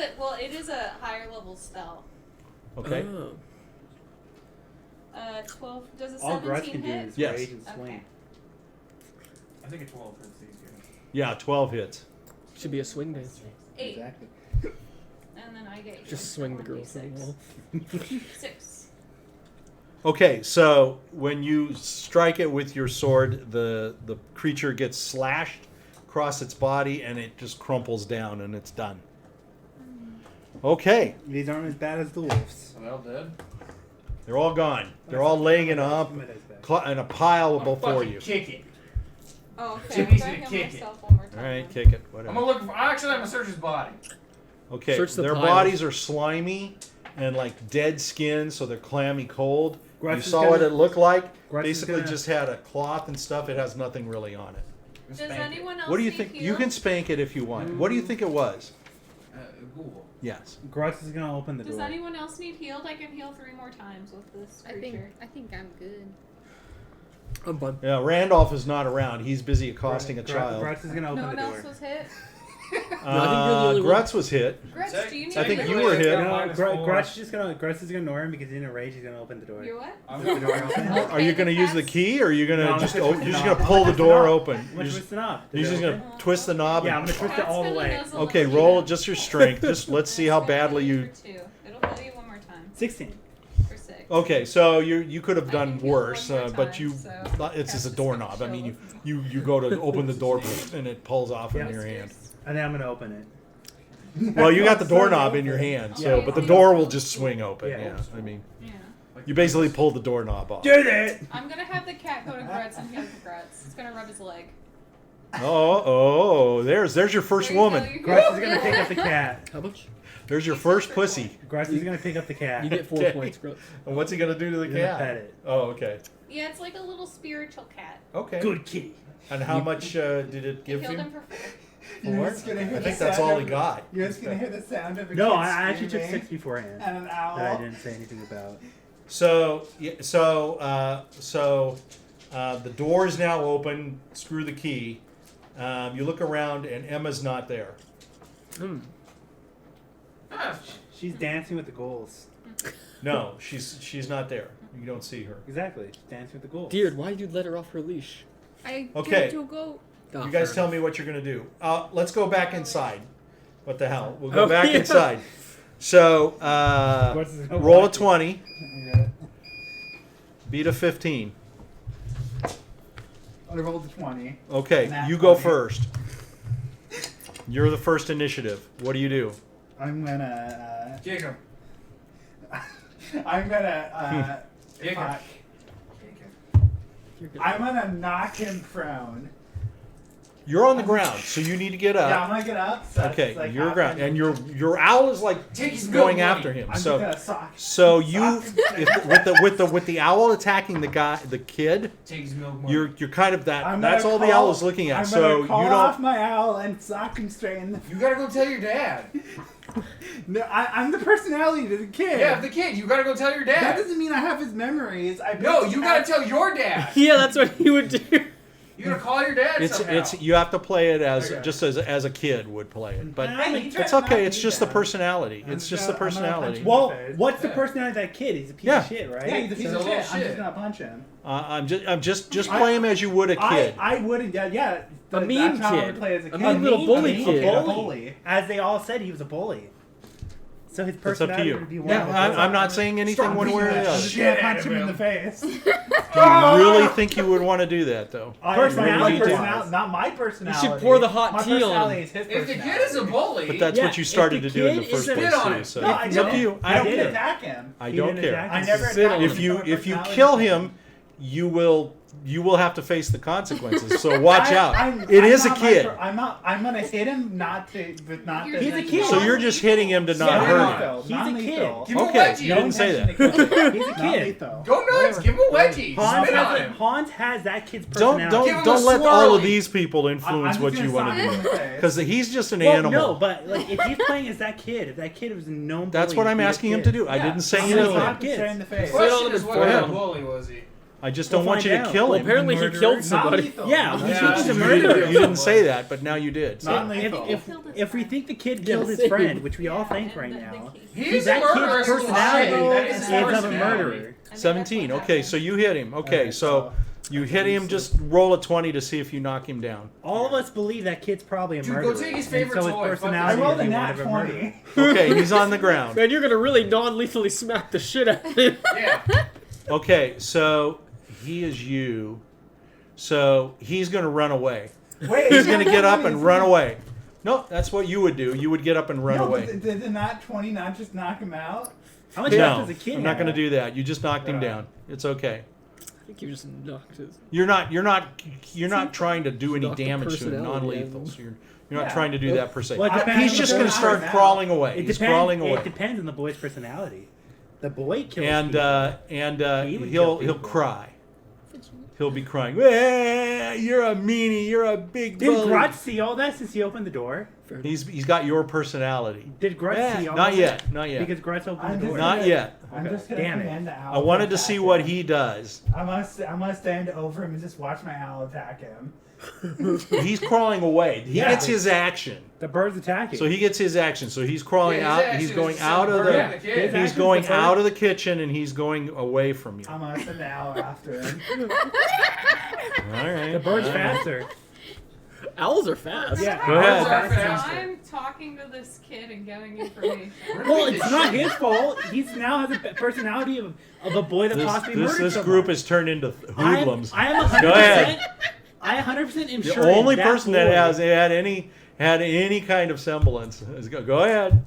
is a higher level spell. Okay. Oh. 12. Does a All Grutz 17 can do hit? is Yes. rage and swing. Okay. I think a 12 hits easier. Yeah, 12 hits. Should be a swing dance. 8. Exactly. And then I get Just swing the girl through the wall. 6. Okay, so when you strike it with your sword, the creature gets slashed across its body and it just crumples down and it's done. Okay, These aren't as bad as the wolves. So they're all dead? they're all gone. They're all laying in a pile before Fucking you. kick it. Oh, okay. Jimmy's I'm gonna gonna kick heal it. myself one more time. All right, then. kick it. I'm Whatever. gonna look for. Actually, I'm gonna search his body. Okay, Search the their pile. bodies are slimy and like dead skin, so they're clammy cold. Grutz You is saw gonna- what it looked like? Grutz is Basically gonna- just had a cloth and stuff. It has nothing really on it. Does Spank it. anyone else What do you need think? Heal? You can spank it if you want. What do you think it was? Ghoul. Yes. Grutz is gonna open the Does door. anyone else need healed? I can heal 3 more times with this creature. I think I'm good. I'm fine. Yeah, Randolph is not around. He's busy accosting a Grutz- child. Grutz is gonna No open one the door. else was hit. No, I think you're the only one. Grutz was hit. Grutz, do you need I think heal? you were hit. No, Minus four. Grutz is gonna ignore him because he's in a rage. He's gonna open the door. You're what? I'm gonna do it. Are you going to use the key, or are you going to No, I'm just gonna twist you're the just knob. going to pull the I'm gonna door twist the open? I'm You're gonna just, twist the knob. you're just Is it going to open? twist the knob. Yeah, I'm And, gonna twist it Cat's all the gonna way. nuzzle okay, with roll you. just your strength. Just let's see how It's gonna badly heal you. For 2. It'll heal you one more time. 16. For 6. Okay, so you could have I done can heal worse, one more but time, you so it's Cat's just a just doorknob. I gonna mean, chill you go to open the door and it pulls off Yeah. in your hand. And then I'm gonna open it. Well, you got the doorknob in your hand, so Yeah. but the door will just swing open. Yeah. Yeah, I mean, Yeah. you basically pull the doorknob off. Did it! I'm gonna have the cat go to Grutz and heal for Grutz. It's gonna rub his leg. Oh, there's your first There you go, woman. you're Grutz is good. gonna pick up the cat. How much? There's your first pussy. Grutz is gonna pick up the cat. You get 4 Okay. points, bro. And what's he gonna do to the He's gonna cat? pet it. Oh, okay. Yeah, it's like a little spiritual cat. Okay. Good kitty. And how much did it I give killed him? him for 4. You're Four? just gonna hear I the think that's sound all he of- got. You're just gonna hear the sound of a No, kid I actually took screaming 6 beforehand. and an owl. That I didn't say anything about. So, yeah, the door is now open. Screw the key. You look around and Emma's not there. Ah, She's dancing with the ghouls. No, she's not there. You don't see her. Exactly. She's dancing with the ghouls. Deared, why did you let her off her leash? I Okay. get to go. Oh, You guys fair tell enough. me what you're gonna do. Let's go back inside. What the hell? We'll go Oh, back yeah. inside. So What's his- roll a 20. Okay. Beat a 15. I rolled a 20. Okay, Nat you go 20. first. You're the first initiative. What do you do? I'm gonna. kick him. I'm gonna. Kick him. Fuck. Kick him. You're good. I'm gonna knock him prone. You're on the ground, so you need to get Yeah, I'm up. gonna get up. So Okay, it's like you're half ground, an- and your owl is like Take his going milk after money. him. I'm So just gonna sock. so you with the owl attacking the kid, Take his milk money. you're kind of that. I'm That's gonna all the call- owl is looking at. I'm So gonna you call don't. off my owl and sock him straight in the. You gotta go tell your dad. No, I'm the personality to the kid. Yeah, the kid. You gotta go tell your That dad. doesn't mean I have his memories. No, you gotta tell your dad. Yeah, that's what he would do. You gotta call your dad somehow. It's you have to play it as Okay. just as a kid would play it, but He tried it's to knock okay. me It's just the down. personality. It's just the I'm gonna punch personality. him. Well, Face. what's the Yeah. personality of that kid? He's a piece Yeah. of shit, right? Yeah, he's a piece He's a of little shit. I'm shit. just gonna punch him. I'm just play him as you would a kid. I wouldn't. Yeah. A mean that's how I kid. would play as a A kid. mean little bully a kid. A bully. As they all said, he was a bully. So his It's up to personality you. would be one Yeah, of those. I'm not saying anything one way or the I'm other. just Shit gonna out punch of him in him. the face. Do you really think you would want to do that though? Personality Personality, wise. not my personality. You should pour the hot my tea on personality him. is his If the personality. kid is a bully, But that's Yeah, what you if started the to do in the kid first is a- place Spit on too. him. So No, I it's up to didn't. you. I did didn't it. attack him. I He don't didn't care. attack I him. never Sit attacked on him. him. If you Personality kill is him, you will have to face the consequences. So watch out. I'm It is a not kid. I'm gonna hit him, not to, but not. You're to He's a kid. So you're just hitting him to not Yeah, hurt him. non-lethal, He's a non-lethal. kid. give him Okay, a wedgie. you didn't say that. He's a kid. Non-lethal. Go nuts. Give him a wedgie. Hans Spit on has, him. Hans has that kid's Don't personality. Give him don't a let all of swirly. these people influence I'm what just you gonna want to sock him do. in the face. Because he's just an Well, animal. no, but like if he's playing as that kid, if that kid was a known bully, That's what I'm he's a asking him kid. to do. I Yeah, didn't say I'm Sit gonna on anything. him. sock him straight in the The face. Sit on question him is and what pour kind him. of bully was he? I just We'll don't want you find to out. kill Well, him. apparently he killed somebody. Non-lethal. Yeah, Non-lethal. he's Yeah, just a you murderer. You didn't say that, but now you did. So. Non-lethal. If we think the kid killed Yeah, his same. friend, which we all think right now, He's a that murderer. kid's That's a personality lie. That is his of a personality. murderer. 17. Okay, so you hit him. Okay, Okay, so you hit him. Just roll a 20 to see if you knock him down. All of us believe that kid's probably a Dude, go murderer. take his and favorite so toy. his Fuck I personality rolled is a one nat of a murderer. 20. Okay, he's on the ground. Man, you're gonna really non-lethally smack the shit out of him. Yeah. Okay, so he is you. So he's going to run away. Wait, He's going to get up and run away. No, that's what you would do. You would get up and run No, away. but did the nat 20 not just knock him out? How much No, left does a kid I'm not going to have? do that. You just knocked him down. It's okay. I think you just knocked his. You're not trying to do any Knock the damage to him. personality Non-lethal. out of him. So you're not Yeah. trying to do that per se. Well, it depends He's on just the going to boy's start personality. crawling away. It He's depends. crawling It away. depends on the boy's personality. The boy kills And people. He would he'll kill people. cry. He'll be crying. "Eh, you're a meanie. You're a big Did bully." Grutz see all that since he opened the door? He's got your personality. Did Grutz see all Not that? yet. Not yet. Because Grutz opened I'm the door. just Not yet. I'm Okay. just gonna Damn it. command the owl. I wanted to attack see him. what he does. I'm gonna stand over him and just watch my owl attack him. He's crawling away. He Yeah. gets his action. The bird's attacking. So he gets his action. So he's crawling Yeah, his out. He's action going is to out of murder the. the kid. His He's action's going the bird. out of the kitchen and he's going away from you. I'm gonna send the owl after him. All right. the bird's all right. faster. Owls are fast. Yeah. Go ahead. Birds are faster. I'm talking to this kid and getting information. Well, it's not his fault. He's now has a personality of a boy that possibly murdered This someone. group has turned into hoodlums. I am 100%. Go ahead. I 100% am The sure only that person that boy- has had any kind of semblance is go ahead.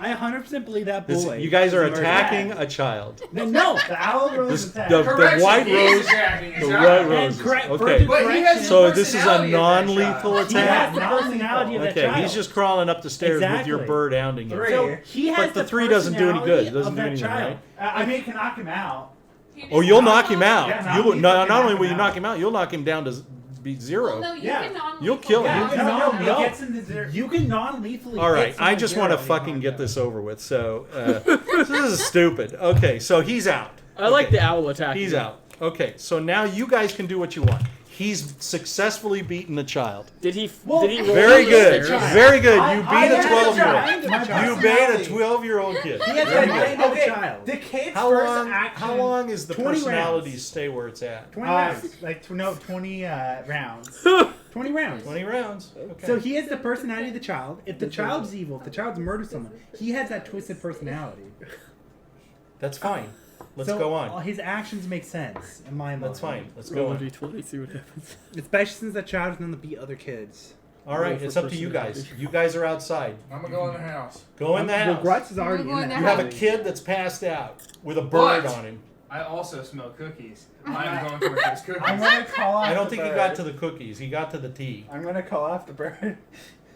I 100% believe that This, boy. you guys are is a murderer. attacking a child. No, The owl This- rose attack. the Correction, white he's rose- attacking his the child. white And roses. correct- Okay. further But he has So the this is a personality of that non-lethal child. he has attack. the personality of that Okay, child. he's just crawling up the stairs with your Exactly. bird hounding him. Three. So he has But the three doesn't do any good. It personality doesn't of do that anything, child. right? I mean, can knock him out. Oh, you'll knock him out. Yeah, You will, non-lethal not only can will you knock knock him him out, you'll knock him down to be zero. Well, no, you Yeah. can non-lethal. You'll kill him. Yeah, You can- no, no. he gets into zero. You can non-lethally. All right, hit I someone just want to zero. fucking get this over with. So this is stupid. Okay, so he's out. I like Okay. the owl attack. He's out. Okay, so now you guys can do what you want. He's successfully beaten the child. Did he? Well, did he roll Very down the good. stairs? Very good. I- You I beat a had 12-year-old. to try. You My beat a personality. 12-year-old kid. He has Very the good. mind of a Okay, child. the kid's How first long? action. How long is the 20 personalities rounds. stay where it's at? 20 rounds. Like 20 rounds. 20 rounds. 20 rounds. Okay. So he has the personality of the child. If the child's evil, if the child's murdered someone, he has that twisted personality. That's fine. Let's So go on. His actions make sense in my mind. That's fine. Let's Roll go a on. d20, see what happens. Especially since that child is known to beat other kids. All right, Roll for it's up to you guys. personality. You guys are outside. I'm gonna go in the house. Go in the Well, house. Grutz is already We're going in to the You have a house. kid that's passed out with a bird What? on him. I also smell cookies. I'm going for those cookies. I'm gonna call off I don't the think he bird. got to the cookies. He got to the tea. I'm gonna call off the bird.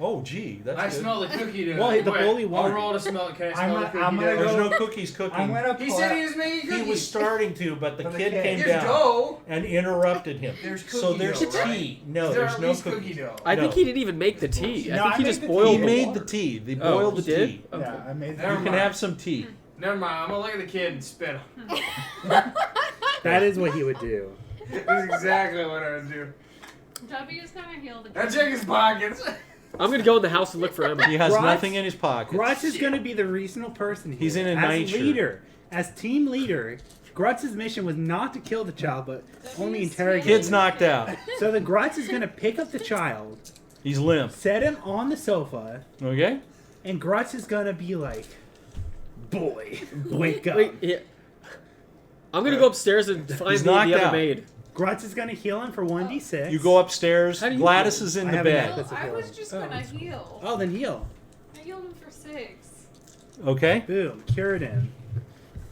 Oh, gee, that's I good. smell the cookie dough. Well, the Wait, bully I'll won. roll to smell. Can I I'm smell gonna- the cookie I'm gonna dough? There's go- no cookies cooking. I'm gonna He pull said out- he was making cookies. He was starting to, but the For the kid kid. came There's down dough. and interrupted him. There's So cookie there's dough, right? tea. No, Is there there's at no least cookie. cookie dough. I think No. he didn't even make the tea. No, I think I he made just the boiled tea. He the made water. the tea. They Oh, boiled he the did? tea. Okay. Yeah, I made Never You can mind. have some tea. Never mind. I'm gonna look at the kid and spit him. That is what he would do. That's exactly what I would do. W's gonna heal the Now check his pockets. I'm gonna go in the house and look for Emma. He has Grutz- nothing in his pocket. Grutz is going to be the reasonable person here. He's in a as night shirt. leader, as team leader. Grutz's mission was not to kill the child, but only W's interrogate. Kid's him. knocked out. So the Grutz is going to pick up the child, He's limp. set him on the sofa, Okay? and Grutz is going to be like, "Boy, wake up." Wait, yeah. I'm gonna go upstairs and find He's the knocked other out. maid. Grutz is going to heal him for 1d6. You go upstairs. How do you- Gladys is in I the haven't bed. had this. I was just gonna heal. Oh, then heal. I healed him for 6. Okay? Boom, cured him.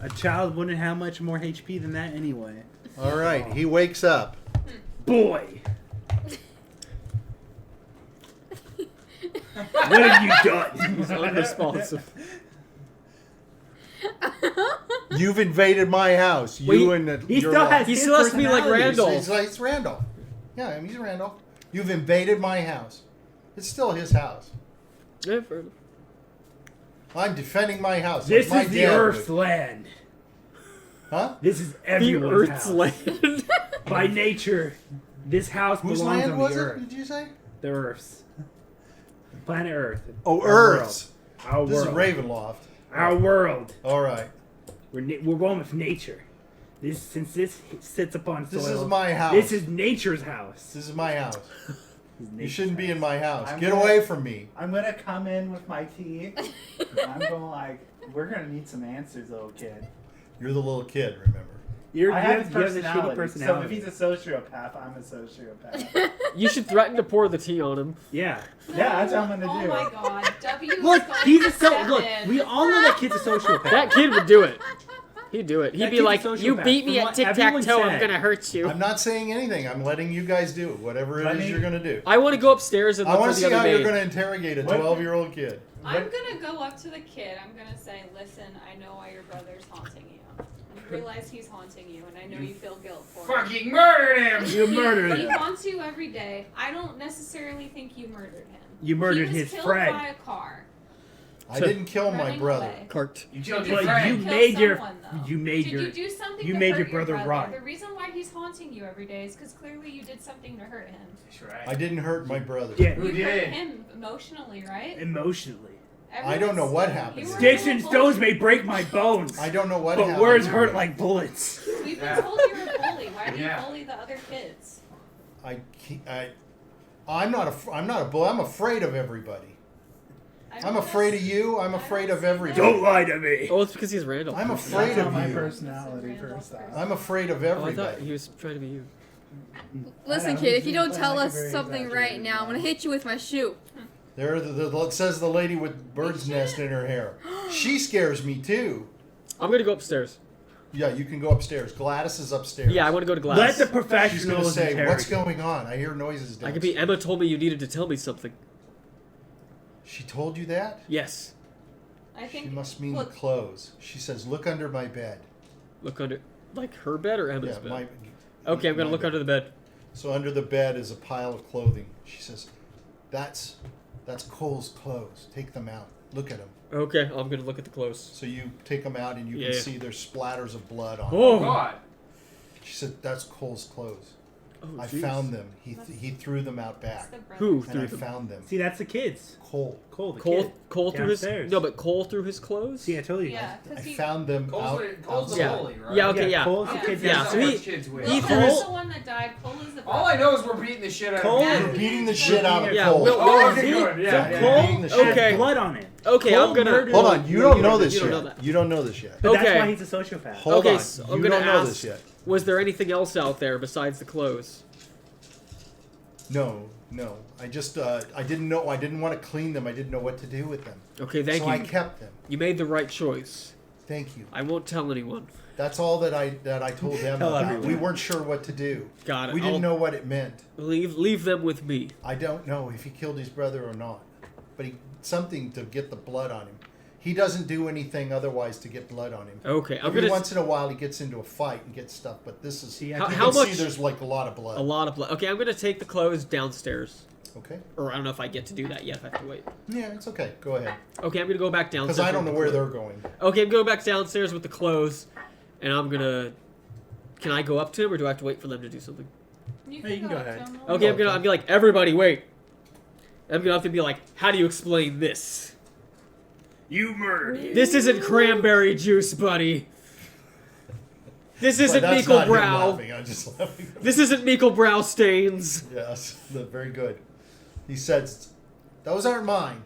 A child wouldn't have much more HP than that anyway. All right. He wakes up. Boy, what have you done? He's unresponsive. You've invaded my house. Wait, You and the. He your still wife. has. He his still has to be like personality. Randolph. It's Randolph. Yeah, I mean, he's Randolph. You've invaded my house. It's still his house. Yeah, fair enough. I'm defending my house. This like is my the dad Earth's would. land. Huh? This is The everyone's Earth's house. land. By nature, this house Whose belongs land on was the it? Earth. Did you say? The Earth's. Planet Earth. Oh, Our Earth's. world. Our This is world. Ravenloft. Our world. All right. We're going with nature. Since this sits upon soil. This is my house. This is nature's house. This is my house. You shouldn't be in my house. I'm Get gonna- away from me. I'm gonna come in with my tea. I'm going like, we're gonna need some answers, little kid. You're the little kid, remember? You I have have the shitty personality. So if personality. he's a sociopath, I'm a sociopath. You should threaten to pour the tea on him. Yeah. Yeah, that's what I'm gonna Oh do. my god. W is Look, going he's to a so. step Look, in. we all know that kid's a sociopath. That kid would do it. He'd do it. He'd That be kid's a like, "You sociopath. beat me From at what tic tac everyone toe. I'm said. gonna hurt you." I'm not saying anything. I'm letting you guys do whatever it Let is me- you're going to do. I want to go upstairs and I look want for to the see how other you're maid. going to interrogate a What? 12-year-old kid. I'm gonna go up to the kid. I'm gonna say, "Listen, I know why your brother's haunting you. You realize he's haunting you, and I know you feel guilt for it. Fucking murdered him. You murdered He him. haunts you every day. I don't necessarily think you murdered him. You murdered he was his killed friend. by a car. I didn't kill my running brother. away. Cart. You killed your But friend. you Kill made your- someone, though. you made Did your- you do something you to made hurt your brother rot. The reason why he's haunting you every day is because clearly you did something to hurt him. That's right. I didn't hurt my brother. Yeah. Who You hurt did? him emotionally, right? Emotionally. I don't know what happened. You were Sticks a and little stones bully. may break my bones, I don't know what but happened. words hurt like bullets. We've been Yeah. told you're a bully. Why do you Yeah. bully the other kids? I'm not a bully. I'm afraid of everybody. I'm afraid of you. I'm afraid of everybody. Don't lie to me. Oh, it's because he's Randall. I'm That's afraid not of my you. personality first off. I'm afraid of Oh, I thought everybody. he was trying to be you. Listen, I know, kid, if he's you don't playing tell like a us very something right exaggerated now, I'm gonna guy. hit you with my shoe. There, it says the lady with bird's nest in her hair. She scares me too. I'm gonna go upstairs. Yeah, you can go upstairs. Gladys is upstairs. Yeah, I want to go to Let Glass. the She's going to professionals say, interrogate. "What's going on? I hear noises downstairs." I could be. Emma told me you needed to tell me something. She told you that? Yes. I think. She must mean look, the clothes. She says, "Look under my bed." Look under, like her bed or Emma's Yeah, bed. my. Okay, I'm gonna my look bed. under the bed. So under the bed is a pile of clothing. She says, "That's Cole's clothes. Take them out. Look at them." Okay, I'm gonna look at the clothes. So you take them out and you Yeah. can see there's splatters of blood on them. Oh, God. She said, "That's Cole's clothes. oh I jeez. found them. He threw them out it's back, the brother. Who and threw I them? found them." See, that's the kids. Cole. Cole, the Cole, kid. Cole threw his. Downstairs. No, but Cole threw his clothes. See, I told you. Yeah, I because he. found them out. Cole's the Yeah. bully, right? Yeah, okay, yeah. Cole's Yeah. the kid. Yeah, That's so how he- much kids win. he Will threw- is the one that died. Cole is the All I know is we're beating the shit out Cole- of You're him. beating the shit out of Yeah, Cole. Will- Oh, See? okay, good. Yeah, So yeah. Cole Beating the shit has Okay. blood on it. Okay, Cole I'm gonna. murdered- Hold on, you don't know this you don't yet. know that. You don't know this yet. But that's Okay. why he's a sociopath. Hold Okay, on. so I'm You gonna don't know ask- this yet. Was there anything else out there besides the clothes? No. I just I didn't want to clean them. I didn't know what to do with them. Okay, thank so you. I kept them. You made the right choice. Thank you. I won't tell anyone. That's all that I told them Tell about. everyone. We weren't sure what to do. Got it. We didn't know what it meant. Leave them with me. I don't know if he killed his brother or not, but something to get the blood on him. He doesn't do anything otherwise to get blood on him. Okay, I'm Every gonna. once in a while he gets into a fight and gets stuff, but this is See, you I How- think how can much- see there's like a lot of blood. A lot of blood. Okay, I'm gonna take the clothes downstairs. Okay. Or I don't know if I get to do that yet. If I have to wait. Yeah, it's okay. Go ahead. Okay, I'm gonna go back downstairs. Because I don't know with where the they're clothes. going. Okay, I'm going back downstairs with the clothes, and I'm gonna. Can I go up to him, or do I have to wait for them to do something? you can go up ahead. to him. Okay, I'm gonna be like, everybody, wait. I'm gonna have to be like, how do you explain this? You murdered him. This isn't cranberry juice, buddy. This isn't But that's Meikle not him Brow. laughing, I'm just laughing. This isn't Meikle Brow stains. Yes, very good. He says, "Those aren't mine.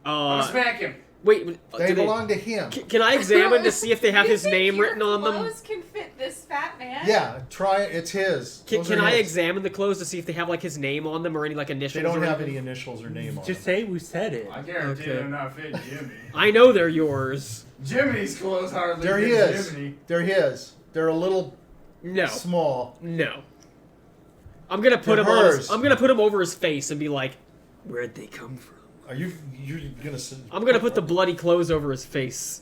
I'm gonna smack him. Wait, They belong to him." Can I examine to see if they have You his think name your written on them? clothes can fit this fat man? Yeah, try it. It's his. Can Those are I his. examine the clothes to see if they have like his name on them or any like initials? They don't or have anything? any initials or name on Just them. say we said it. I guarantee Okay. they're not fit Jimmy. I know they're yours. Jimmy's clothes hardly They're fit his. Jiminy. They're his. They're a little No, small. no. I'm gonna put They're him on. hers. I'm gonna put him over his face and be like, "Where'd they come from?" Are you gonna? I'm gonna put the bloody clothes over his face.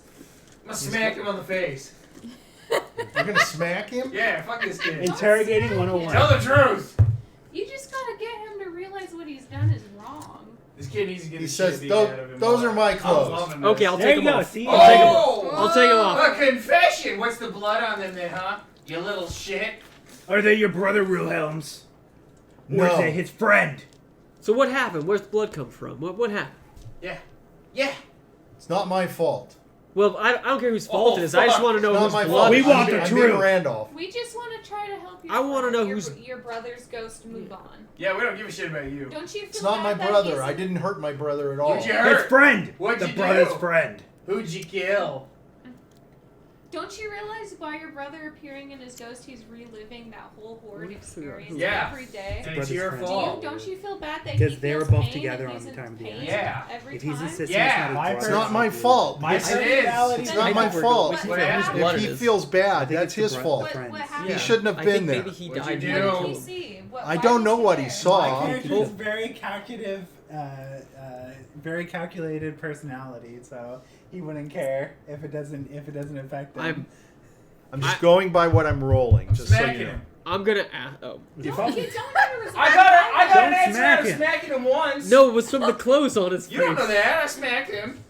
I'm gonna smack him on the face. You're gonna smack him? Yeah, fuck this kid. Interrogating Don't 101. Tell the truth. You just gotta get him to realize what he's done is wrong. This kid needs to get He the says, shit beat "Those- out of him. those are my I'm clothes." loving this. Okay, I'll There take you them go. off. See, Oh! I'll take him off. A confession. What's the blood on them then, huh? You little shit. Are they your brother Wilhelm's? Or is No. it his friend? So what happened? Where's the blood come from? What happened? Yeah. Yeah. It's not my fault. Well, I don't care whose fault Oh, it is. I just fuck. want to know It's not whose my blood. fault. We it is. want the I'm truth. in Randolph. We just want to try to help you. I wanna know your, who's- your brother's ghost move on. Yeah, we don't give a shit about you. Don't you feel It's not my bad that brother. he's- I didn't hurt my brother at all. Who'd you His hurt? friend. What'd the you brother's do? friend. Who'd you kill? Don't you realize by your brother appearing in his ghost, he's reliving that whole horde experience Yeah. every day? And it's brother's your friend. fault. Don't you feel bad that Because he they were feels both pain together and on he's the in time of the pain end. Yeah. Every If he's time? insisting Yeah. it's not My his It's brother, not my it's fault. My Yes, it is. personality. It's Then not I my think we're fault. What Wait, whose happened? blood If it he is. feels I bad, think that's it's his the fault. What friends. happened? He shouldn't have I been think there. maybe he What'd died. you What do? did he see? I Why don't was know what he there? saw. My character Oh. is very calculated personality, so he wouldn't care if it doesn't affect him. I'm just going by what I'm rolling, just so Smacking you know. him. I'm gonna ask. Oh. Don't ever respect I got Don't an answer smack out of him. smacking him once. No, it was from the clothes on his face. You don't know that. I smacked him.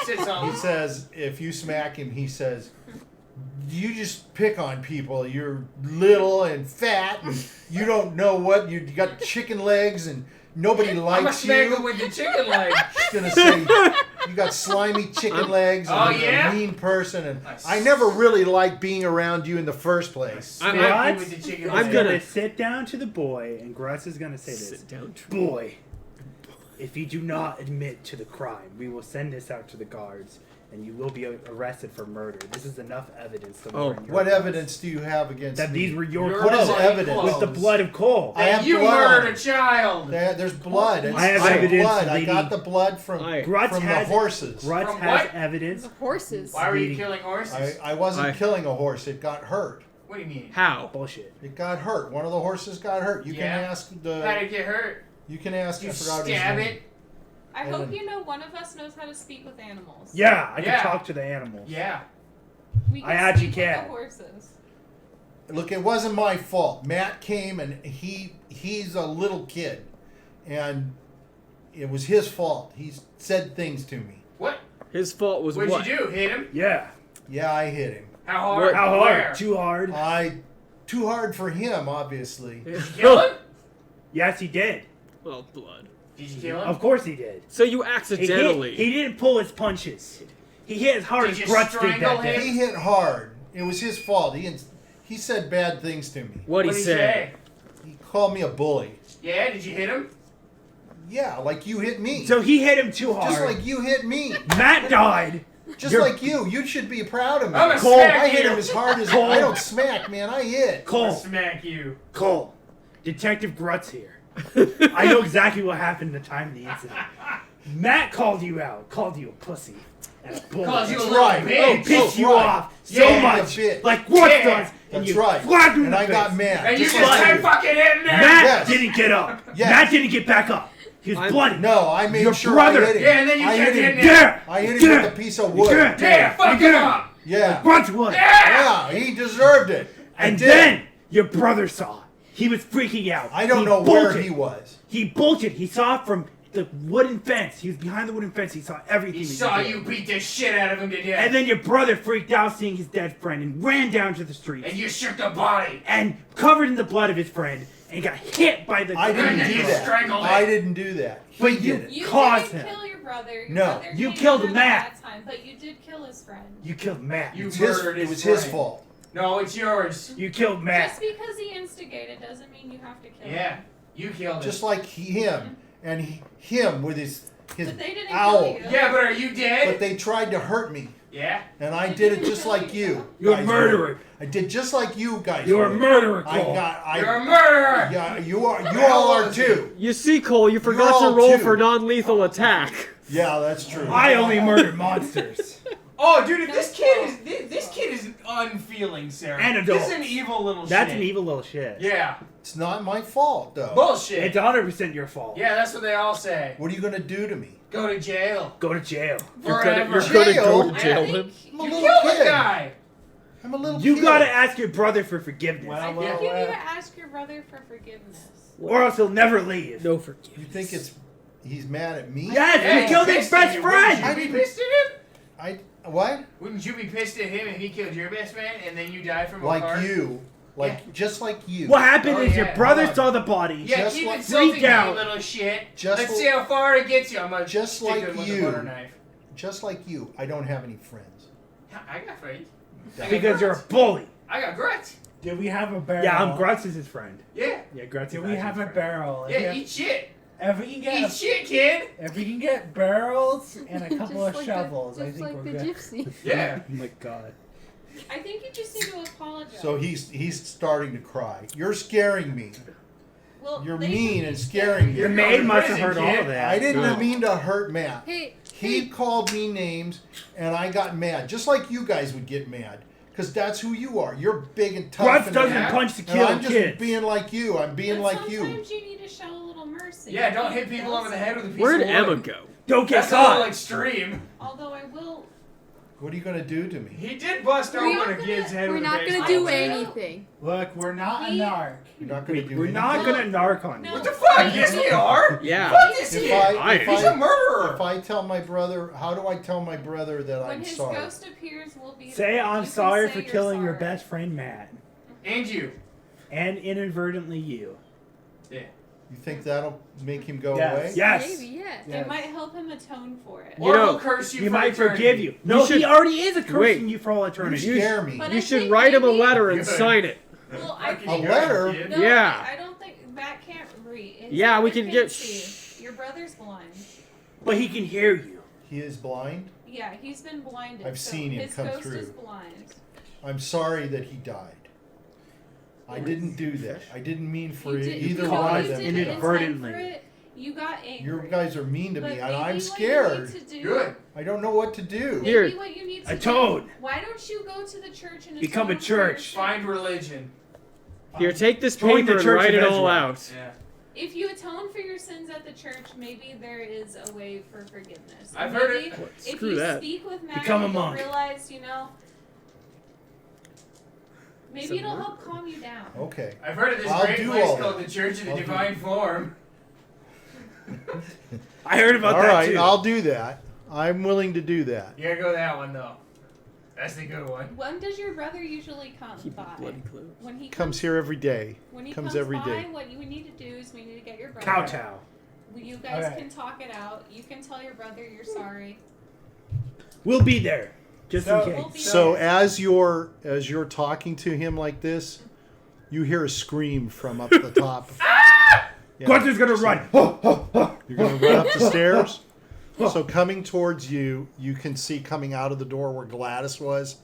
Said He something. says, if you smack him, he says, you just pick on people. You're little and fat, and you don't know what. You got chicken legs, and nobody I'm gonna likes smack him you. with the chicken leg. He's gonna say, you got slimy chicken legs, and Oh, you're yeah? a mean person, and Nice. I never really liked being around you in the first place. Smack I'm him with the chicken I'm leg. gonna- gonna sit down to the boy, and Grutz is gonna say this. Sit down. Boy, if you do not admit to the crime, we will send this out to the guards, and you will be arrested for murder. This is enough evidence to warrant your What arrest. evidence do you have against That me? these were your Your What is clothes evidence? with the blood of Cole. I have you blood on murdered him. a child. There's blood. It's I have it's evidence blood. I leading- got the blood from I- Grutz from the has horses. Grutz From has what? evidence. The horses. Why were you Leading- killing horses? I wasn't I- killing a horse. It got hurt. What do you mean? How? Bullshit. It got hurt. One of the horses got hurt. You Yeah. can ask How the. did it get hurt? You can ask. You I forgot his stab name. it? I And hope then- you know one of us knows how to speak with animals. Yeah, I Yeah. can talk to the animals. Yeah. We can I actually speak with can. the horses. Look, it wasn't my fault. Matt came and he's a little kid, and it was his fault. He said things to me. What? His fault was What'd what? you do? Hit him? Yeah. Yeah, I hit him. How hard? Where- How hard? Where? Too hard. Too hard for him, obviously. Did you kill him? Yes, he did. Oh, blood. Did you kill him? Of course he did. So you He, accidentally. he didn't pull his punches. He hit as hard Did as you Grutz did strangle that him? day. He hit hard. It was his fault. He said bad things to me. What'd he What'd say? He called me a bully. Yeah, did you hit him? Yeah, like you hit me. So he hit him too hard. Just like you hit me. Matt died. Just You're- like you. You should be proud of me. I'm gonna Cole, smack I hit you. him as hard as Cole. I don't smack, man. I hit. I'll Cole. smack you. Cole. Detective Grutz here. I know exactly what happened the time of the incident. Matt called you out. Called you a pussy. And I pulled Calls it. you a That's little right. bitch. It pissed you right. off so Yeah, much, you bitch. like what Yeah. does? And That's you right. flagged him in And the I got face. mad. And you Just just like kept you. fucking hitting there. Matt Yes. didn't get up. Yes. Matt didn't get back up. He was bloody. No, I made Your sure brother. I hit him. Yeah, and then you I kept hit hitting him. him. Yeah. I hit him Yeah. with a piece of wood. Yeah. Yeah, fuck him up. Yeah. Grutz would. Yeah. Yeah, he deserved it. I And did. then your brother saw it. He was freaking out. I don't He know where bolted. he was. He bolted. He saw it from the wooden fence. He was behind the wooden fence. He saw everything. He that saw did. you beat the shit out of him to death. And then your brother freaked out seeing his dead friend and ran down to the street And you shook the body. and covered in the blood of his friend and got hit by the. I didn't And do you that. strangled I it. didn't do that. He But you- did it. You caused didn't him. kill your brother. Your No. brother You came killed in Matt. at that time, but you did kill his friend. You killed Matt. You It's his, murdered it his was his friend. fault. No, it's yours. You killed Matt. Just because he instigated doesn't mean you have to kill Yeah, him. you killed him. Just like him and him with his But they didn't owl. kill you. Yeah, but are you dead? But they tried to hurt me, Yeah. and I They did it didn't just kill like you. you. You're a guys murderer. would. I did just like you guys. You're a would. murderer, I Cole. got. You're a murderer. Yeah, you are. You all are too. You see, Cole, you forgot You're to all roll two. for non-lethal attack. Yeah, that's true. I only murdered monsters. Oh, dude, if this kid is unfeeling, Sarah. And This is adults. an evil little That's shit. an evil little shit. Yeah. It's not my fault though. Bullshit. It's 100% your fault. Yeah, that's what they all say. What are you gonna do to me? Go to jail. Go to jail. You're Forever. gonna go to Jail? jail I him. think I'm a You little killed the kid. guy. I'm a little You kid. gotta ask your brother for forgiveness. Well, I think well, you well. need to ask your brother for forgiveness. Or else he'll never leave. No You forgiveness. think it's he's mad at me? Yes, Yeah, you killed his pissed at best you. friend! Wouldn't you be pissed at him? What? Wouldn't you be pissed at him if he killed your best friend and then you died from a Like car? you. Like just like you. What happened Oh, is yeah, your brother hold on. saw the body. Yeah, Just keep like- insulting freaked me, out. you little shit. Just Let's like- see how far it gets you. I'm gonna Just stick like him with you. a butter knife. Just like you, I don't have any friends. Yeah, I got friends. I got Because you're a Grutz. bully. I got Grutz. Do we have a barrel? Yeah, I'm Grutz is his friend. Yeah. Yeah, Grutz is Do we have a friend. barrel? Yeah, eat shit. If we can Eat get shit, kid. if we can get barrels and a couple Just of like shovels, the, I just think like we're the good. gypsy. Yeah. Oh my god. I think you just need to apologize. So he's starting to cry. You're scaring me. well, You're they mean can and be scaring me. The You're maid going to must have prison, heard all kid. of that. I didn't Good. mean to hurt Matt. Hey, He called me names, and I got mad, just like you guys would get mad, because that's who you are. You're big and tough. Grutz and doesn't Yeah. punch to and kill I'm just kids. being like you. I'm being But like you. sometimes you need to show a little mercy. Yeah, don't hit people over the head with a piece Where'd of wood. Emma go? Don't get That's a little caught. extreme. Although I will. What are you gonna do to me? He did bust We're open not a gonna- kid's head we're with a not baseball gonna do bat. anything. Look, we're not a We- narc. You're not gonna do. We're not anything? gonna narc on you. No. What the fuck? Yes, we are. Yeah. Fuck this If kid. I, if He's I, a murderer. if I tell my brother, how do I tell my brother that When I'm his sorry? ghost appears, we'll be. Say there. I'm You can sorry say for you're killing your sorry. best friend Matt. And you. And inadvertently you. Yeah. You think that'll make him go Yes. away? Yes. Maybe, yeah. Yes. It might help him atone for it. You Or know, he'll curse you He for might eternity. forgive you. No, should- he already is a cursing Wait. you for all You eternity. scare me. But You I should think write him a maybe- letter and Good. sign it. Well, I Fucking A good, letter? kid. No, Yeah. I don't think Matt can't read. His Yeah, we brother can can't get- see. Your brother's blind. But he can hear you. He is blind. Yeah, he's been blinded. I've so seen him his come ghost through. is blind. I'm sorry that he died. I didn't do that. I didn't mean for You did- either you one caused of them. did to it die. inadvertently. for it. You got angry. You guys are mean to But me, and maybe I'm what scared. You need to do, Good. I don't know what to do. Maybe Here. what you need to Atone. do. Why don't you go to the church and Become a atone for your church. sins? Find religion. Here, take this Join the paper and Church write of it all Ezra. out. Yeah. If you atone for your sins at the church, maybe there is a way for forgiveness. I've Maybe heard it. If Screw you that. speak with Matt, Become a you'll monk. realize, you know, maybe Some it'll work. help calm you down. Okay. I've heard of this I'll great do place all called that. the Church of the I'll do Divine Form. I heard about All that right, too. I'll do that. I'm willing to do that. You gotta go that one though. That's the good one. When does your brother usually come Keep by? it bloody close. When he Comes here every day. When he comes comes every by, day. what we need to do is we need to get your brother. Kowtow. You guys Okay. can talk it out. You can tell your brother you're sorry. We'll be there. Just So- in We'll case. be So there. as you're talking to him like this, you hear a scream from up the top. Yeah. Grutz is gonna run. You're going to run up the stairs. So coming towards you, you can see coming out of the door where Gladys was,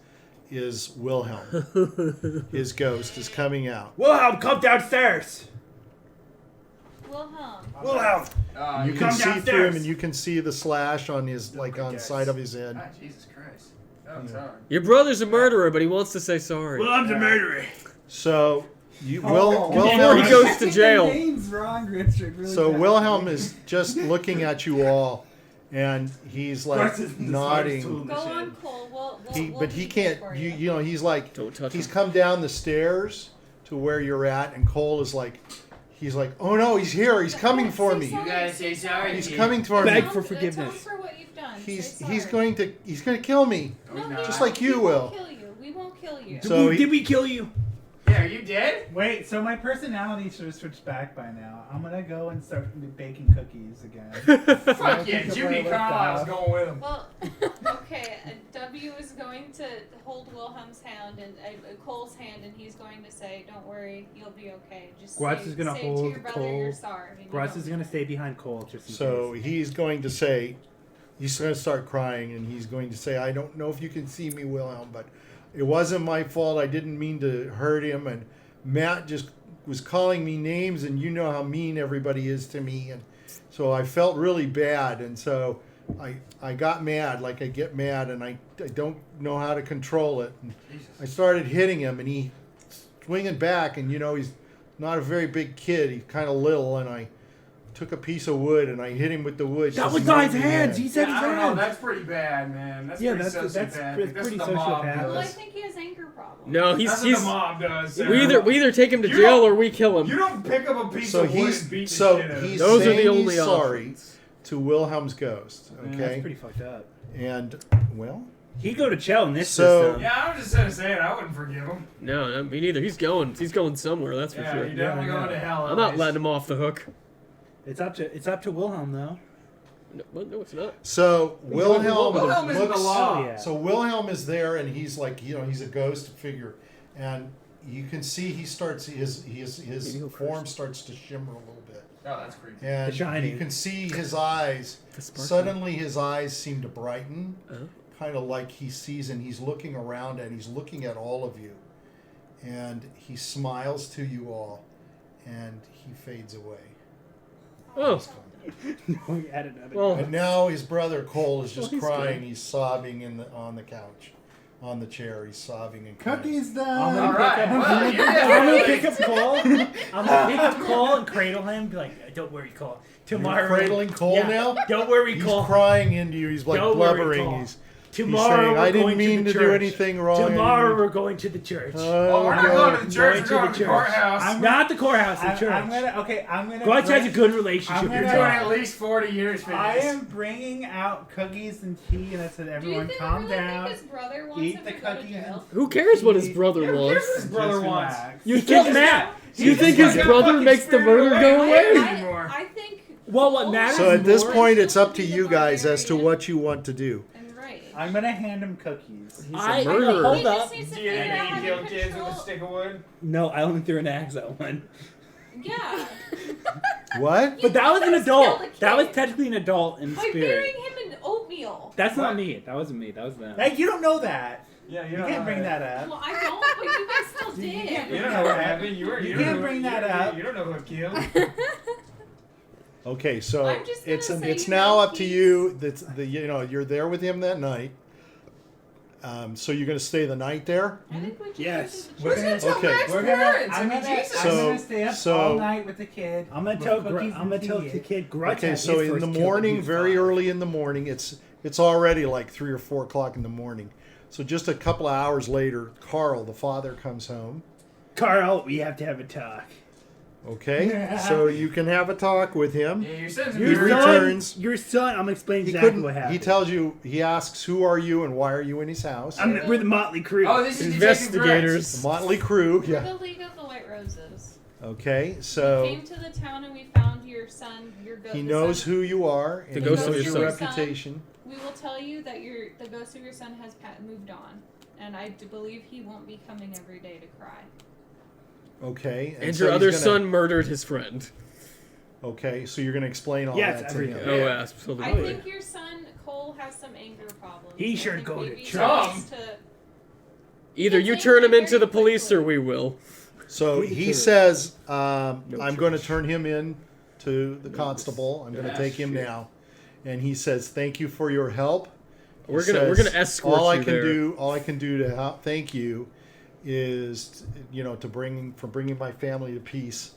is Wilhelm. His ghost is coming out. Wilhelm, come downstairs. Wilhelm, Wilhelm. You can see through him, and you can see the slash on his, like, on the side of his head. Ah, Jesus Christ. Oh, I'm sorry. Your brother's a murderer, but he wants to say sorry. I'm the murderer. So, Before Wilhelm, he goes to jail. Name's wrong, Richard. Really so bad. Wilhelm is just looking at you all, and he's like Grutz is the nodding. smartest tool. Go on, Cole. We'll But he be can't. there for You know, he's like, Don't touch he's him. come down the stairs to where you're at, and Cole is like, he's like, oh no, he's here. He's coming for me. You gotta say sorry. He's kid. coming for Beg me. for forgiveness. Atone for what you've done. He's Say he's sorry. going to kill me, No, No, just I- like you we will. won't kill you. We won't kill you. So Did we kill you? Yeah, are you dead? Wait, so my personality should have switched back by now. I'm gonna go and start baking cookies again. Fuck yeah, think of Jiminy where I left Carlyle's off. going with him. Well, okay. W is going to hold Wilhelm's hand and Cole's hand, and he's going to say, "Don't worry, you'll be okay." Just Grutz say, is gonna say hold to your brother Cole. you're sorry. and you Grutz don't is gonna stay behind Cole just in So case. he's going to say, he's going to start crying, and he's going to say, I don't know if you can see me, Wilhelm, but it wasn't my fault. I didn't mean to hurt him, and Matt just was calling me names, and you know how mean everybody is to me, and so I felt really bad, and so I got mad, like I get mad, and I don't know how to control it. And Jesus. I started hitting him, and he swinging back, and you know he's not a very big kid. He's kind of little, and I took a piece of wood and I hit him with the wood. That just was in the Guy's head. hands. He Yeah, said his I don't know. hands. That's pretty bad, man. That's Yeah, pretty that's sociopathic. pretty what the mob sociopathic. Well, I does. think he has anger problems. No, That's he's what the mob does. we either take him to You jail don't- or we kill him. You don't pick up a piece So of wood he's and beat the so shit out of he's it. Those are saying the only he's sorry options. to Wilhelm's ghost. Man, Okay, that's pretty fucked up. and well, He'd go to jail in this So- system. Yeah, I'm just gonna say it. I wouldn't forgive him. No, me neither. He's going somewhere. That's for Yeah, sure. you're definitely going to hell. I'm not letting him off the hook. It's up to Wilhelm though. No, it's not. so Wilhelm Wilhelm is the looks. law. Oh, yeah. So Wilhelm is there, and he's like, you know, he's a ghost figure, and you can see he starts his form starts to shimmer a little bit, Oh, that's creepy. and The Shining. you can see his eyes. The sparkle. Suddenly, his eyes seem to brighten, Uh-huh. kind of like he sees, and he's looking around, and he's looking at all of you, and he smiles to you all, and he fades away. Oh, We added another. Well- And now his brother Cole is just Well, he's crying. good. He's sobbing on the couch, on the chair. He's sobbing and crying. Cookies I'm done. gonna All right. Well, you're I'm gonna definitely. pick up Cole. I'm gonna pick up Cole and cradle him. And be like, "Don't worry, Cole. Tomorrow." You're cradling Cole Yeah. now? Don't worry, He's Cole. crying into you. He's like Don't worry, blubbering. Cole. He's Tomorrow saying, we're I didn't going mean to to the do church. anything wrong. Tomorrow we're going to the church. Oh, we're not going to the church. We're Going to going the to the church. courthouse. I'm Not the courthouse, the church. I'm gonna. Grutz has a good relationship I'm with You're gonna- doing God. at least 40 years for I this. am bringing out cookies and tea, and I said, Do you everyone, think calm really down. think his brother wants Eat him the to go to cookies. jail? who cares what his brother Who wants? cares what his brother Just wants? relax. You killed Matt. You think his He's brother fucking makes the spirited murder away. go away? Anymore. I think. Well, what matters So at this more- point, it's up to Be the you guys as to barbarian what you want to do. and right. I'm gonna hand him cookies. He's I- a murderer. hold He up. just needs to Do you figure out think how he to killed kids with a control- stick of wood? No, I only threw an axe at one. Yeah. What? But that was an just adult. killed a That was kid. technically an adult in By spirit. burying him in oatmeal. That's What? not me. That wasn't me. That was them. Hey, you don't know that. Yeah, You can't bring that up. Well, I don't, but you guys still did. You don't know what happened. You can't don't know- bring that you- up. You don't know who killed. Okay, so I'm just gonna it's say, it's you now know, up to he's- you. That's the you're there with him that night. So you're going to stay the night there. I think we should Yes. go to the Listen church. to Okay. Rick's We're gonna. parents. I I'm mean, gonna. Jesus. I'm gonna stay up So- all night with the kid. I'm gonna with tell. cookies I'm and gonna tell tea. the kid. Grutz Okay, had so his in the first kill when morning, he was very 5. early in the morning, it's already like 3 or 4 o'clock in the morning. So just a couple of hours later, Carl, the father, comes home. Carl, we have to have a talk. Okay, so you can have a talk with him. Yeah, your son's a He Your nerd. son, returns. your son. I'm gonna explain He exactly couldn't. what happened. He tells you. He asks, "Who are you and why are you in his house?" We're the Motley Crew. Oh, this is Investigators. The Motley Crew. We're Yeah. the League of the White Roses. Okay, We so came to the town and we found your son. Your ghost. he knows who you are and The he ghost of knows your your son. reputation. We will tell you that the ghost of your son has moved on, and I do believe he won't be coming every day to cry. Okay, And so your he's other gonna- son murdered his friend. Okay, so you're going to explain all Yes, that to everything. him. Oh, Yeah. absolutely. I think your son Cole has some anger problems. He I should think go to maybe he church. needs to- Either you It's turn him angry into the very police or quickly. we will. So Free he church. says, No "I'm going to church. turn him in to the constable. I'm going to take him now. And he says, "Thank you for your help." We're gonna escort all you I can there. all I can do to thank you is, to bring my family to peace.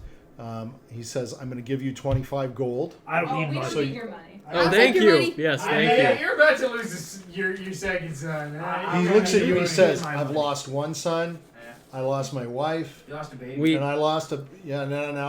He says, "I'm going to give you 25 gold." I don't Oh, need we money. don't need your money. Oh, I'll thank take your you. money. Yes, Yeah, thank you. you're about to lose your second son. He looks at you. He says, my "I've money. lost one son. I lost my wife, You lost a baby. We and I lost now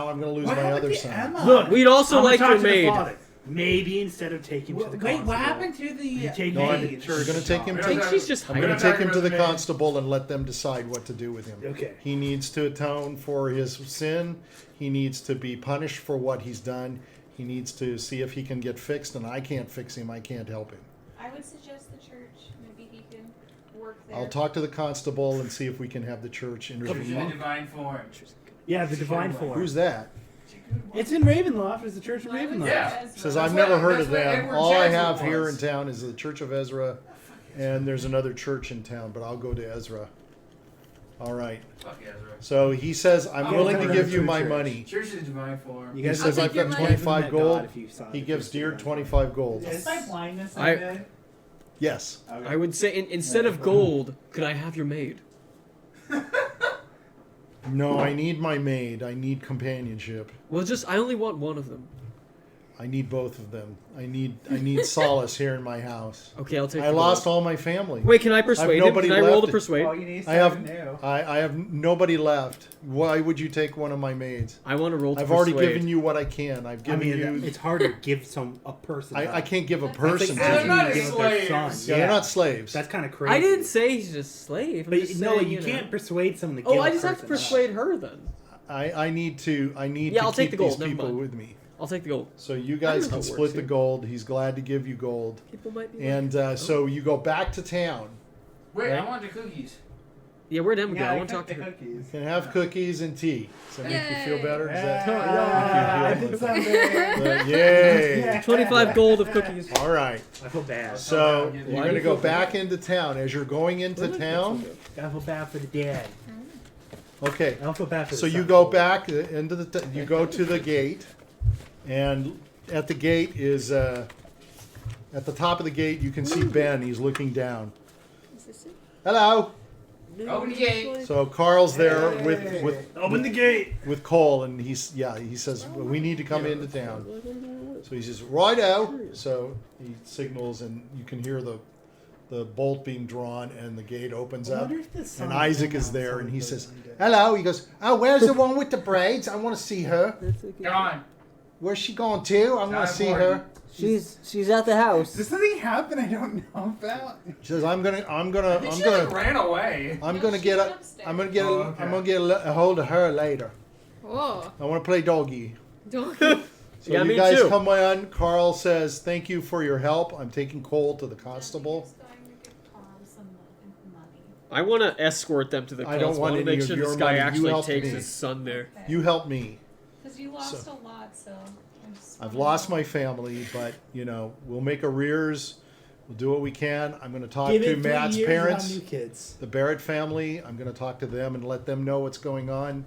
I'm going to lose What my happened other to son." Emma? Look, we'd also I'm gonna like talk your to the maid. father. Maybe instead of taking him to the Wait, constable, what happened to the? you take No, me I'm to the church. going to take him I to. think she's just I'm hiding. going to take him to the Talking about the maid. constable and let them decide what to do with him. Okay. He needs to atone for his sin. He needs to be punished for what he's done. He needs to see if he can get fixed, and I can't fix him. I can't help him. I would suggest the church. Maybe he can work there. I'll talk to the constable and see if we can have the church Choose the intervene. divine form. Yeah, the divine form. Who's that? It's in Ravenloft. It's the church in I would Ravenloft. Yeah. suggest Says that. I've That's never what- heard that's of what them. Edward All I Jackson have here in was. town is the Church of Ezra, and there's another church in town, but I'll go to Ezra. All right. Fuck Ezra. So he says, "I'm Oh, willing to okay. give you my Church. money." Church is the divine form. You He guys says, I'll "I've take your got money. 25 gold." God if you saw He it. gives Diurd 25 gold. Is my blindness I- ended? Yes. Okay. I would say instead of gold, could I have your maid? No, I need my maid. I need companionship. Well, I only want one of them. I need both of them. I need solace here in my house. Okay, I'll take. I the lost gold. all my family. Wait, can I persuade him? nobody Can I roll left to it. persuade? Well, you need I have something new. I have nobody left. Why would you take one of my maids? I want to roll to I've persuade. already given you what I can. I've I given mean, you. it's hard to give a person. I can't give a That's person. like to They're you. not give their son. slaves. Yeah, they're not slaves. That's kind of crazy. I didn't say he's a slave. I'm But just no, saying, you know. can't persuade someone to give Oh, I a just have to person up. persuade her then. I need to. I need Yeah, to I'll take keep the these gold, never people mind. with me. I'll take the gold. So you I guys don't know can how it split works the here. gold. He's glad to give you gold. People might be. And so you go back to town. Wait, Right? I want the cookies. Yeah, where'd Emma go? Yeah, I I want to talk cooked to the her. You cookies. can have cookies and tea. Does that make you feel Yay. better? Does that Yeah, I make you did feel something. Yay! 25 gold of cookies. All right. I feel bad. So Why you're do going to you go feel back into town. As you're going into town, I feel bad for the dad. okay. I don't feel bad for the So you son. go back into you go to the gate, and at the gate is at the top of the gate you can see Ben. He's looking down. Is this it? Hello. Open the gate. So Carl's there with Open the gate. with Cole, and he says we need to come into town. So he says righto. So he signals, and you can hear the bolt being drawn, and the gate opens I up. wonder if the son And Isaac came is out there, so and he he goes says, undead. "Hello." He goes, "Oh, where's the one with the braids? I want to see her. Gone. Where's she going to? I want Not to see her." She's at the house. Does something happen I don't know about? She says, "I'm gonna I think she like ran away. I'm No, gonna she get went a, upstairs. I'm gonna get, Oh, a, okay. I'm gonna get a hold of her later. Oh, I want to play doggy." don't. So Yeah, you me guys too. come on. Carl says, "Thank you for your help. I'm taking Cole to the He's constable." going to give Carl some money. I want to escort them to the I don't constable. want I want to any make of sure your this guy money. You actually helped takes me. his son there. You help me. Because you lost a lot, so. I just I've wanna lost know. my family, but we'll make arrears. We'll do what we can. I'm going to talk Give to it 3 Matt's years, you'll have parents, new kids. the Barrett family. I'm going to talk to them and let them know what's going on,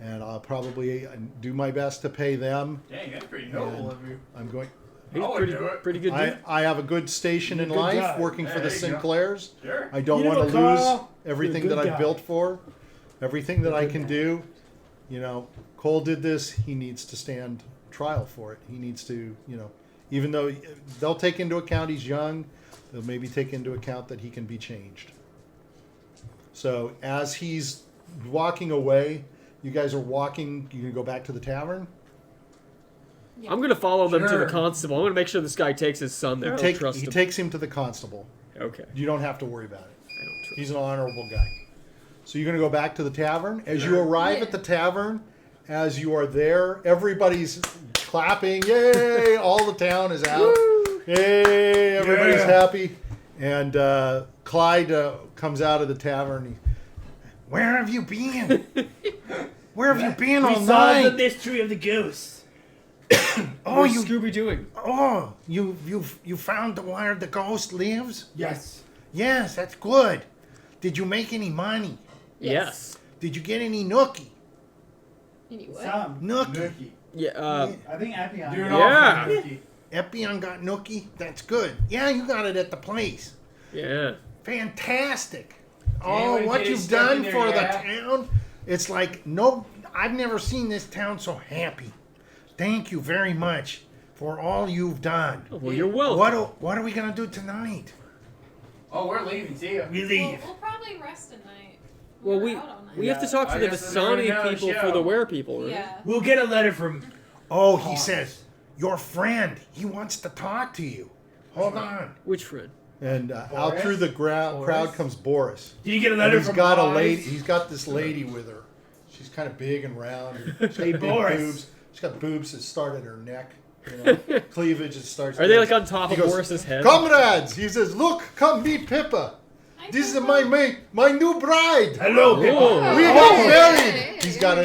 and I'll probably do my best to pay them. Dang, that's pretty noble of you. I'm going. He's I would pretty, do it. pretty good dude. I have a good station in Good life, guy. working for the There you go. Sinclairs. Sure. I don't You know want to what, lose Carl? everything You're a that good I've guy. built for, everything that I good can guy. do. Cole did this. He needs to stand trial for it. He needs to, even though they'll take into account he's young, they'll maybe take into account that he can be changed. So as he's walking away, you guys are walking. You can go back to the tavern. I'm going to follow them to Sure. the constable. I'm going to make sure this guy takes his son there. I don't trust He him. takes him to the constable. Okay. You don't have to worry about it. I don't trust He's an honorable guy. So you're going to go back to the tavern. As you Sure. arrive Yeah. at the tavern, as you are there, everybody's clapping. Yay! All the town is out. Yay! Everybody's Yeah. happy. And Clyde comes out of the tavern. Where have you been? Where have you been We all solved the night? mystery of the goose. Oh, What's you Scooby doing? you found where the ghost lives? Yes. Yes, that's good. Did you make any money? Yes. Did you get any nookie? Anyway. Some. Nookie. Nookie. Yeah. I think Epion. Dude, Yeah. Epion got nookie. That's good. Yeah, you got it at the place. Yeah. Fantastic. Anyone Oh, what get you've stuck in done there, for yeah? the town. It's like, no, I've never seen this town so happy. Thank you very much for all you've done. Oh, well, you're welcome. What are we going to do tonight? Oh, we're leaving too. We We'll, leave. we'll probably rest a night. Well, We're we out all night. we have to talk to I the guess we're Visani doing people another for the show. were people, right? Yeah. We'll get a letter from. Oh, he says, your friend, he wants to talk to you. Hold on. Which friend? And out Boris? through the crowd Boris? comes Boris. Did you get a And letter he's from? got a Oz? lady. He's got this lady with her. She's kind of big and round. And she's got Hey, big Boris. boobs. She's got boobs that start at her neck. You know, cleavage that starts. Are they like on top He of goes, Boris's head? Comrades, he says, look, come meet Pippa. This is my new bride. Hello, Oh. people. We got Oh. married. He's got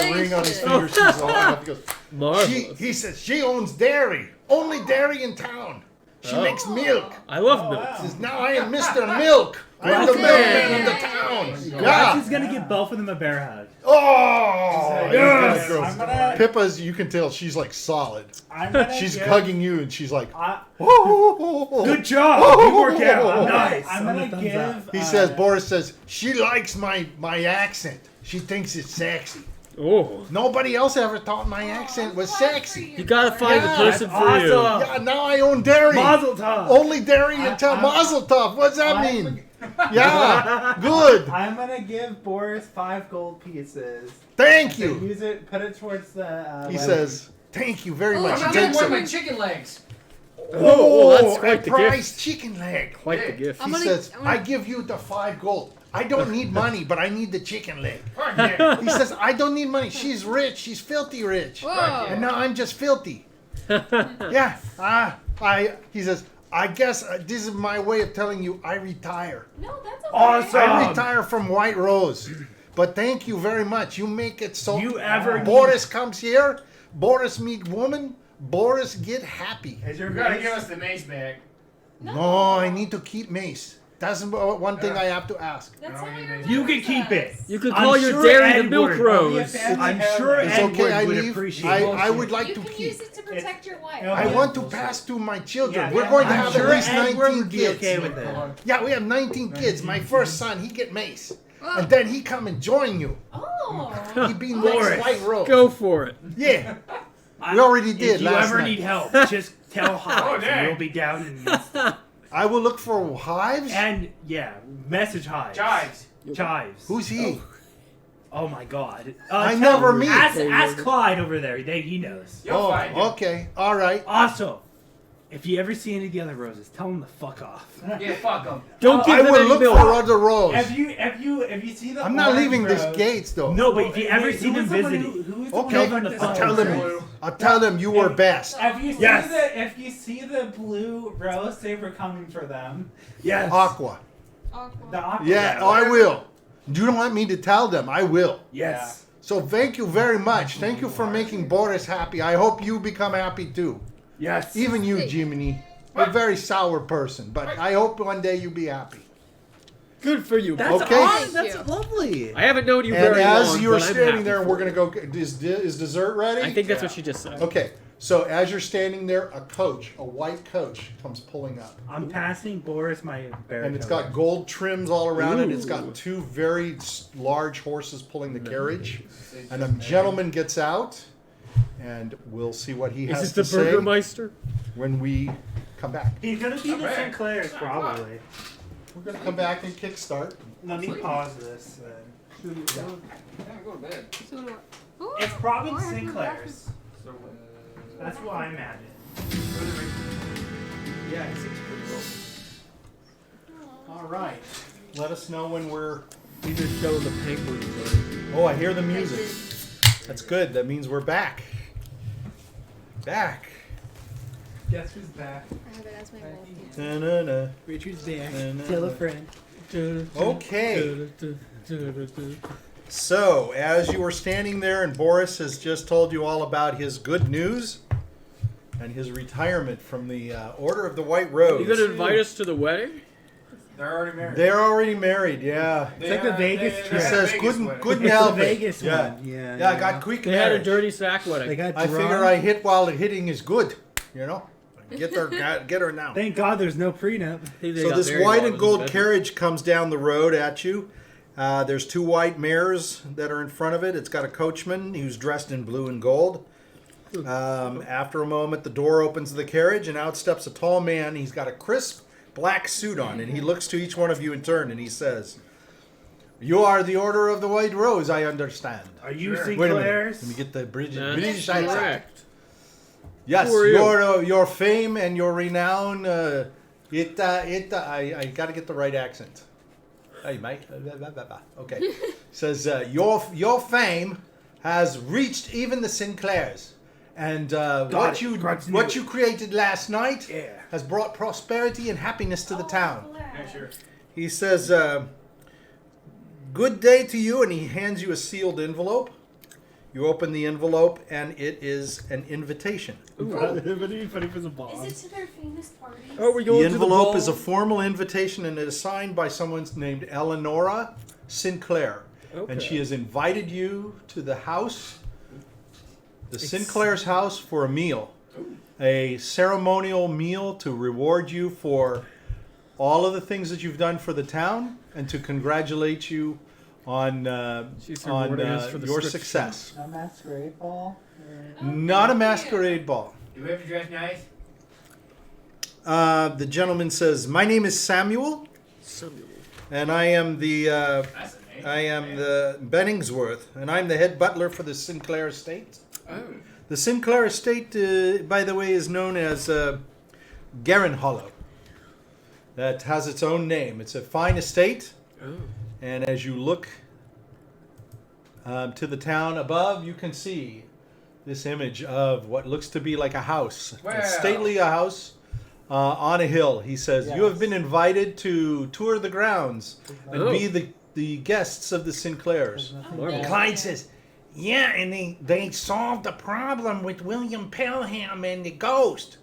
a ring on his finger. She's all happy. He goes, Marvelous. he says she owns dairy. Only dairy in town. She Oh. makes milk. I love milk. wow. Says, now I am Mr. Milk. I'm the Okay. milkman of the town. Grutz Yeah. is gonna give both of them a bear hug. Oh, Yes. yes. I'm gonna- Pippa's, you can tell she's like solid. I'm gonna She's give, hugging you and she's like, I, Good job. You work out. Nice. I'm gonna give. He says, Boris says, she likes my accent. She thinks it's sexy. Oh. Nobody else ever thought my accent was sexy. You gotta find the Yeah, person that's for you. awesome. Yeah, now I own dairy. Mazel tov. Only dairy in town. Mazel tov. What's that mean? Yeah, good. I'm gonna give Boris 5 gold pieces. Thank So you. use it. Put it towards the. He weapon. says, thank you very Oh, much. I'm He not getting takes one of it. my chicken legs. Oh, that's quite a the prize gift. chicken leg. Quite the gift. I'm He gonna- says, I'm gonna- I give you the 5 gold. I don't need money, but I need the chicken leg. Fuck yeah. He says, I don't need money. She's rich. She's filthy rich. Whoa. And now I'm just filthy. Yeah. He says, I guess this is my way of telling you I retire. No, that's okay. Awesome. I retire from White Rose. But thank you very much. You make it so. You ever need- Boris comes here. Boris meet woman. Boris get happy. Is your You gotta mace- give us the mace back. No, I need to keep Mace. That's one thing I have to ask. That's No, how you your You can rose keep it. does. You could I'm call your sure dairy the milk Edward- rose. I'm sure It's Edward okay, I would leave. appreciate I it. would like You to can keep. use it to protect your wife. It'll I be- want to pass to my children. Yeah, We're yeah, going to I'm have sure at least Edward 19 would be kids. okay with it. Yeah, we have 19 kids. My first son, he get Mace. Whoa. And then he come and join you. Oh. He be Boris. next White Rose. Go for it. Yeah. We already did If you last ever night. need help, just tell Hive. Oh, and dang. we'll be down in the instant. I will look for Hives. And yeah, message Hive. Chives. Chives. Who's he? Oh my God. I tell- never meet. Ask Clyde over there. He knows. You'll find him. Okay. All right. Also, if you ever see any of the other roses, tell them to fuck off. Yeah, fuck him. Don't give I them will any look milk. for other rows. If you see the. I'm not orange leaving these rose- gates though. No, but if you ever Wait, see who them is the one visiting, who is the Okay. one on the I'll phone? tell them. I'll tell them you were best. If you see Yes. if you see the blue rose, say we're coming for them. yes. Aqua. Awkward. The aqua Yeah, rose. oh, I will. You don't want me to tell them. I will. Yes. So thank you very much. Thank you for making Boris happy. I hope you become happy too. Yes. Even you, Jiminy. You're a very sour person, but I hope one day you be happy. Good for you. That's Okay. awesome. Thank That's you. lovely. I haven't known you And very as long, you're but I'm standing happy there, and for we're gonna go. Is dessert ready? you. I think that's what she just said. Okay. So as you're standing there, a coach, a white coach, comes pulling up. I'm passing Boris my bear. And it's got gold trims all around it. It's Ooh. got 2 very large horses pulling the carriage. And a gentleman gets out, and we'll see what he Is has this to the say Burgermeister? when we come back. He's gonna be the Okay. Sinclairs probably. We're going to come back and kickstart. Let me pause this. Yeah, go to bed. So do I. Ooh, It's probably oh, I have to go Sinclair's. So, That's what I imagine. yeah, he seems pretty cool. All right. Let us know when we're... We just show the penguins. Oh, I hear the music. That's good. That means we're back. Back. Guess who's back? I have it as my wolf. Da-na-na. Richard's back. Na-na-na. Tell a friend. Okay. So, as you were standing there and Boris has just told you all about his good news and his retirement from the Order of the White Rose. You gonna invite us to the wedding? They're already married. They're already married. Yeah. It's like the Vegas He trip. says, Vegas "Couldn't wedding. couldn't It's help the it." Vegas Yeah. one. Yeah. Yeah, I got quick They had a marriage. dirty sack wedding. They got I drunk. figure I hit while the hitting is good. You know, get her now. Thank God there's no prenup. They So got this married white while and it was gold in bed. carriage comes down the road at you. There's 2 white mares that are in front of it. It's got a coachman who's dressed in blue and gold. After a moment, the door opens of the carriage, and out steps a tall man. He's got a crisp black suit on, and he looks to each one of you in turn, and he says, "You are the Order of the White Rose, I understand." Are you Sure. Wait a minute. Sinclair's? Let me get the British That's accent. correct. Yes, Who are you? your fame and your renown. I got to get the right accent. Hey, mate. Okay. Says your fame has reached even the Sinclairs, and Got it. Grutz knew what it. you created last night Yeah. has brought prosperity and happiness to the town. Yeah, sure. He says, "Good day to you," and he hands you a sealed envelope. You open the envelope, and it is an invitation. Funny for the Is boss. it to their famous party? Oh, we The going to the envelope ball? is a formal invitation, and it is signed by someone named Eleonora Sinclair. Okay. And she has invited you to the house, the Sinclair's house, for a meal. A ceremonial meal to reward you for all of the things that you've done for the town and to congratulate you on She's rewarding us for the your scripture. success. A masquerade ball? Not a masquerade ball. Do we have to dress nice? The gentleman says, "My name is Samuel, and I am the That's a name. I am the Benningsworth, and I'm the head butler for the Sinclair estate. Oh. The Sinclair estate, by the way, is known as Garin Hollow. That has its own name. It's a fine estate, Oh. and as you look to the town above, you can see this image of what looks to be like a house, Wow. a stately house on a hill. He says, "You have been invited to tour the grounds and Oh. be the guests of the Sinclairs." Marvelous. Clyde says, "Yeah, and they solved the problem with Wilhelm Pellman and the ghost."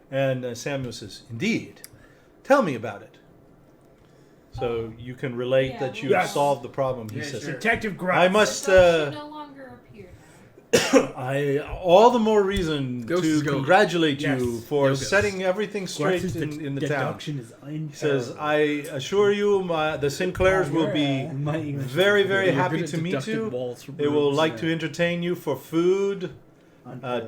And Samuel says, "Indeed. Tell me about it." So you can relate Yeah, that you we'll- have solved the problem. He Yeah, says, sure. Detective Grutz. "I must. Should no longer appear now. All the more reason Ghost to is gone. congratulate you Yes. for No ghost. setting everything straight Grutz's in the town." deduction is He says, "I assure you, the Sinclairs will be very, very happy to meet you. They will like to entertain you for food,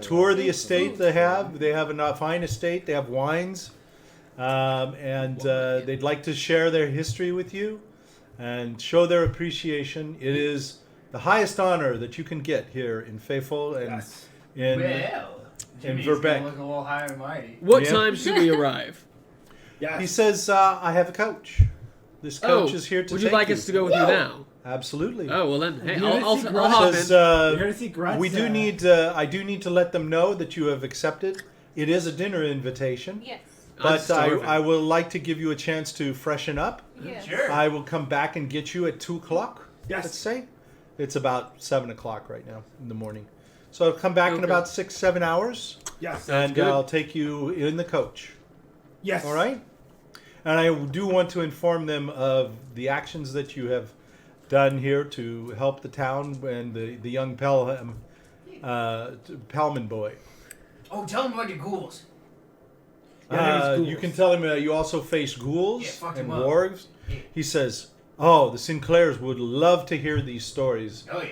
tour the estate they have. They have a fine estate. They have wines. And they'd like to share their history with you and show their appreciation. It is the highest honor that you can get here in Faithful and in Well, Jimmy's gonna Verbeck. look a little high and mighty. What Yeah. time should we arrive? Yes. He says, "I have a coach. This coach is here to Would you take like us to go with you now? Absolutely. Oh, well then, hey, You I'll see hop Grutz Says, in. You're gonna see Grutz. we do need. I do need to let them know that you have accepted. It is a dinner invitation, Yes. I'm but starving. I will like to give you a chance to freshen up. Yes. Sure. I will come back and get you at 2:00. Yes. Let's say it's about 7:00 right now in the morning. So I'll come back in Okay. about 6-7 hours, Yes. and good. I'll take you in the coach. Yes. All right. And I do want to inform them of the actions that you have done here to help the town and the young Pellman boy. Oh, tell him about the ghouls. You can tell him you also face ghouls Yeah, fuck and him up. wargs. Yeah. He says, "Oh, the Sinclairs would love to hear these stories. Oh, yeah.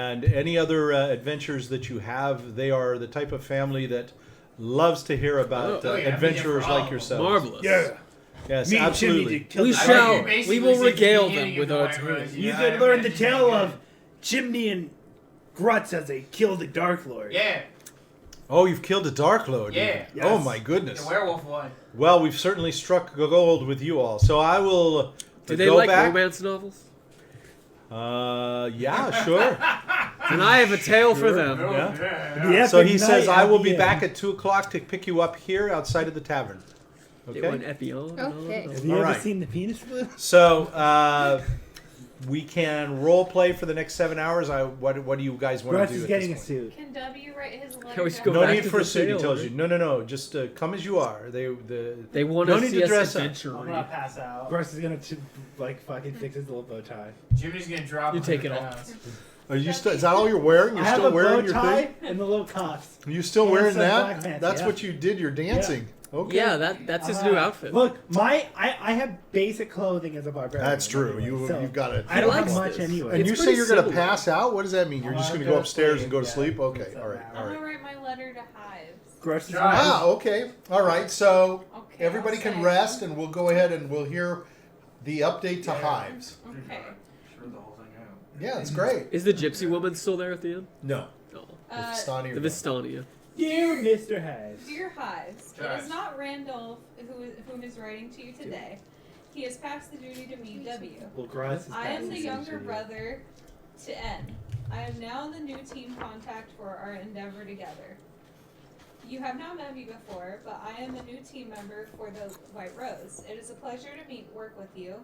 And any other adventures that you have, they are the type of family that loves to hear about Oh, yeah, I've been there adventurers for all like of them. yourselves." Marvelous. Yeah. Yes, Me and Jimmy absolutely. did kill We the I shall. think you We basically will said regale the them beginning with of the our White tales. Rose. You know, could I learn the mentioned tale again. of Jiminy and Grutz as they killed the Dark Lord. Yeah, Oh, you've killed a Dark Lord. Yeah. Oh Yes. my goodness. the werewolf one. Well, we've certainly struck gold with you all. So I will Do they go like back. romance novels? Yeah, sure. And I have a tale for them. Oh, Yeah. The So epic he says, night "I at will the be end. back at 2:00 to pick you up here outside of the tavern." They want Okay. Epion. Okay. Have you All ever right. seen the penis flip? So we can role play for the next 7 hours. What do you guys want Grutz to do? is at getting a this point? suit. Can W write his letter? Can we down? go No back need to for a the suit. He sailor? tells you. No. Just come as you are. They want No to need see to us dress up. I'm adventure. gonna pass out. Grutz is gonna fucking fix his little bow tie. Jimmy's gonna drop. You take it 100 off. pounds. Are you still? Is that all you're wearing? You're I have still a wearing bow your tie thing? and the little cuffs. Are you still And wearing some black that? pants, That's yeah. what you did. You're dancing. Okay. Yeah, that's his new outfit. Look, I have basic clothing as a barbarian. That's true. anyway, so You've got it. I don't have likes much this. anyway. And It's you say pretty you're going to similar. pass out? What does that mean? You're just I'm going to go gonna upstairs sleep, and go to yeah. sleep? Okay. That's All right. I'm All gonna right. write my letter to Hives. Grutz is Try. Ah, okay. All right. So Okay. everybody I'll can say. rest, and we'll go ahead and we'll hear the update to Hives. Okay. Sure, the whole thing out. Yeah, it's great. Is the gypsy woman still there at the end? No. No. Vistani The or Vistania. Dear Mr. Hayes. Dear Hives, it Guys. is not Randolph whom is writing to you today. He has passed the duty to me, W. Well, Grutz is I am the passing younger some shit. brother to N. I am now the new team contact for our endeavor together. You have not met me before, but I am the new team member for the White Rose. It is a pleasure to work with you,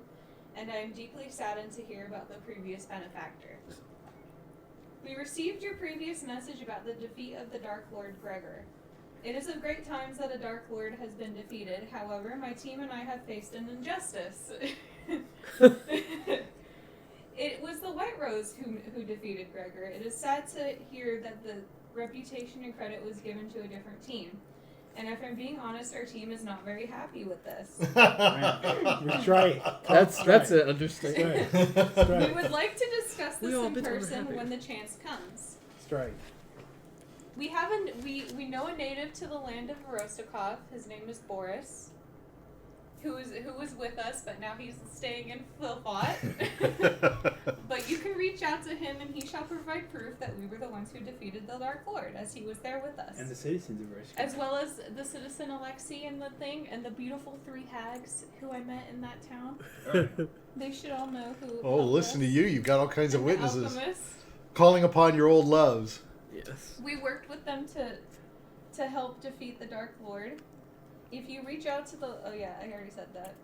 and I am deeply saddened to hear about the previous benefactor. We received your previous message about the defeat of the Dark Lord Gregor. It is of great times that a Dark Lord has been defeated. However, my team and I have faced an injustice. It was the White Rose who defeated Gregor. It is sad to hear that the reputation and credit was given to a different team. And if I'm being honest, our team is not very happy with this. That's right. That's an understatement. We would like to discuss We this all in been person unhappy. when the chance comes. Strike. We have we know a native to the land of Rostakov. His name is Boris, who was with us, but now he's staying in Philpot. But you can reach out to him, and he shall provide proof that we were the ones who defeated the Dark Lord, as he was there with us, And the citizens of Roscoe. as well as the citizen Alexei and the thing, and the beautiful 3 hags who I met in that town. They should all know who. Oh, helped listen to us. you. You've got all kinds of And the witnesses alchemist. calling upon your old loves. Yes. We worked with them to help defeat the Dark Lord. If you reach out to the I already said that.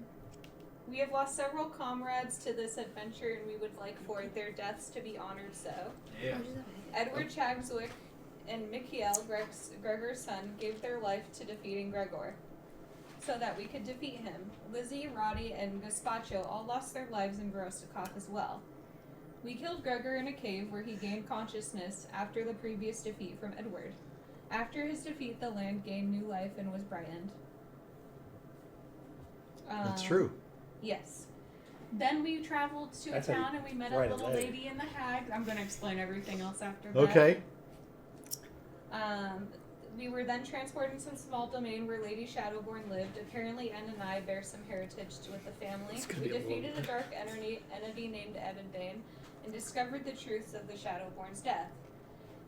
We have lost several comrades to this adventure, and we would like for their deaths to be honored so. Yeah. Edward Chagswick and Michael, Gregor's son, gave their life to defeating Gregor, so that we could defeat him. Lizzie, Roddy, and Gazpacho all lost their lives in Grostakov as well. We killed Gregor in a cave where he gained consciousness after the previous defeat from Edward. After his defeat, the land gained new life and was brightened. That's true. Yes. Then we traveled to That's a how you town and we met write a a little letter. lady in the hag. I'm going to explain everything else after that. Okay. We were then transported to some small domain where Lady Shadowborn lived. Apparently, Anne and I bear some heritage with the family. It's gonna We be a defeated a dark entity named Edendane and discovered the truths of the Shadowborn's death.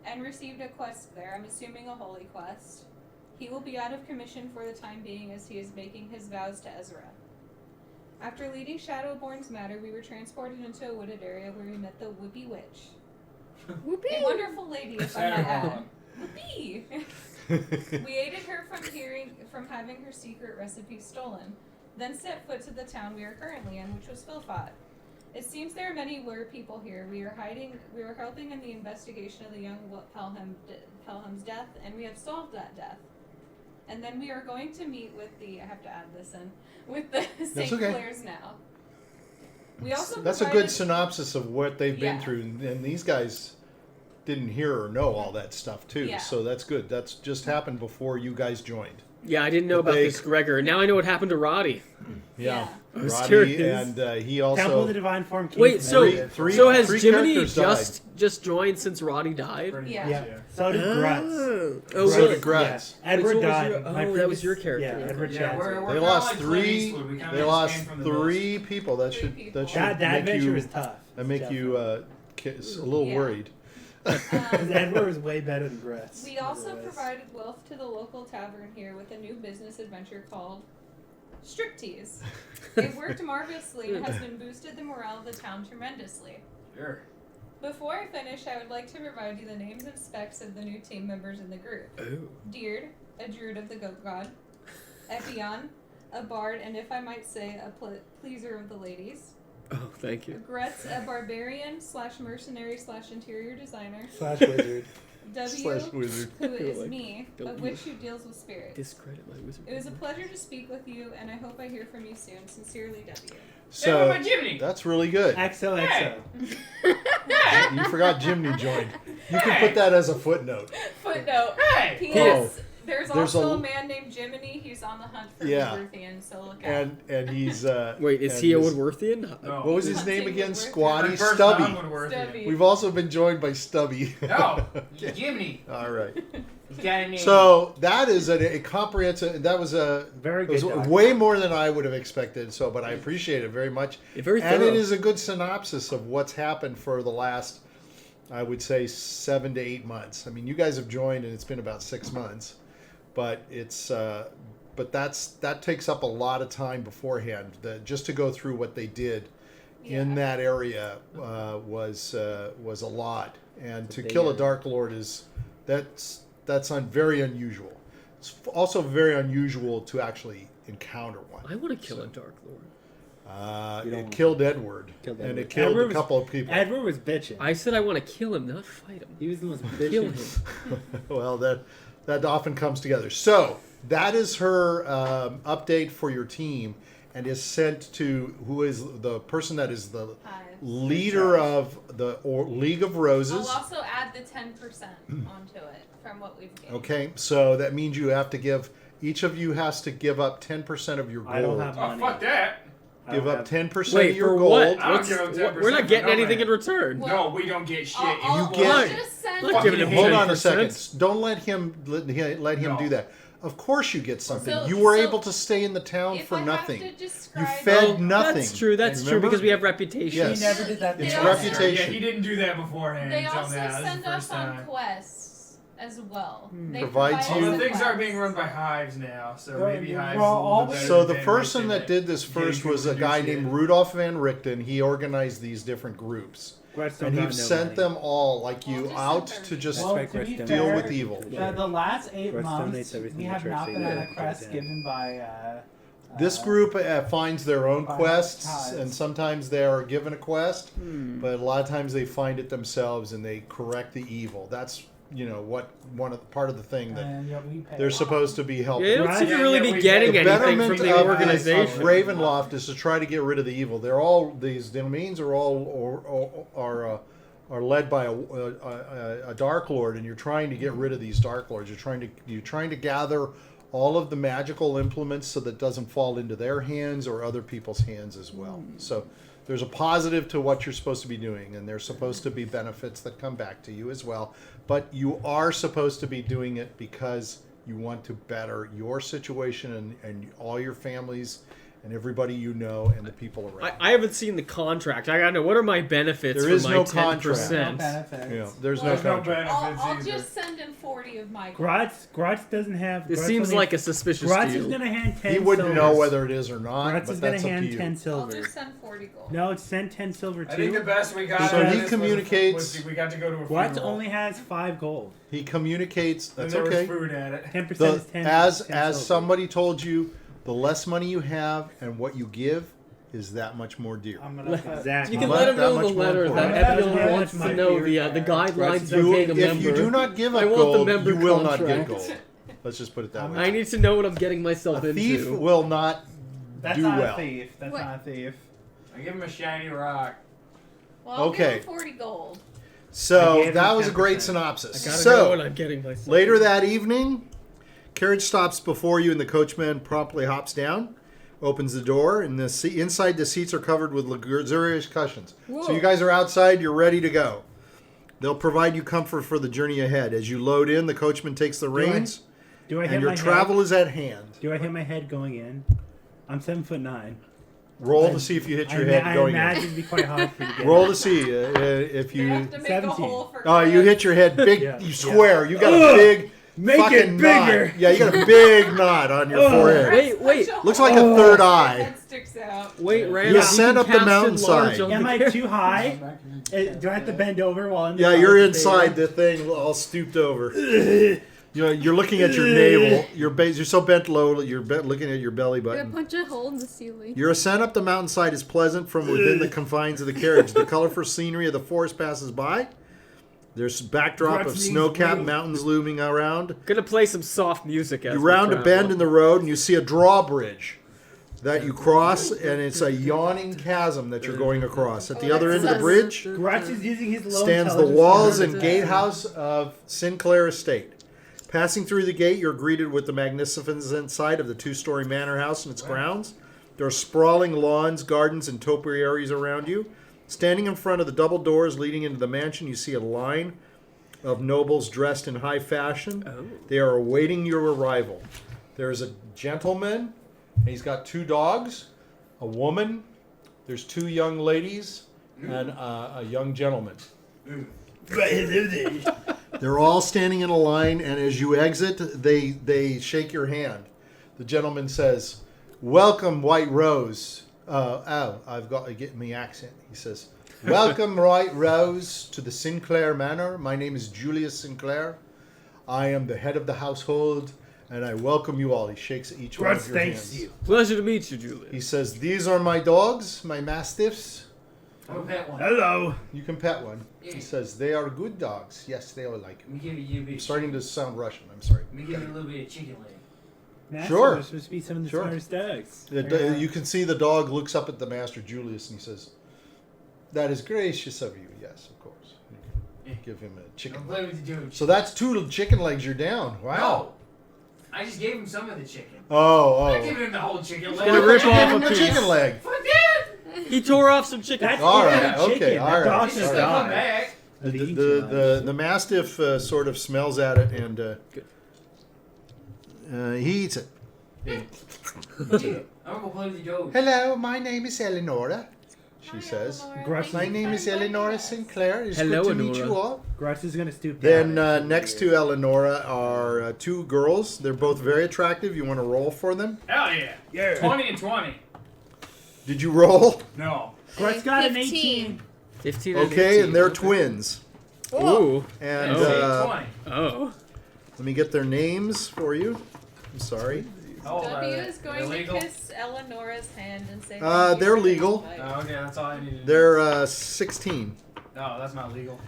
And received a quest there, I'm assuming a holy quest. He will be out of commission for the time being as he is making his vows to Ezra. After leading Shadowborn's matter, we were transported into a wooded area where we met the Whoopie Witch. A wonderful lady, if I might add. Whoopie! We aided her from having her secret recipe stolen, then set foot to the town we are currently in, which was Philpot. It seems there are many weird people here. We are helping in the investigation of the young Pelham's death, and we have solved that death. And then we are going to meet with I have to add this in, with the St. okay. Clair's now. We also That's a good provided- synopsis of what they've been Yeah. through, and these guys didn't hear or know all that stuff too. Yeah. So that's good. That's just happened before you guys joined. Yeah, I didn't know about They- this Gregor. Now I know what happened to Roddy. Yeah. I was Roddy, curious. and he Temple of also the Divine Form. King Wait, so Three has three Jiminy characters just joined since Roddy died? Pretty Yeah. much, Yeah. So did Grutz. Oh, so really? did Grutz. Yeah. Edward Which one was died. your- My oh, that previous- was your character. Yeah, Edward Yeah, Chadsworth. we're They kinda lost like Clint three. Eastwood. We kinda They just lost came from the three people. That Three should people. that should That make adventure you was tough. make you a little Yeah. worried. Because Edward was way better than Grutz. We also Otherwise. provided wealth to the local tavern here with a new business adventure called Striptease. It worked marvelously and has been boosted the morale of the town tremendously. Sure. Before I finish, I would like to provide you the names and specs of the new team members in the group. Oh. Diurd, a druid of the goat god. Epion, a bard, and if I might say, a pleaser of the ladies. Oh. Thank you. Grutz, a barbarian / mercenary / interior designer. Slash wizard. W, Wizard. who is Like, me, a don't witch who deals with spirits. Discredit my wizard. It was a pleasure to speak with you, and I hope I hear from you soon. Sincerely, W. So my Jiminy. that's really good. XOXO. You forgot Jiminy joined. You can put that as a footnote. Footnote. Hey! P.S. There's There's also a- a man named Jiminy who's on the hunt for Yeah. Woodworthian, so look out. And he's Wait, is and he a he's- Woodworthian? No. What was his Hunting name again? Woodworth. Squatty My first Stubby. non-Woodworthian. Stubby. We've also been joined by Stubby. No, Jiminy. All right. He's got a name. So that is a comprehensive. That was a Very it was good. document. way more than I would have expected. So, but I appreciate it very much. Very And thorough. it is a good synopsis of what's happened for the last, I would say, 7 to 8 months. I mean, you guys have joined, and it's been about 6 months, but it's but that takes up a lot of time beforehand. Just to go through what they did in Yeah. that area was a lot, and to big kill a area. Dark Lord that's very unusual. It's also very unusual to actually encounter one. I want to kill a Dark Lord. You don't It want killed Edward, Killed and Edward. it killed Edward a was- couple of people. Edward was bitching. I said I want to kill him, not fight him. He was the most Kill bitching. him. Well, that often comes together. So that is her update for your team, and is sent to who is the person that is the Hi. leader of the League of I'll Roses. also add the 10% onto it from what we've gained. Okay, so that means you have to give each of you has to give up 10% of your gold. I don't have Oh, money. fuck that. I Give don't up have- 10% Wait, of your for gold. what? I don't What's- give him 10% we're not getting for no anything man. in return. Well, No, we don't get shit. I'll get- just send Look, Hold giving him on a 10%. second. Don't let him No. do that. Of course you get something. So- you were so able to stay in the town if for I nothing. Have to You describe fed it- nothing. That's true. That's true Remember? because we have reputation. Yes. He never did that. They It's also- reputation. Yeah, he didn't do that beforehand. They until also now. This is send the us first on time. quests as well. They Provides provide you- Well, us the with things are quests. being run by hives now, so Well, maybe well, hives. all will be we- better So the than person Rick that did this first Getting was a people guy to do named shit. Rudolph Van Richten. He organized these different groups. Grutz don't And got you've no sent money. them all, like Well, you, just out send to them. just Well, That's to why be Grutz deal fair, with evil. the last 8 Grutz months, donates everything we to have church, not so been you on gotta a quest put it in. given by. This group finds their own by quests, tithes. and sometimes they are given a quest, Hmm. but a lot of times they find it themselves and they correct the evil. That's part of the thing that And yeah, we pay. they're supposed to be helping. Yeah, you don't seem to Yeah, really yeah, be we getting get The anything betterment from the of organization. Ravenloft is to try to get rid of the evil. They're all these domains are all are led by a Dark Lord, and you're trying to get rid of these Dark Lords. You're trying to gather all of the magical implements so that it doesn't fall into their hands or other people's hands as well. So there's a positive to what you're supposed to be doing, and there's supposed to be benefits that come back to you as well. But you are supposed to be doing it because you want to better your situation and all your families and everybody you know and the people around. I haven't seen the contract. I gotta know what are my benefits There for is my no 10%. contract. No benefits. Yeah, there's Well, no There's no contract. benefits I'll either. just send him 40 of my Grutz doesn't have. This Grutz seems only- like a suspicious Grutz is deal. gonna hand 10 He wouldn't know silvers. whether it is or not, Grutz but is gonna that's up to hand you. 10 I'll silver. just send 40 gold. No, it's send 10 silver I think the too. best we got. So out of he this was communicates- we got to go to a Grutz funeral. only has 5 gold. He communicates. And That's there okay. was food at it. 10% is 10. As 10 silver. somebody told you, the less money you have and what you give is that much more dear. I'm gonna put, Exactly. You can Much- let him that know in much the more letter important. that That's Epion how wants much to my know beer the is. guidelines for You, being a member. if you do not give I up want the gold, member you will not get contract. gold. Let's just put it that I'm way. I need to know what I'm getting myself A thief into. will not that's do not well. a thief. That's What? not a thief. I give him a shiny rock. Well, I'll Okay. give him 40 gold. I So gave him that was a great 10%. I synopsis. gotta know what So I'm getting myself later into. that evening, carriage stops before you, and the coachman promptly hops down, opens the door, and inside the seats are covered with luxurious cushions. So Whoa. you guys are outside. You're ready to go. They'll provide you comfort for the journey ahead. As you load in, the coachman takes the reins, Do I hit and your my travel head? is at hand. Do I hit my head going in? I'm 7'9". Roll to see if you hit your I head going imagine in. it'd be quite hard for you to get Roll in. to see if You you. have to make 17. a hole for Oh, you Grutz. hit your head big, Yeah, you yeah. square. You got a Ugh, big make it fucking bigger. knot. Yeah, you got a big knot on your Ugh. forehead. Wait. Such a Looks hole. like a third Your eye. head sticks out. Wait, You Randall. ascend you up the can cast mountainside. enlarge on Am the I character. too high? Do I have to bend over while I'm Yeah, you're inside the thing all stooped over. You're looking at your navel. You're so bent low. You're looking at your belly Gonna button. punch a hole in the ceiling. Your ascent up the mountainside is pleasant from within the confines of the carriage. The colorful scenery of the forest passes by. There's a backdrop of snow-capped mountains looming around. Gonna play some soft music as You we round a travel. bend in the road and you see a drawbridge that you cross, and it's a yawning chasm that you're going across. At the other end of the bridge Grutz is using his low stands the intelligence walls to and learn gatehouse of Sinclair Estate. Passing through the gate, you're greeted with the magnificent sight of the two-story manor house and its grounds. There are sprawling lawns, gardens, and topiaries around you. Standing in front of the double doors leading into the mansion, you see a line of nobles dressed in high fashion. Oh. They are awaiting your arrival. There's a gentleman, and he's got 2 dogs, a woman, there's 2 young ladies, and a young gentleman. They're all standing in a line, and as you exit, they shake your hand. The gentleman says, "Welcome, White Rose." I've got to get my accent. He says, "Welcome, White Rose, to the Sinclair Manor. My name is Julius Sinclair. I am the head of the household, and I welcome you all." He shakes each one Grutz of your thanks hands. you. Pleasure to meet you, Julius. He says, "These are my dogs, my mastiffs. I'll pet one. Hello. You can pet one." Yeah. He says, "They are good dogs. Yes, they are like Let me give you a bit. I'm starting to sound Russian. I'm sorry." Let me give you a little bit of chicken leg. Master, Sure. we're supposed to be some of the Sure. smartest dogs. You can see the dog looks up at the master Julius and he says, "That is gracious of you." Yes, of course. You can give him a chicken. I'm glad with the dude. So that's 2 chicken legs you're down. Wow. No. I just gave him some of the chicken. Oh, I'm not giving him the whole chicken leg. gonna rip Give off him a the piece. chicken leg. Fuck that! He tore off some chicken. That's All eating right, chicken. okay, all That right, dog He's should just all gonna right. come back. The mastiff sort of smells at it and he eats it. I'm gonna go play with the dog. "Hello, my name is Eleonora," she says. Grutz, "My name is Eleonora Sinclair. It's Hello, good to meet Eleonora. you all." Grutz is gonna stoop Then down. next to Eleonora are 2 girls. They're both very attractive. You want to roll for them? Hell yeah. Yeah. 20 and 20. Did you roll? No. Grutz got an 15. 18. 15 and Okay, 18. and they're twins. Ooh. And Oh. 20. Oh. let me get their names for you. I'm sorry. Oh, W is they're going to legal? kiss Eleonora's hand and say. They're "Thank you for the legal. invite." Oh, okay, that's all I need to do. They're 16. No, that's not legal.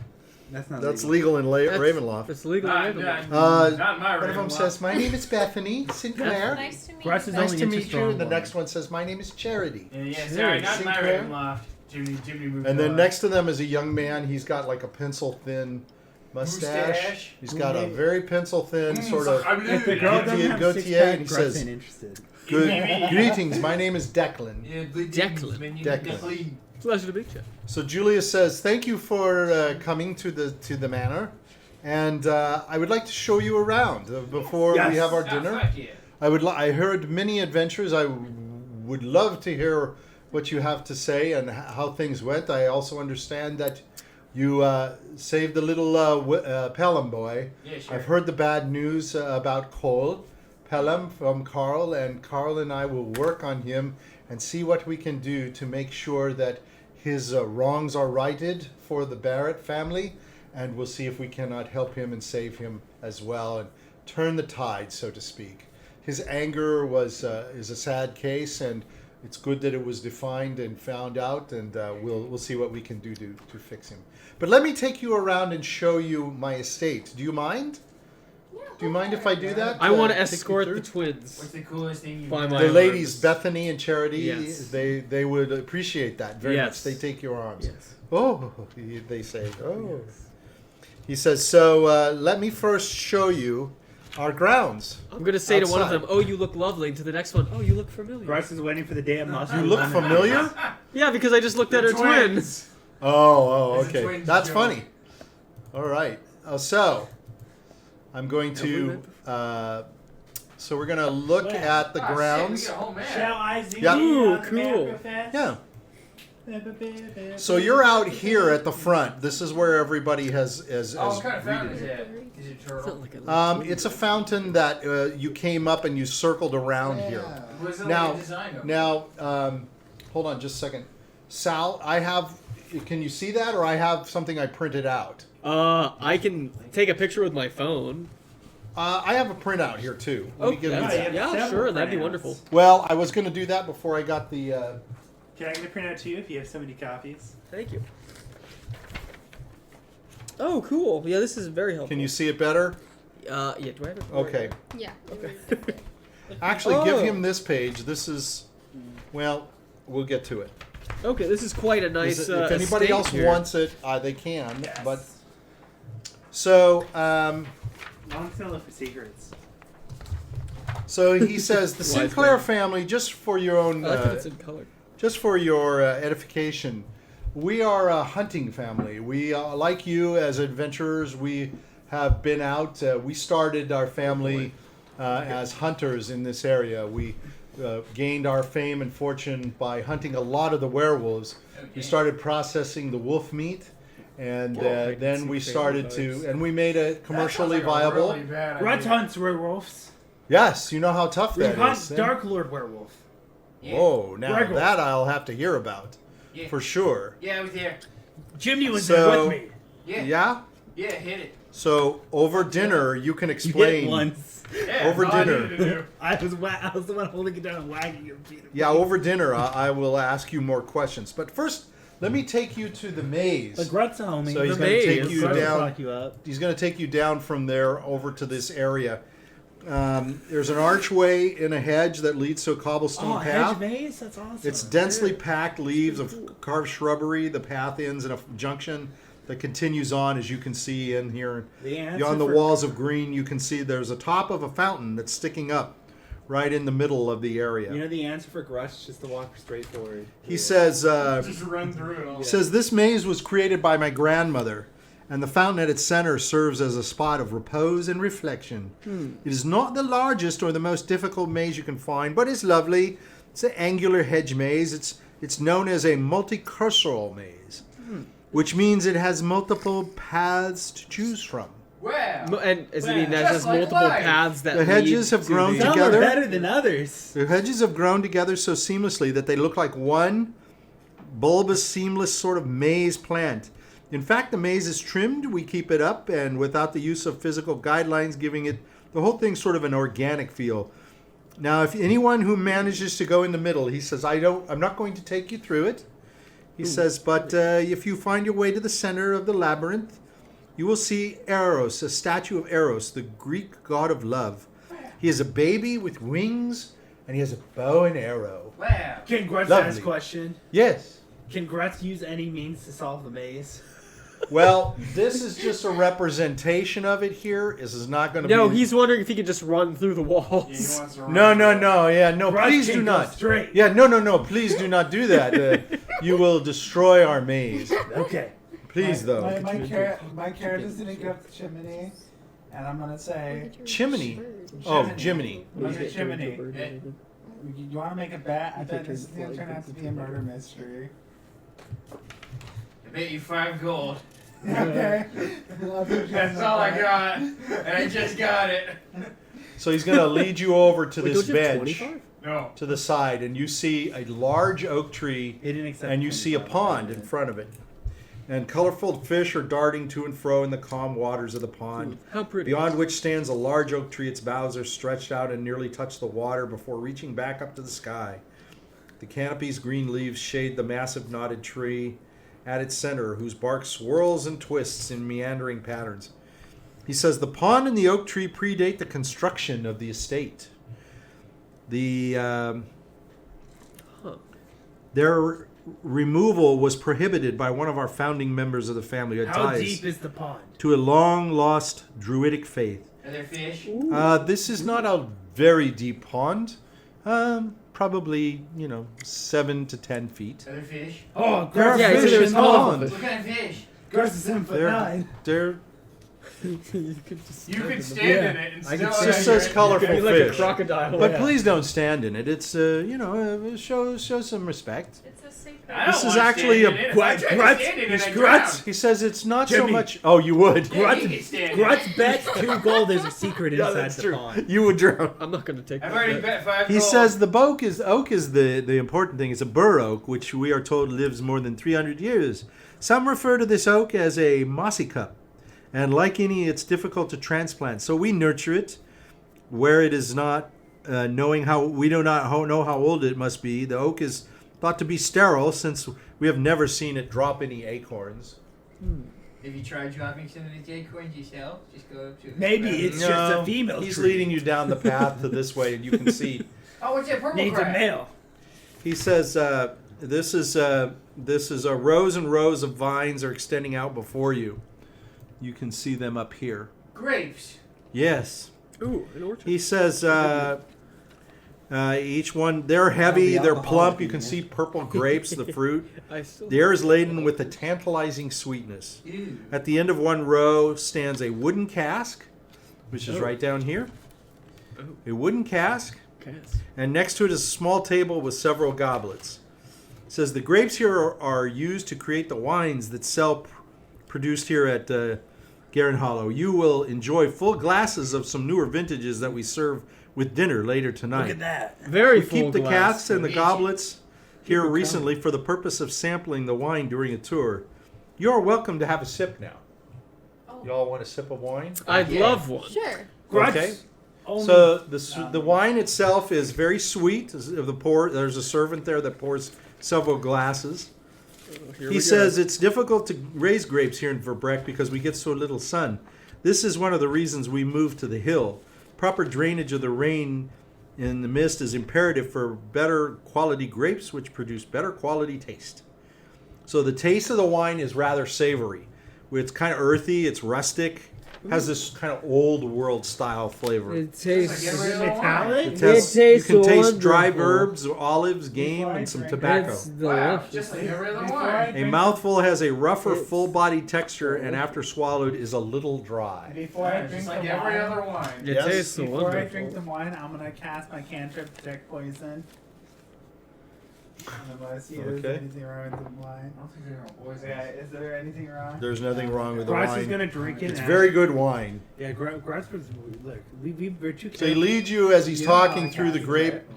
That's not That's legal. legal in That's- Ravenloft. It's legal. Not, in Ravenloft. not, not in my One of them Ravenloft. says, "My name is Bethany Sinclair." Nice to meet Grutz you. is Nice only to into meet you. strong And the one. next one says, "My name is Charity." Yeah, sorry, not in my Sinclair. Ravenloft. Jiminy moved And then on. next to them is a young man. He's got like a pencil-thin mustache. Mustache. He's got a very pencil-thin sort of If the girl doesn't have goatee, six pack, and he Grutz says, ain't interested. "Good greetings. My name is Declan." Yeah, bleed Declan. man, you Declan. Declan. Pleasure to meet you. So Julius says, "Thank you for coming to the manor, and I would like to show you around before we Yes. have our Ah, dinner. fuck yeah. I heard many adventures. I would love to hear what you have to say and how things went. I also understand that you saved the little Pelham boy. Yeah, sure. I've heard the bad news about Cole Pelham from Carl, and Carl and I will work on him and see what we can do to make sure that his wrongs are righted for the Barrett family, and we'll see if we cannot help him and save him as well and turn the tide, so to speak. His anger is a sad case, and it's good that it was defined and found out, and we'll see what we can do to fix him. But let me take you around and show you my estate. Do you mind? Do you mind if I do that? I want to Take you escort through? the twins. What's the coolest thing you've By done? my The own ladies, arms. Bethany and Charity, Yes. they would appreciate that very Yes. much. They take your arms. Yes. Oh, they say. Oh. He says, so let me first show you our grounds. I'm gonna say to one of Outside. them, "Oh, you look lovely," and to the next one, "Oh, you look familiar." Grutz is waiting for the day of muscle. You look familiar? Yeah, because I just looked at her twins. Oh, It's a okay. twins That's joke. funny. All right. So, I'm going Have we to. met So we're gonna look Yeah. at the Ah, shit, we grounds. got a whole map. Shall I zoom Yeah. in Ooh, on the cool. map real fast? Yeah. So you're out here at the front. This is where everybody has Oh, what kind of fountain greeted is you. that? Is it It's not turtle? like a It's a fountain that you came up and you circled around here. Was it Now- like a design of it? Now, hold on just a second. Sal, I have. Can you see that, or I have something I printed out? I can take a picture with my phone. I have a printout here too. Let Oh, me give you that's- that. Yeah, yeah, several sure, that'd be printouts. wonderful. Well, I was going to do that before I got the. Can I get a printout too if you have so many copies? Thank you. Oh, cool. Yeah, this is very helpful. Can you see it better? Yeah, do I have it? Okay. Yeah. Actually, give Oh. him this page. This is. Well, we'll get to it. Okay, this is quite a nice. If anybody estate else here. wants it, they can. Yes. But so. I'm just gonna look for secrets. So he says the Wise Sinclair man. family, just for your own, I like that it's in color. just for your edification, we are a hunting family. We, like you as adventurers, we have been out. We started our family as hunters in this area. We gained our fame and fortune by hunting a lot of the werewolves. We started processing the wolf meat. And then we started to, and we made it commercially viable. Grutz hunts werewolves. Yes, you know how tough We that hunt is. Dark Lord werewolf. Whoa, now Gregor. that I'll have to hear about, Yeah. for sure. Yeah, I was there. Jimmy was So- there with me. Yeah. Yeah? Yeah, hit it. So over dinner, you can You hit explain. once. Yeah, Over that's all I dinner. needed to do. I was the one holding it down and wagging it repeatedly. Yeah, over dinner, I will ask you more questions. But first, let me take you to the maze. The Grutz homie. So he's The going to maze. take you Grutz will down. lock you up. He's going to take you down from there over to this area. There's an archway in a hedge that leads to a cobblestone Oh, a path. hedge maze? That's awesome. It's densely packed leaves of carved shrubbery. The path ends in a junction that continues on, as you can see in here. The answer Beyond the for- walls of green, you can see there's a top of a fountain that's sticking up right in the middle of the area. You know the answer for Grutz? Just to walk straight forward. He says, Just run through it all. says, this maze was created by my grandmother, and the fountain at its center serves as a spot of repose and reflection. It is not the largest or the most difficult maze you can find, but it's lovely. It's an angular hedge maze. It's known as a multicursal maze, which means it has multiple paths to choose from. Wow. And does it mean Well, that just has like multiple life. paths that The hedges lead have to grown the- Some together. are better than others. The hedges have grown together so seamlessly that they look like one bulbous, seamless sort of maze plant. In fact, the maze is trimmed. We keep it up, and without the use of physical guidelines, giving it the whole thing sort of an organic feel. Now, if anyone who manages to go in the middle, he says, I'm not going to take you through it. He says, but if you find your way to the center of the labyrinth, you will see Eros, a statue of Eros, the Greek god of love. He is a baby with wings, and he has a bow and arrow. Wow. Can Grutz Lovely. ask a question? Yes. Can Grutz use any means to solve the maze? Well, this is just a representation of it here. This is not going to No, be... he's wondering if he could just run through the walls. Yeah, he wants to run No, through it. no, Grutz please can do go not. straight. Yeah, no, please do not do that. You will destroy our maze. Okay. Please, though. My character's gonna go up to Jiminy, and I'm gonna say, Chimney. Oh, Jiminy. I'm gonna say Jiminy. Yeah. You want to make a bet? I bet this is gonna turn out to be a murder mystery. I bet you 5 gold. Okay. I'll do just That's all I got. And I just got it. So he's going to lead you over to Wait, this don't you have bench 25? No. to the side, and you see a large oak tree, He didn't accept and you see a 25. pond in front of it. And colorful fish are darting to and fro in the calm waters of the pond. How pretty. Beyond which stands a large oak tree. Its boughs are stretched out and nearly touch the water before reaching back up to the sky. The canopy's green leaves shade the massive knotted tree at its center, whose bark swirls and twists in meandering patterns. He says the pond and the oak tree predate the construction of the estate. Their removal was prohibited by one of our founding members of the family who had How ties deep is the pond? to a long-lost druidic faith. Are there fish? This is not a very deep pond. Probably, 7 to 10 feet. Are there fish? Oh, There are Grutz Yeah, he said fish there in was the colorful pond. What kind of fish? Grutz is 7'9". They're you could just You could stand Yeah. in it and I still... could It just says colorful be like fish. a crocodile. But Yeah. please don't stand in it. It's show some respect. It's a secret. I don't This is want to actually stand a- in it. If I tried to Grutz- stand in it, it's I'd Grutz. He says it's not so Jimmy. much. Oh, you would. drown. Yeah, Grutz- you can stand in it. Grutz bets 2 gold there's a secret Yeah, inside that's the true. pond. You would drown. I'm not going to take I've that already bet. bet 5 He gold. says the oak is the important thing. It's a bur oak, which we are told lives more than 300 years. Some refer to this oak as a mossy cup, And like any, it's difficult to transplant. So we nurture it where it is not, knowing how, we do not know how old it must be. The oak is thought to be sterile since we have never seen it drop any acorns. Have you tried dropping some of the acorns yourself? Just go up to the Maybe it's just a female He's tree. leading you down the path to this way, and you can see. Oh, what's that purple Needs a crap? male. He says, "This is a rows and rows of vines are extending out before you. You can see them up here. Grapes. Yes." Ooh, an orchard. He says, each one, they're heavy, they're plump. You can see purple grapes, the fruit. The air is laden with a tantalizing sweetness. Ew. At the end of one row stands a wooden cask, which is right down here. A wooden cask. And next to it is a small table with several goblets. It says, the grapes here are used to create the wines that sell produced here at Garen Hollow. You will enjoy full glasses of some newer vintages that we serve with dinner later tonight. Look at that. Very We full keep the glass. casks and the goblets here recently for the purpose of sampling the wine during a tour. You are welcome to have a sip now. You all want a sip of wine? I'd love one. Sure. Okay. So the wine itself is very sweet. There's a servant there that pours several glasses. Here He we says go. it's difficult to raise grapes here in Verbrek because we get so little sun. This is one of the reasons we moved to the hill. Proper drainage of the rain in the mist is imperative for better quality grapes, which produce better quality taste. So the taste of the wine is rather savory. It's kind of earthy, it's rustic, has this kind of old world style flavor. It tastes. Like every other Metallic? wine. It tastes- you tastes can taste dry wonderful. herbs, olives, game, and some tobacco. It's Wow, delicious. just like every other Before wine. A mouthful has a rougher, It's- full-bodied texture, and after swallowed is a little dry. Before I drink Just the like every wine, other wine. It Yes. tastes so before I drink wonderful. the wine, I'm gonna cast my cantrip detect poison. Unless you Okay. there's anything wrong with the wine. I don't think they're all poison. Yeah, is there anything wrong? There's nothing wrong with the Grutz is wine. gonna drink it. It's now. very good wine. Yeah, Grutz was. Look, we're too So he careful. leads you as he's You know how talking I through the cast grape it.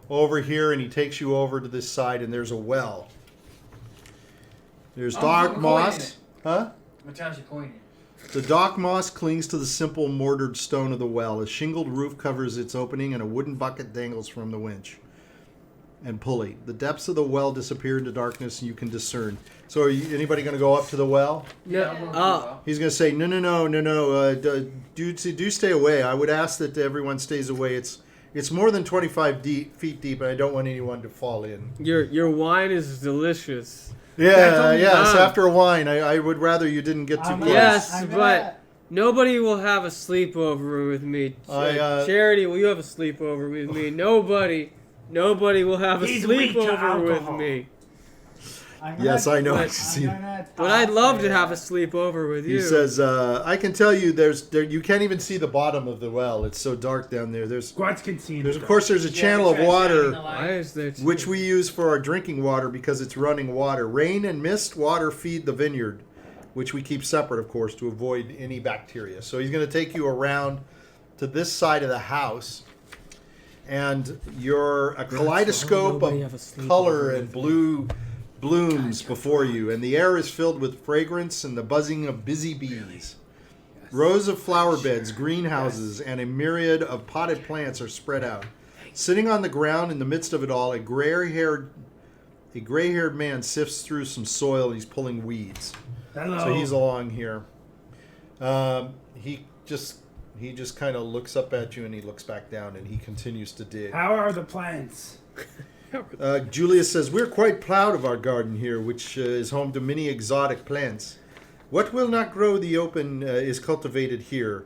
over here, and he takes you over to this side, and there's a well. There's Oh, dark coin in moss. it. Huh? Metallic coin. The dark moss clings to the simple mortared stone of the well. A shingled roof covers its opening, and a wooden bucket dangles from the winch and pulley. The depths of the well disappear into darkness, and you can discern. So, anybody going to go up to the well? No. He's going to say, no. Do stay away. I would ask that everyone stays away. It's more than 25 feet deep, and I don't want anyone to fall in. Your wine is delicious. Yeah, only- yes. After wine, I would rather you didn't get too I'm close. Yes, I'm but gonna- nobody will have a sleepover with me. Charity, will you have a sleepover with me? Nobody will have a He's weak to sleepover with alcohol. me. I'm Yes, gonna- I know. But- I see. But I'd love to have a sleepover with you. He says, I can tell you, you can't even see the bottom of the well. It's so dark down there. Grutz can see. There's a channel of water Why is there two? which we use for our drinking water because it's running water. Rain and mist water feed the vineyard, which we keep separate, of course, to avoid any bacteria. So he's going to take you around to this side of the house, and you're a kaleidoscope nobody have a of sleepover color with and blue blooms before you, and the air is filled with fragrance and the buzzing of busy bees. Rows of flower beds, greenhouses, and a myriad of potted plants are spread out. Sitting on the ground in the midst of it all, a gray-haired man sifts through some soil. He's pulling weeds. Hello. So he's along here. He just kind of looks up at you and he looks back down and he continues to dig. How are the plants? Julius says, we're quite proud of our garden here, which is home to many exotic plants. What will not grow the open is cultivated here.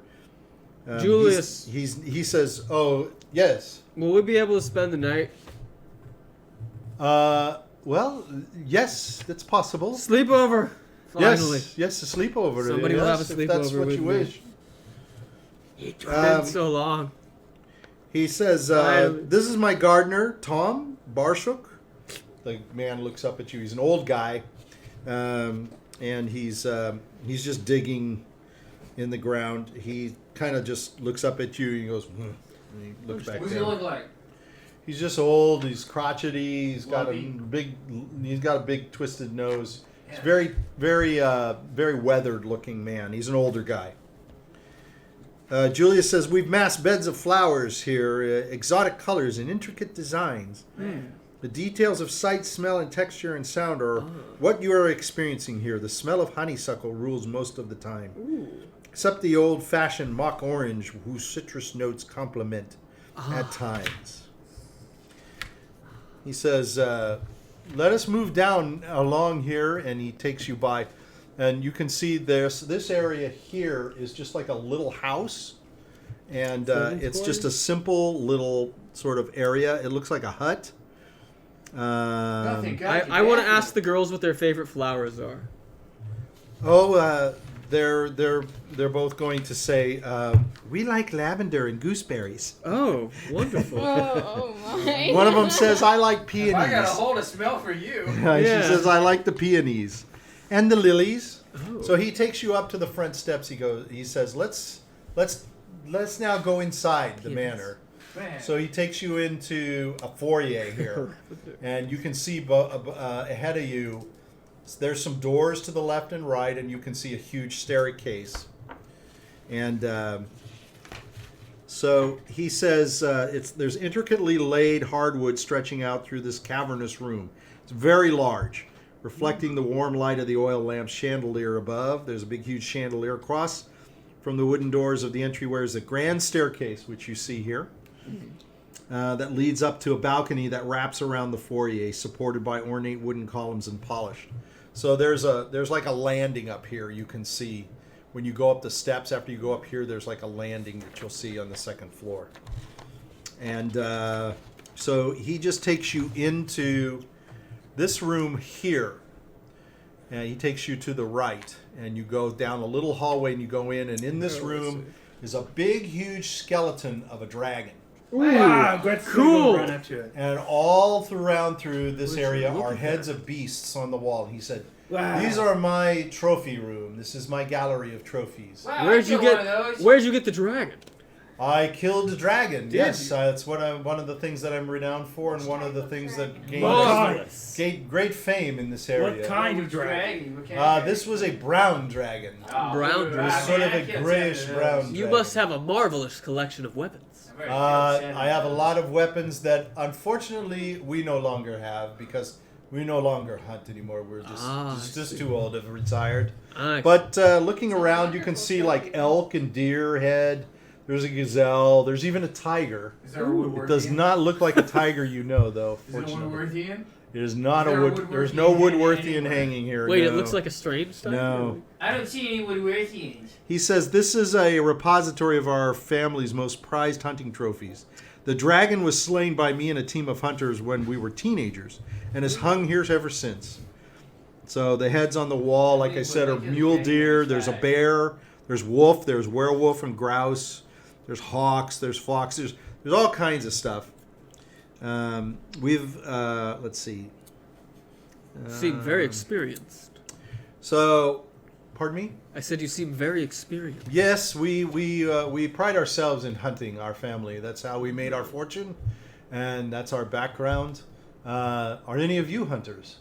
Julius. He says, oh, yes. Will we be able to spend the night? Well, yes, that's possible. Sleepover. Finally. Yes, a sleepover. Somebody will yes, have a if that's sleepover what with you me. wish. It's been so long. He says, this is my gardener, Tom Barshuk. The man looks up at you. He's an old guy, and he's just digging in the ground. He kind of just looks up at you and he goes, and he looks back What's he down. look like? He's just old. He's crotchety. He's got a Lumpy. big twisted nose. He's very, very, very weathered-looking man. He's an older guy. Julia says, we've massed beds of flowers here, exotic colors and intricate designs. The details of sight, smell, and texture and sound are what you are experiencing here. The smell of honeysuckle rules most of the time. Except the old-fashioned mock orange, whose citrus notes complement at times. He says, let us move down along here, and he takes you by. And you can see this area here is just like a little house. And it's just a simple little sort of area. It looks like a hut. I want to ask the girls what their favorite flowers are. They're both going to say, we like lavender and gooseberries. Oh, wonderful. Oh my. One of them says, I like peonies. I got a hold of smell for you. She says, I like the peonies. And the lilies. Oh. So he takes you up to the front steps. He says, let's now go inside the manor. Man. So he takes you into a foyer here. And you can see ahead of you, there's some doors to the left and right, and you can see a huge staircase. And so he says there's intricately laid hardwood stretching out through this cavernous room. It's very large, reflecting the warm light of the oil lamp chandelier above. There's a big, huge chandelier across from the wooden doors of the entryway. Is a grand staircase, which you see here, that leads up to a balcony that wraps around the foyer, supported by ornate wooden columns and polished. So there's like a landing up here. You can see when you go up the steps. After you go up here, there's like a landing that you'll see on the second floor. And so he just takes you into this room here. And he takes you to the right, and you go down a little hallway, and you go in, and in this room is a big, huge skeleton of a dragon. Wow, Grutz cool. run up to it. And all through this area are heads of beasts on the wall. He said, these are my trophy room. This is my gallery of trophies. Wow, Where'd you get the dragon? I killed a dragon. Yes, that's one of the things that I'm renowned for, and one of the things that gained great fame in this area. What kind of dragon? This was a brown dragon. Brown It was sort of a grayish brown dragon. You must have a marvelous collection of weapons. I have a lot of weapons that, unfortunately, we no longer have because we no longer hunt anymore. We're just too old to have retired. But looking around, you can see like elk and deer head. There's a gazelle. There's even a tiger. Is there a Woodworthian? It does not look like a tiger, though. Is it a Woodworthian? It is not a wood. There's no Woodworthian hanging here. Wait, no. it looks like a strange stuff? No. I don't see any Woodworthians. He says this is a repository of our family's most prized hunting trophies. The dragon was slain by me and a team of hunters when we were teenagers, and has hung here ever since. So the heads on the wall, like I said, are mule deer. There's a bear. There's wolf. There's werewolf and grouse. There's hawks. There's fox. There's all kinds of stuff. Let's see. Seem very experienced. So, pardon me? I said you seem very experienced. Yes, we pride ourselves in hunting, our family. That's how we made our fortune, and that's our background. Are any of you hunters?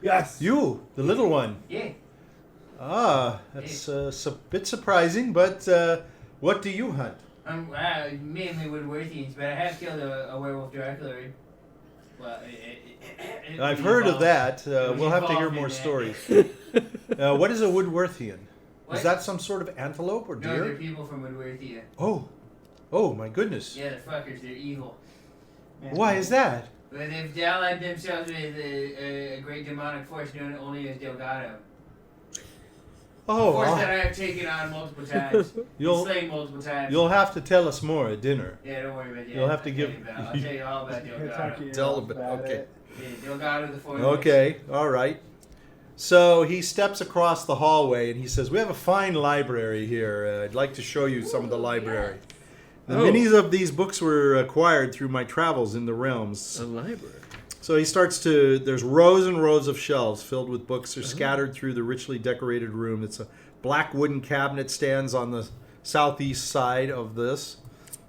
Yes. You, the little one. Yeah. That's a bit surprising, but what do you hunt? Mainly Woodworthians, but I have killed a werewolf Dracula. Well, I've heard of that. We'll have to hear more stories. What is a Woodworthian? What? Is that some sort of antelope or deer? No, they're people from Woodworthia. Oh my goodness. Yeah, they're fuckers. They're evil. Why is that? But they've allied themselves with a great demonic force known only as Delgado. Oh, Force that I have taken on multiple times. Slain multiple times. You'll have to tell us more at dinner. Yeah, don't worry about that. You'll have to give. I'll tell you all about Delgado. Tell about okay. Yeah, Delgado the Force. Okay, all right. So he steps across the hallway and he says, "We have a fine library here. I'd like to show you some of the library. Many of these books were acquired through my travels in the realms." A library. So he starts to, there's rows and rows of shelves filled with books are scattered through the richly decorated room. It's a black wooden cabinet stands on the southeast side of this.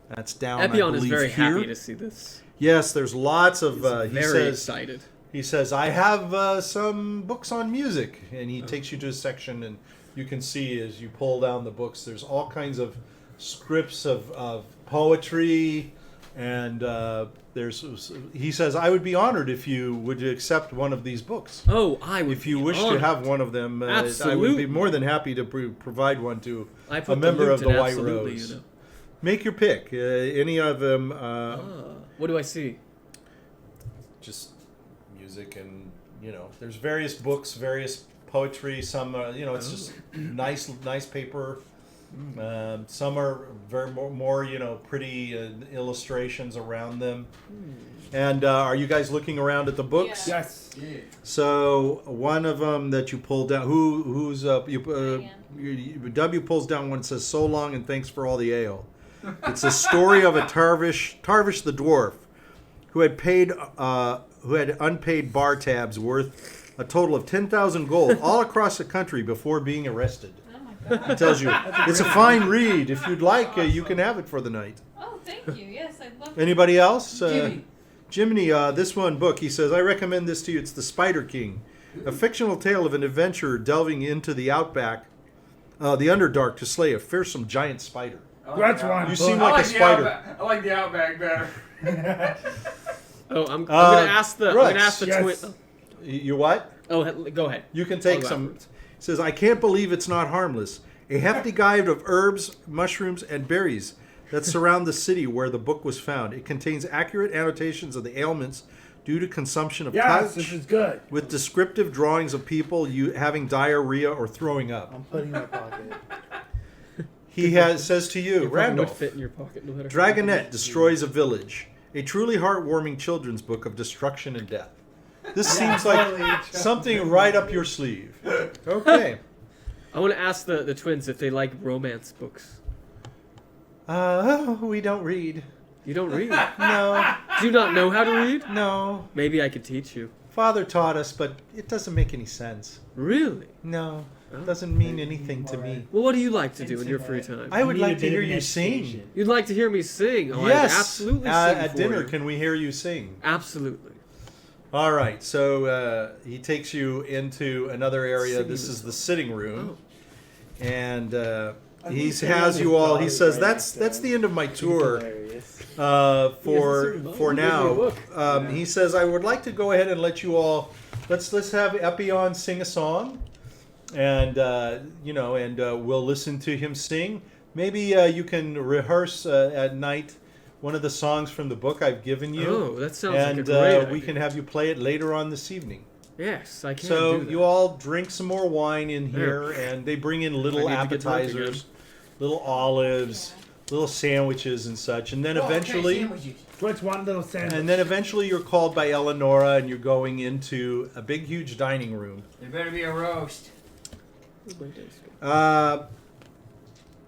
That's down, Epion I is believe, very here. happy to see this. Yes, there's lots of, He's he very says, excited. he says, I have some books on music. And he takes you to a section, and you can see as you pull down the books, there's all kinds of scripts of poetry. And he says, I would be honored if you would accept one of these books. Oh, I would. If you be wish honored. to have one of them, I would be Absolutely. more than happy to provide one to I a put member loot of the in White absolutely, Rose. you know. Make your pick. Any of them. What do I see? Just music, and there's various books, various poetry. Some it's just nice paper. Some are very more pretty illustrations around them. And are you guys looking around at the books? Yeah. Yes. Yeah. So one of them that you pulled down, who's W pulls down one that says, "So long and thanks for all the ale." It's a story of a Tarvish the dwarf, who had unpaid bar tabs worth a total of 10,000 gold all across the country before being arrested. Oh my god. It tells you it's a fine read. If you'd like, you can have it for the night. Oh, thank you. Yes, I'd love to. Anybody else? Jimmy. Jiminy, this one book, he says, I recommend this to you. It's The Spider King, a fictional tale of an adventurer delving into the outback, the Underdark, to slay a fearsome giant spider. Grutz one. You seem like a spider. I like the Outback better. Oh, I'm gonna ask the. I'm Grutz. gonna ask the Yes. twin. You what? Oh, go ahead. You can take I'll go some. afterwards. He says, I can't believe it's not harmless. A hefty guide of herbs, mushrooms, and berries that surround the city where the book was found. It contains accurate annotations of the ailments due to consumption of Yes, couch, this is good. with descriptive drawings of people having diarrhea or throwing up. I'm putting in my pocket. He says to you, Your would Randolph, fit in your pocket. No matter how Dragonette big. destroys a village. A truly heartwarming children's book of destruction and death. This seems like something right up your sleeve. Okay. I want to ask the twins if they like romance books. We don't read. You don't read. No, Do you not know how to read? no. Maybe I could teach you. Father taught us, but it doesn't make any sense. Really? No, it doesn't mean anything to me. Well, what do you like to do in your free time? I would Need a like to bit hear of an you sing. education. You'd like to hear me sing? Oh, Yes, I'd absolutely sing at for dinner, you. can we hear you sing? Absolutely. All right, so he takes you into another area. Singing This is the sitting room, Oh. and he think has you all. He Dawn's says, right "That's next to the end of my tour Hilarious. for now." He says, "I would like to go ahead and let you all. Let's have Epion sing a song, and we'll listen to him sing. Maybe you can rehearse at night one of the songs from the book I've given you." Oh, that sounds and like a great we idea. can have you play it later on this evening. Yes, I can So do that. you all drink some more wine in here, and they bring in little I need to get drunk appetizers, little olives, little sandwiches and such, and then eventually, Grutz one little sandwich. and then eventually you're called by Eleonora, and you're going into a big, huge dining room. There better be a roast.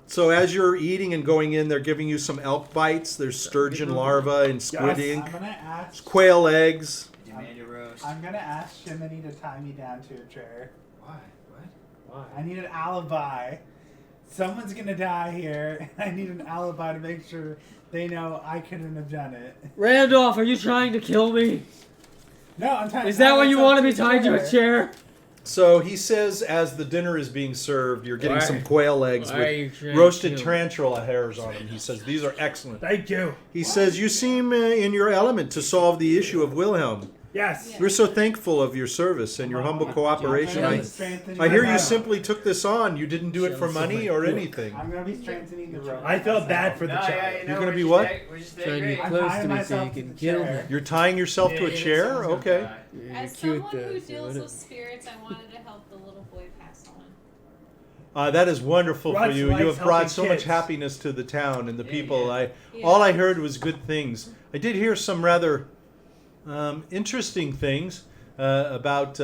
So as you're eating and going in, they're giving you some elk bites. There's sturgeon larvae and squid Yes. ink, I'm gonna ask. quail eggs. Demand a roast. I'm gonna ask Jiminy to tie me down to a chair. Why? What? I need an alibi. Someone's gonna die here, and I need an alibi to make sure they know I couldn't have done it. Randolph, are you trying to kill me? No, I'm tied. Is that why you want to be tied to a chair? So he says, as the dinner is being served, you're getting Why? some quail eggs Why are you with trying to roasted kill me? tarantula hairs on them. He says, these are excellent. Thank you. He says, you seem in your element to solve the issue of Wilhelm. Yes. Yeah. We're so thankful of your service and your humble cooperation. I hear you simply took this on. You didn't do it for money or anything. I'm gonna be strengthening the rope. I felt bad for the No, child. yeah, you know, You're gonna we're be just what? stay- We're just Trying to great. get I'm close tying to me so myself you to can the kill me. chair. You're tying yourself to a Yeah, chair? someone's gonna Okay. die. As someone who deals with spirits, I wanted to help the little boy pass on. That is wonderful for Grutz you. You likes have brought helping so much kids. happiness to the town and the Yeah, people. yeah. All I heard was good things. I did hear some rather interesting things about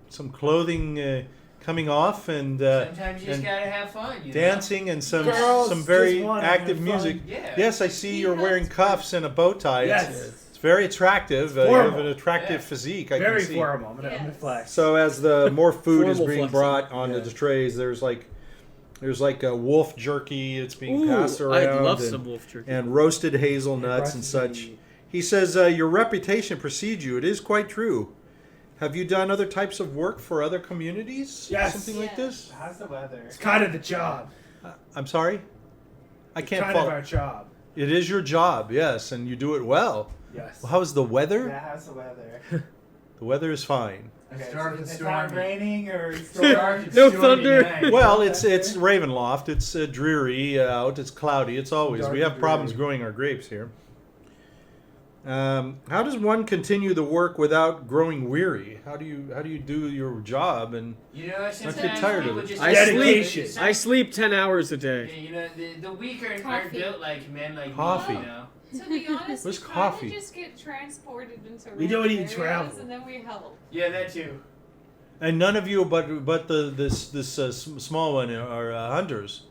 some clothing coming off and Sometimes you just and gotta have fun. You dancing and some Girls very just wanna active have music. fun. Yeah. Yes, I see you're wearing cuffs and a bow tie. Yes. It's very attractive. You have formal. an attractive Yeah. physique. I Very can see. formal. I'm gonna Yes. flex. So as the more food is Formal being flexing. brought onto Yeah. the trays, there's like a wolf jerky. It's being Ooh, passed around. I'd love and, some wolf jerky. and roasted hazelnuts and Grutz such. the- He says your reputation precedes you. It is quite true. Have you done other types of work for other communities? Yes. Something like this? How's the weather? It's kind of the job. I'm sorry? I It's can't kind of follow. our job. It is your job, yes, and you do it well. Yes. Well, how's the weather? Yeah, how's the weather? The weather is fine. It's Okay, dark so and it's not stormy. raining or It's stormy. dark and No stormy thunder. night. Well, it's Ravenloft. It's dreary out. It's cloudy. It's always. Dark We have and problems dreary. growing our grapes here. How does one continue the work without growing weary? How do you do your job and You know, get sometimes tired of people it. just I Dedication. sleep. I sleep 10 hours a Yeah, day. you know, the weak aren't Coffee. built like men like Coffee. me, you know. To be honest, Where's we coffee? kinda just get transported into We don't random even areas travel. and then we help. Yeah, that too. and none of you but this small one are hunters.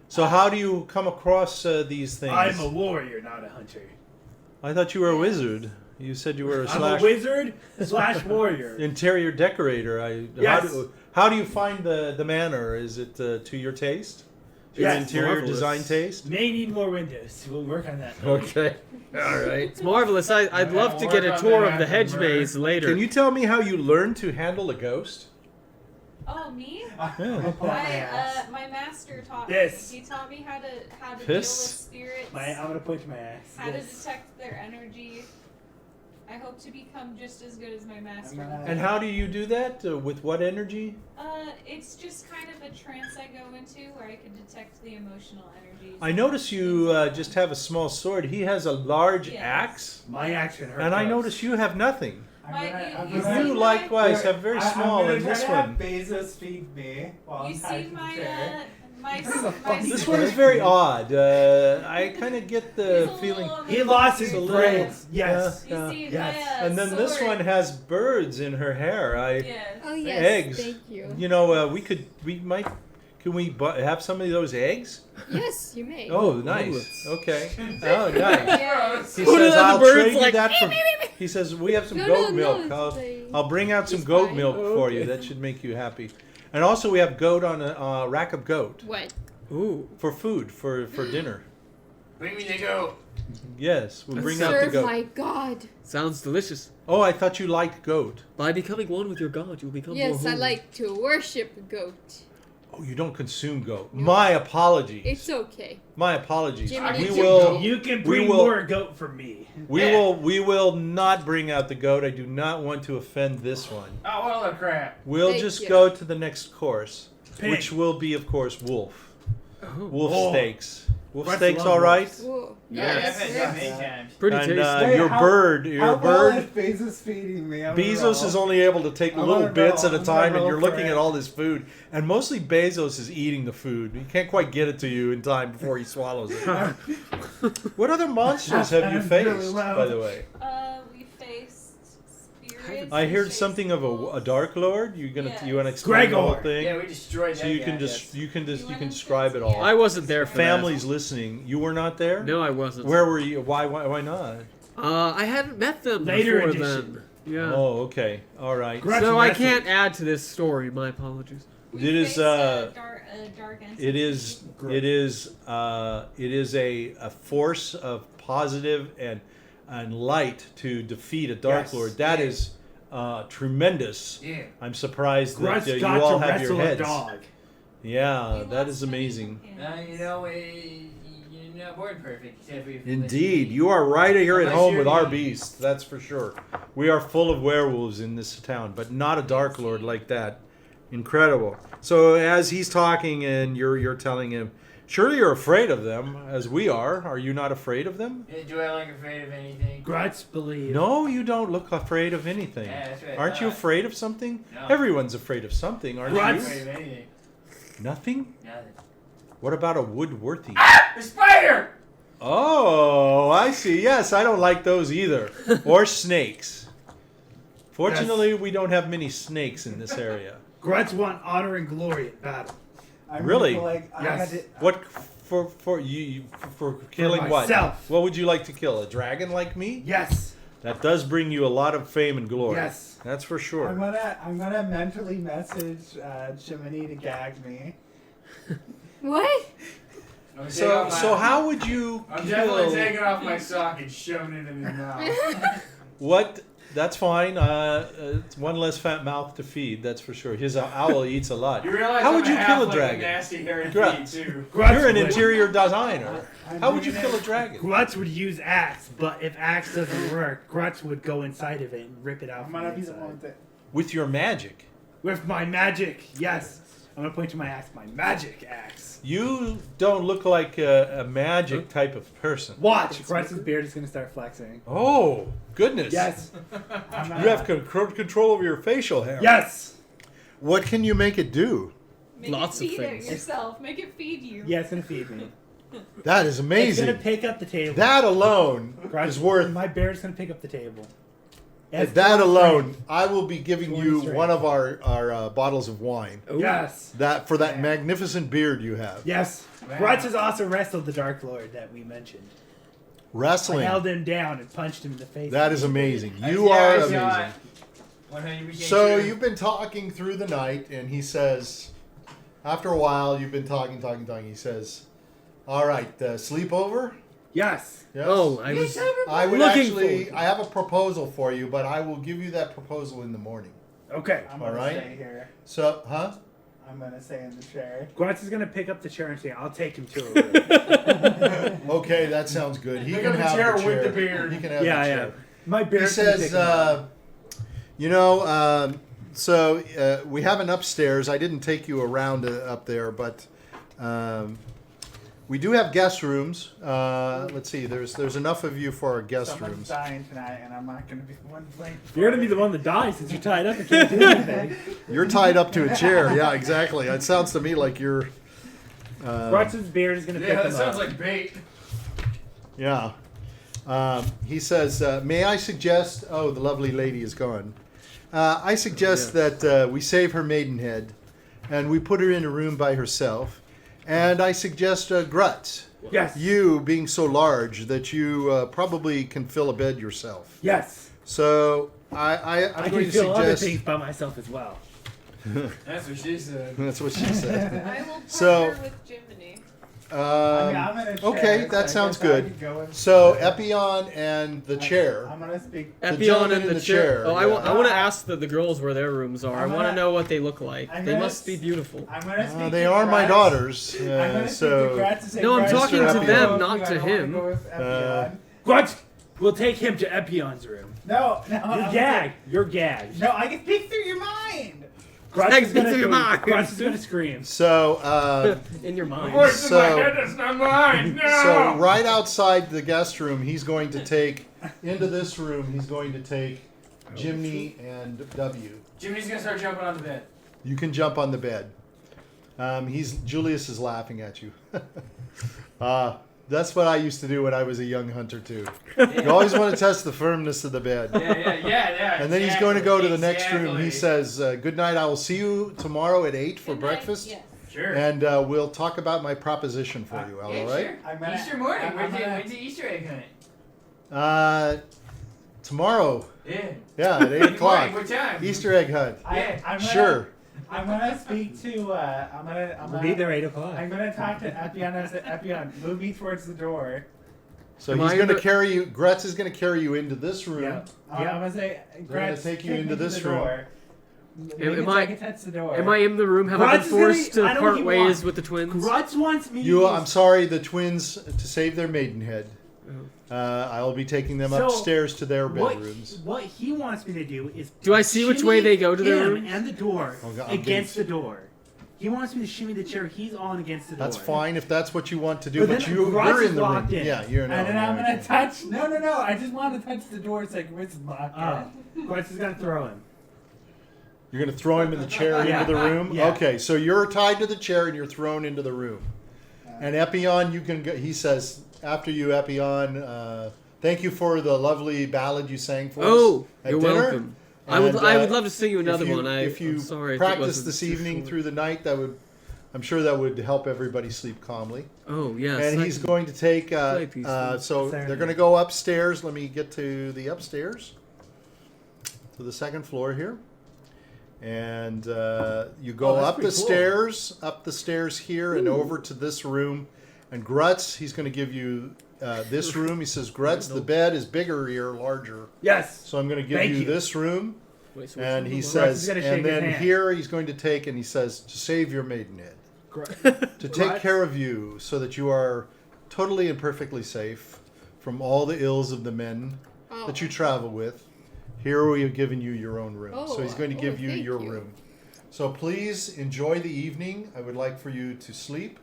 So how do you come across these things? I'm a warrior, not a hunter. I thought you were a wizard. You said you were a I'm a wizard / warrior. interior decorator. Yes. How do you find the manner? Is it to your taste? To your Yes. interior Marvelous. design taste? May need more windows. We'll work on that. Okay. All right. It's marvelous. I'd love to get a tour of the hedge maze later. Can you tell me how you learned to handle a ghost? Oh, me? Yeah. My master taught This. me. He taught me how to deal with Piss. spirits, I'm gonna point to my ass. how to Yes. detect their energy. I hope to become just as good as my master. I'm gonna- And how do you do that? With what energy? It's just kind of a trance I go into where I can detect the emotional energies. I notice you just have a small sword. He has a large Yes. axe. My action hurts. And I notice you have nothing. I'm Mike, gonna- you- I'm you gonna- see You my- likewise have very small I'm in this gonna have one. Bezos feed me while You I'm see tied to the my chair. my This is a funny This story. one is very odd. I kind of get the He's a feeling. little He lost his a little- brains. Yes. You Yeah. see Yes. my And then this sword. one has birds in her hair. Yes. Oh yes, Eggs. thank you. You know, can we have some of those eggs? Yes, you may. Oh, nice. Okay. Oh, nice. Yes. He One of says, the I'll birds trade you like, that for. He says, we have some No, goat no, milk. no, it's I'll bring out some it's goat fine. milk Oh, for you. okay. That should make you happy. And also, we have goat on a rack of goat What? Ooh. for food, for dinner. Bring me the goat. Yes, we'll bring out the Serve goat. my god. Sounds delicious. Oh, I thought you liked goat. By becoming one with your god, you'll become more Yes, I holy. like to worship goat. Oh, you don't consume goat. My apologies. It's okay. My apologies. Jiminy We Carlyle. will. You can we bring will- more goat for me. We will not bring out the goat. I do not want to offend this one. Oh, well, the crap. We'll Thank just you. go to the next course, Pig. which will be, of course, wolf. Oh. Wolf Oh. steaks. Wolf Let's steaks, love all right. wolves. Whoa. Yeah, Yes. I've had that many times. Pretty And tasty. Hey, your how- bird, How well is bird. Bezos feeding me? I'm gonna Bezos roll. is only able to take I'm little gonna bits roll. at a I'm time, gonna and you're roll for looking it. at all this food. And mostly Bezos is eating the food. He can't quite get it to you in time before he swallows it. What other monsters have you I'm faced, really loud. by the way? We faced spirits. I we heard faced something of a wolves. Dark Lord. You Yes. want to explain the whole Gregor. thing? Yeah, we destroyed So that you guy, can yes. you can You went can into describe it the- all. I wasn't there for Families listening. You were not there. that. No, I wasn't. Where were you? Why not? I hadn't met them Later before edition. then. Yeah. Oh, okay. All right. Grutz So I wrestled. can't add to this story. My apologies. We It is, faced a dark entity. It is a force of positive and light to defeat a Dark Yes. Lord. That is tremendous. Yeah. I'm surprised Grutz that you got all to have your wrestle a heads. dog. Yeah, We that lost is many amazing. companions. You know, you're not born perfect. Except for your Indeed, you are right here at Unless home you're with our me. beast. That's for sure. We are full of werewolves in this town, but not a Dark Lord like that. Incredible. So as he's talking and you're telling him, surely you're afraid of them, as we are. Are you not afraid of them? Do I look afraid of anything? Grutz believe. No, you don't look afraid of anything. Yeah, that's right. Aren't you afraid of something? No. Everyone's afraid of something, aren't I'm not Grutz. you? afraid of anything. Nothing? Nothing. What about a Woodworthy? The spider! Oh, I see. Yes, I don't like those either. Or snakes. Fortunately, we don't have many snakes in this area. Grutz want honor and glory in battle. I'm Really? Like, I Yes. had to, What for killing what? myself. What would you like to kill? A dragon like me? Yes. That does bring you a lot of fame and glory. Yes. That's for I'm sure. gonna mentally message Jiminy to gag me. What? I'm gonna take So off my- so how would you I'm definitely kill taking off my sock and shoving it in his mouth. what That's fine. It's one less fat mouth to feed. That's for sure. His owl eats a lot. You realize How I'm would you a kill a halfling dragon? with nasty hair and Grutz. feet, too. You're an interior designer. How would you kill a dragon? Grutz would use axe, but if axe doesn't work, Grutz would go inside of it and rip it out. I'm from gonna the be the inside. one with it. With your magic. With my magic, yes. I'm gonna point to my axe, my magic axe. You don't look like a magic type of person. Watch, Grutz's beard is gonna start flexing. Oh, goodness. Yes. You have control over your facial hair. Yes. What can you make it do? Make Lots of it feed things. it yourself. Make it feed you. Yeah, it's gonna feed me. That is It's amazing. gonna pick up the table. That alone Grutz, is worth. My beard's gonna pick up the table. At that alone, I will be giving 20 you strength. one of our bottles of wine. Ooh. Yes. That for that magnificent beard you have. Yes. Wow. Grutz has also wrestled the Dark Lord that we mentioned. I Wrestling. held him down and punched him in the face. That is amazing. I You see, are I see, amazing. When you became So true. you've been talking through the night, and he says, after a while, you've been talking. He says, "All right, sleepover." Yes. Yes? Oh, I was. I would looking actually. for- I have a proposal for you, but I will give you that proposal in the morning. Okay. I'm All gonna right. stay here. So, huh? I'm gonna stay in the chair. Grutz is gonna pick up the chair and say, "I'll take him to a room." Okay, that sounds good. He Pick can up the have chair the with chair. the beard. He can have Yeah, the yeah. chair. My He beard. says, so we have an upstairs. I didn't take you around up there, but we do have guest rooms. Let's see. There's enough of you for our guest Someone's rooms. dying tonight, and I'm not gonna be the one playing. You're gonna be the one that dies since you're tied up and can't do anything. You're tied up to a chair. Yeah, exactly. It sounds to me like you're. Grutz's beard is gonna pick Yeah, him that sounds up. like bait. Yeah. He says, may I suggest... Oh, the lovely lady is gone. I suggest that we save her maidenhead and we put her in a room by herself. And I suggest Grutz. Yes. You being so large that you probably can fill a bed yourself. Yes. So I'm I going can to feel other suggest... things by myself as well. That's what she said. That's what she said. I will partner So- with Jiminy. I'm in a chair, okay, so that I sounds guess I good. could go with- So Epion and the chair. I'm gonna speak. The Epion gentleman and in the the chair. chair, Oh, yeah. I want to ask the girls where their rooms are. I I'm want to gonna- know what they look like. I'm They gonna must be beautiful. I'm gonna speak. They to are my Grutz. daughters. I'm gonna speak to So Grutz and say, No, I'm Grutz, talking to I them, go with not you. to I don't wanna him. go with Epion. Grutz, we'll take him to Epion's room. No, You're I'm gagged. You're gagged. No, I can speak through your mind. Grutz is Speak through your gonna mind. Grutz is gonna scream. so In your The mind. voice So- in my head is not mine. No. so right outside the guest room, he's going to take into this room. He's going to take Jiminy and W. Jimmy's gonna start jumping on the bed. You can jump on the bed. Julius is laughing at you. That's what I used to do when I was a young hunter too. You always want to test the firmness of the bed. Yeah. And then he's going to go to the next room. Exactly. He says, "Good night. I will see you tomorrow at 8 for Good night. breakfast, Yes. Sure. and we'll talk about my proposition for you. All Yeah, right? sure. I'm gonna- Easter morning. I'm When's gonna- the Easter egg hunt? Tomorrow. Yeah. Yeah, at 8 In the morning, o'clock. What time? Easter egg hunt. Yeah. I'm gonna, Sure. I'm gonna speak to. I'm We'll gonna. be there 8 o'clock. I'm gonna talk to Epion and say, Epion, move me towards the door. So Am he's I going to the- carry you. Grutz is going to carry you into this room. Yeah. I'm gonna say, gonna Grutz, take you me into to this the room. door. Am I- can touch the door. Am I in the room? Have I Grutz been is gonna- forced I to know what part he ways wants. with the twins? Grutz wants me to use... I'm sorry, the twins, to save their maidenhead, I'll be taking them So, upstairs to their What, bedrooms. what he wants me to do is... Do I see which way they go to their him rooms? and the door Oh, God, I'm against the door. He wants me to shimmy the chair he's on against the door. That's fine if that's what you want to do, But but then you're Grutz is in the room. locked in. Yeah, you're in. And then I'm gonna touch. No. I just want to touch the door so Grutz is locked in. Grutz is going to throw him. You're going to throw him in the chair Yeah. into the room? Yeah. Okay, so you're tied to the chair and you're thrown into the room. And Epion, you can go, he says, after you, Epion, thank you for the lovely ballad you sang for Oh, us at you're dinner. welcome. I would And, love to sing you another if you, one. if you I'm sorry. if it practice wasn't this too evening short. through the night, I'm sure that would help everybody sleep calmly. Oh yes. And he's going to take. Play peacefully. So Serenade. they're going to go upstairs. Let me get to the upstairs, to the second floor here, and you go Oh, that's up the pretty cool. stairs, here, and over to this room, And Grutz, he's going to give you this room. He says, Grutz, the bed is bigger here, larger. Yes. So I'm going to give Thank you you. this room. Wait, so And he Grutz is says, gonna shake and his then hand. here he's going to take, and he says, to save your maidenhead. To take care of you so that you are totally and perfectly safe from all the ills of the men that you travel with. Here we have given you your own room. So he's going to give you thank your you. room. So please enjoy the evening. I would like for you to sleep,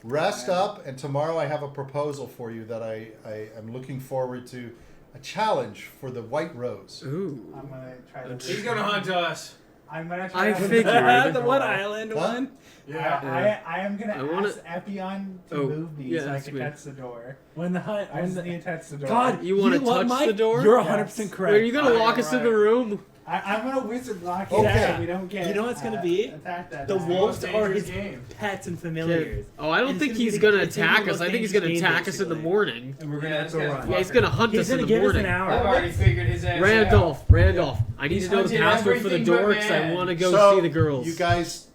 rest up, and tomorrow I have a proposal for you that I am looking forward to. A challenge for the White Rose. Ooh. I'm gonna try to. He's gonna hunt us. I'm gonna try I to. figured. The one island Huh? one. I am gonna I wanna- ask Epion to Oh, move me yeah, so I that's can weird. touch the door. When the hunt. I When just the, need to touch the door. God, You wanna know what, touch Mike? the door? You're Yes. 100% correct. Are you gonna Oh, lock you're us in right. the room? I'm gonna wizard lock it Okay. so we don't get. You know what it's gonna be? Attacked that The time. wolves Most are dangerous his game. pets and Okay. familiars. Oh, I don't And think it's he's gonna be gonna the- it's gonna be attack the us. I most think he's gonna dangerous attack game, us in the basically. morning. And we're Yeah, gonna this go guy's run. fucking- Yeah, he's gonna hunt He's us in gonna the give us morning. an hour. I've already figured his ass Randolph, I need He's to know the hunted password for the everything door but because I man. want to go So, see the girls. You guys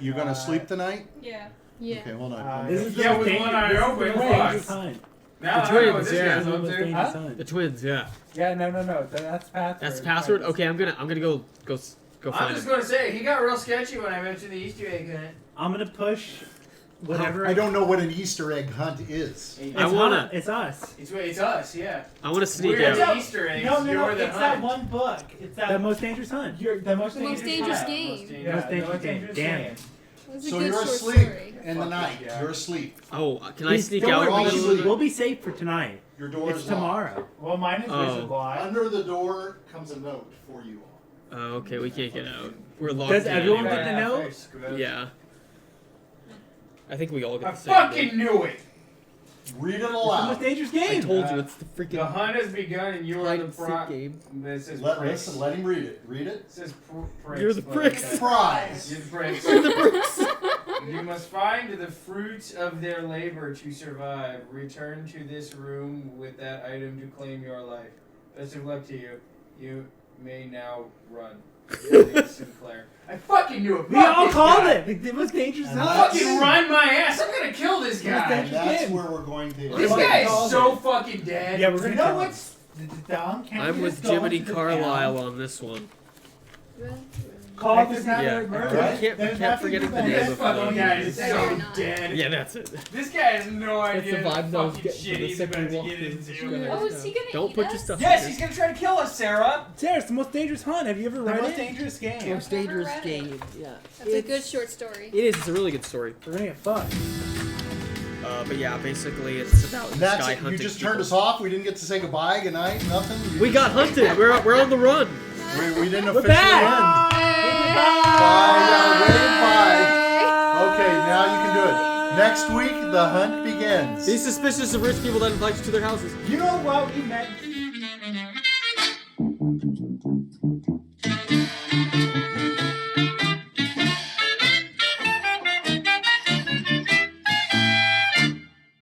you're gonna sleep tonight? Yeah. Yeah. Okay, hold on. This This is Yeah, the with most one eye dangerous- open, this is the fuck. most dangerous hunt. Now The I know what twins, this yeah. guy's This is the up most to. dangerous the hunt. twins, yeah. Yeah, no. That's password. That's the password. Okay, I'm gonna go I'm find just it. gonna say, he got real sketchy when I mentioned the Easter egg hunt. I'm gonna push whatever. I don't know what an Easter egg hunt is. It's I wanna- hunt. It's us. It's us, yeah. I want to sneak We're out. the Easter eggs. No, You're the it's hunt. that one book. It's that The most dangerous hunt. You're the most The most dangerous hunt. game. Most dangerous. Yeah, Most the dangerous most game. dangerous Damn game. it. It was a So good you're short asleep story. in the Fuck night. yeah. You're asleep. Oh, can I sneak Don't out? worry, Probably- we'll be safe for tonight. Your door It's is locked. tomorrow. Well, mine is Oh. wizard lock. Under the door comes a note for you all. Oh, okay, we can't get out. We're locked Does in. everyone anyway. get the note? Face, Grutz. Yeah. I think we all get I the same. fucking thing. knew it. Read it It's the aloud. most dangerous I game. told you it's the The freaking hunt has begun and you are hide the and seek pro. game. This is Listen, let him read it. Read it. It says pricks. You're the but pricks. okay. Prize. You're the pricks. You're the bricks. You must find the fruits of their labor to survive. Return to this room with that item to claim your life. Best of luck to you. You may now run. William Sinclair. I fucking knew it. We Fuck all this called guy. it. The most dangerous And hunt. Fucking run my ass. I'm gonna kill this guy. And that's where we're going to. This guy is so fucking dead. Yeah, we're You gonna know kill him. what's the uncanny? I'm with Jiminy Carlyle on this one. Call this not Yeah. a murder. I can't There's keep nothing forgetting to the say. name This of fucking guy is That's so not. dead. Yeah, that's it. This guy has no That's idea the the vibe that I was fucking getting shit from the he's second about to walk get through. into. Oh, is he gonna Don't eat put your us? stuff. Yes, in he's gonna try to kill us, Sarah. Sarah, it's the most dangerous hunt. Have you ever The read most it? dangerous game. Most dangerous read it. game. Yeah. That's a good short story. It is. It's a really good story. We're gonna get fucked. But yeah, basically it's about this That's guy it. You hunting just people. turned us off. We didn't get to say goodbye, good night, nothing. We got hunted. We're on the run. We didn't We're officially back. end. Bye. Wave bye. Okay, now you can do it. Next week, the hunt begins. Be suspicious of rich people that invite you to their houses. You know what we met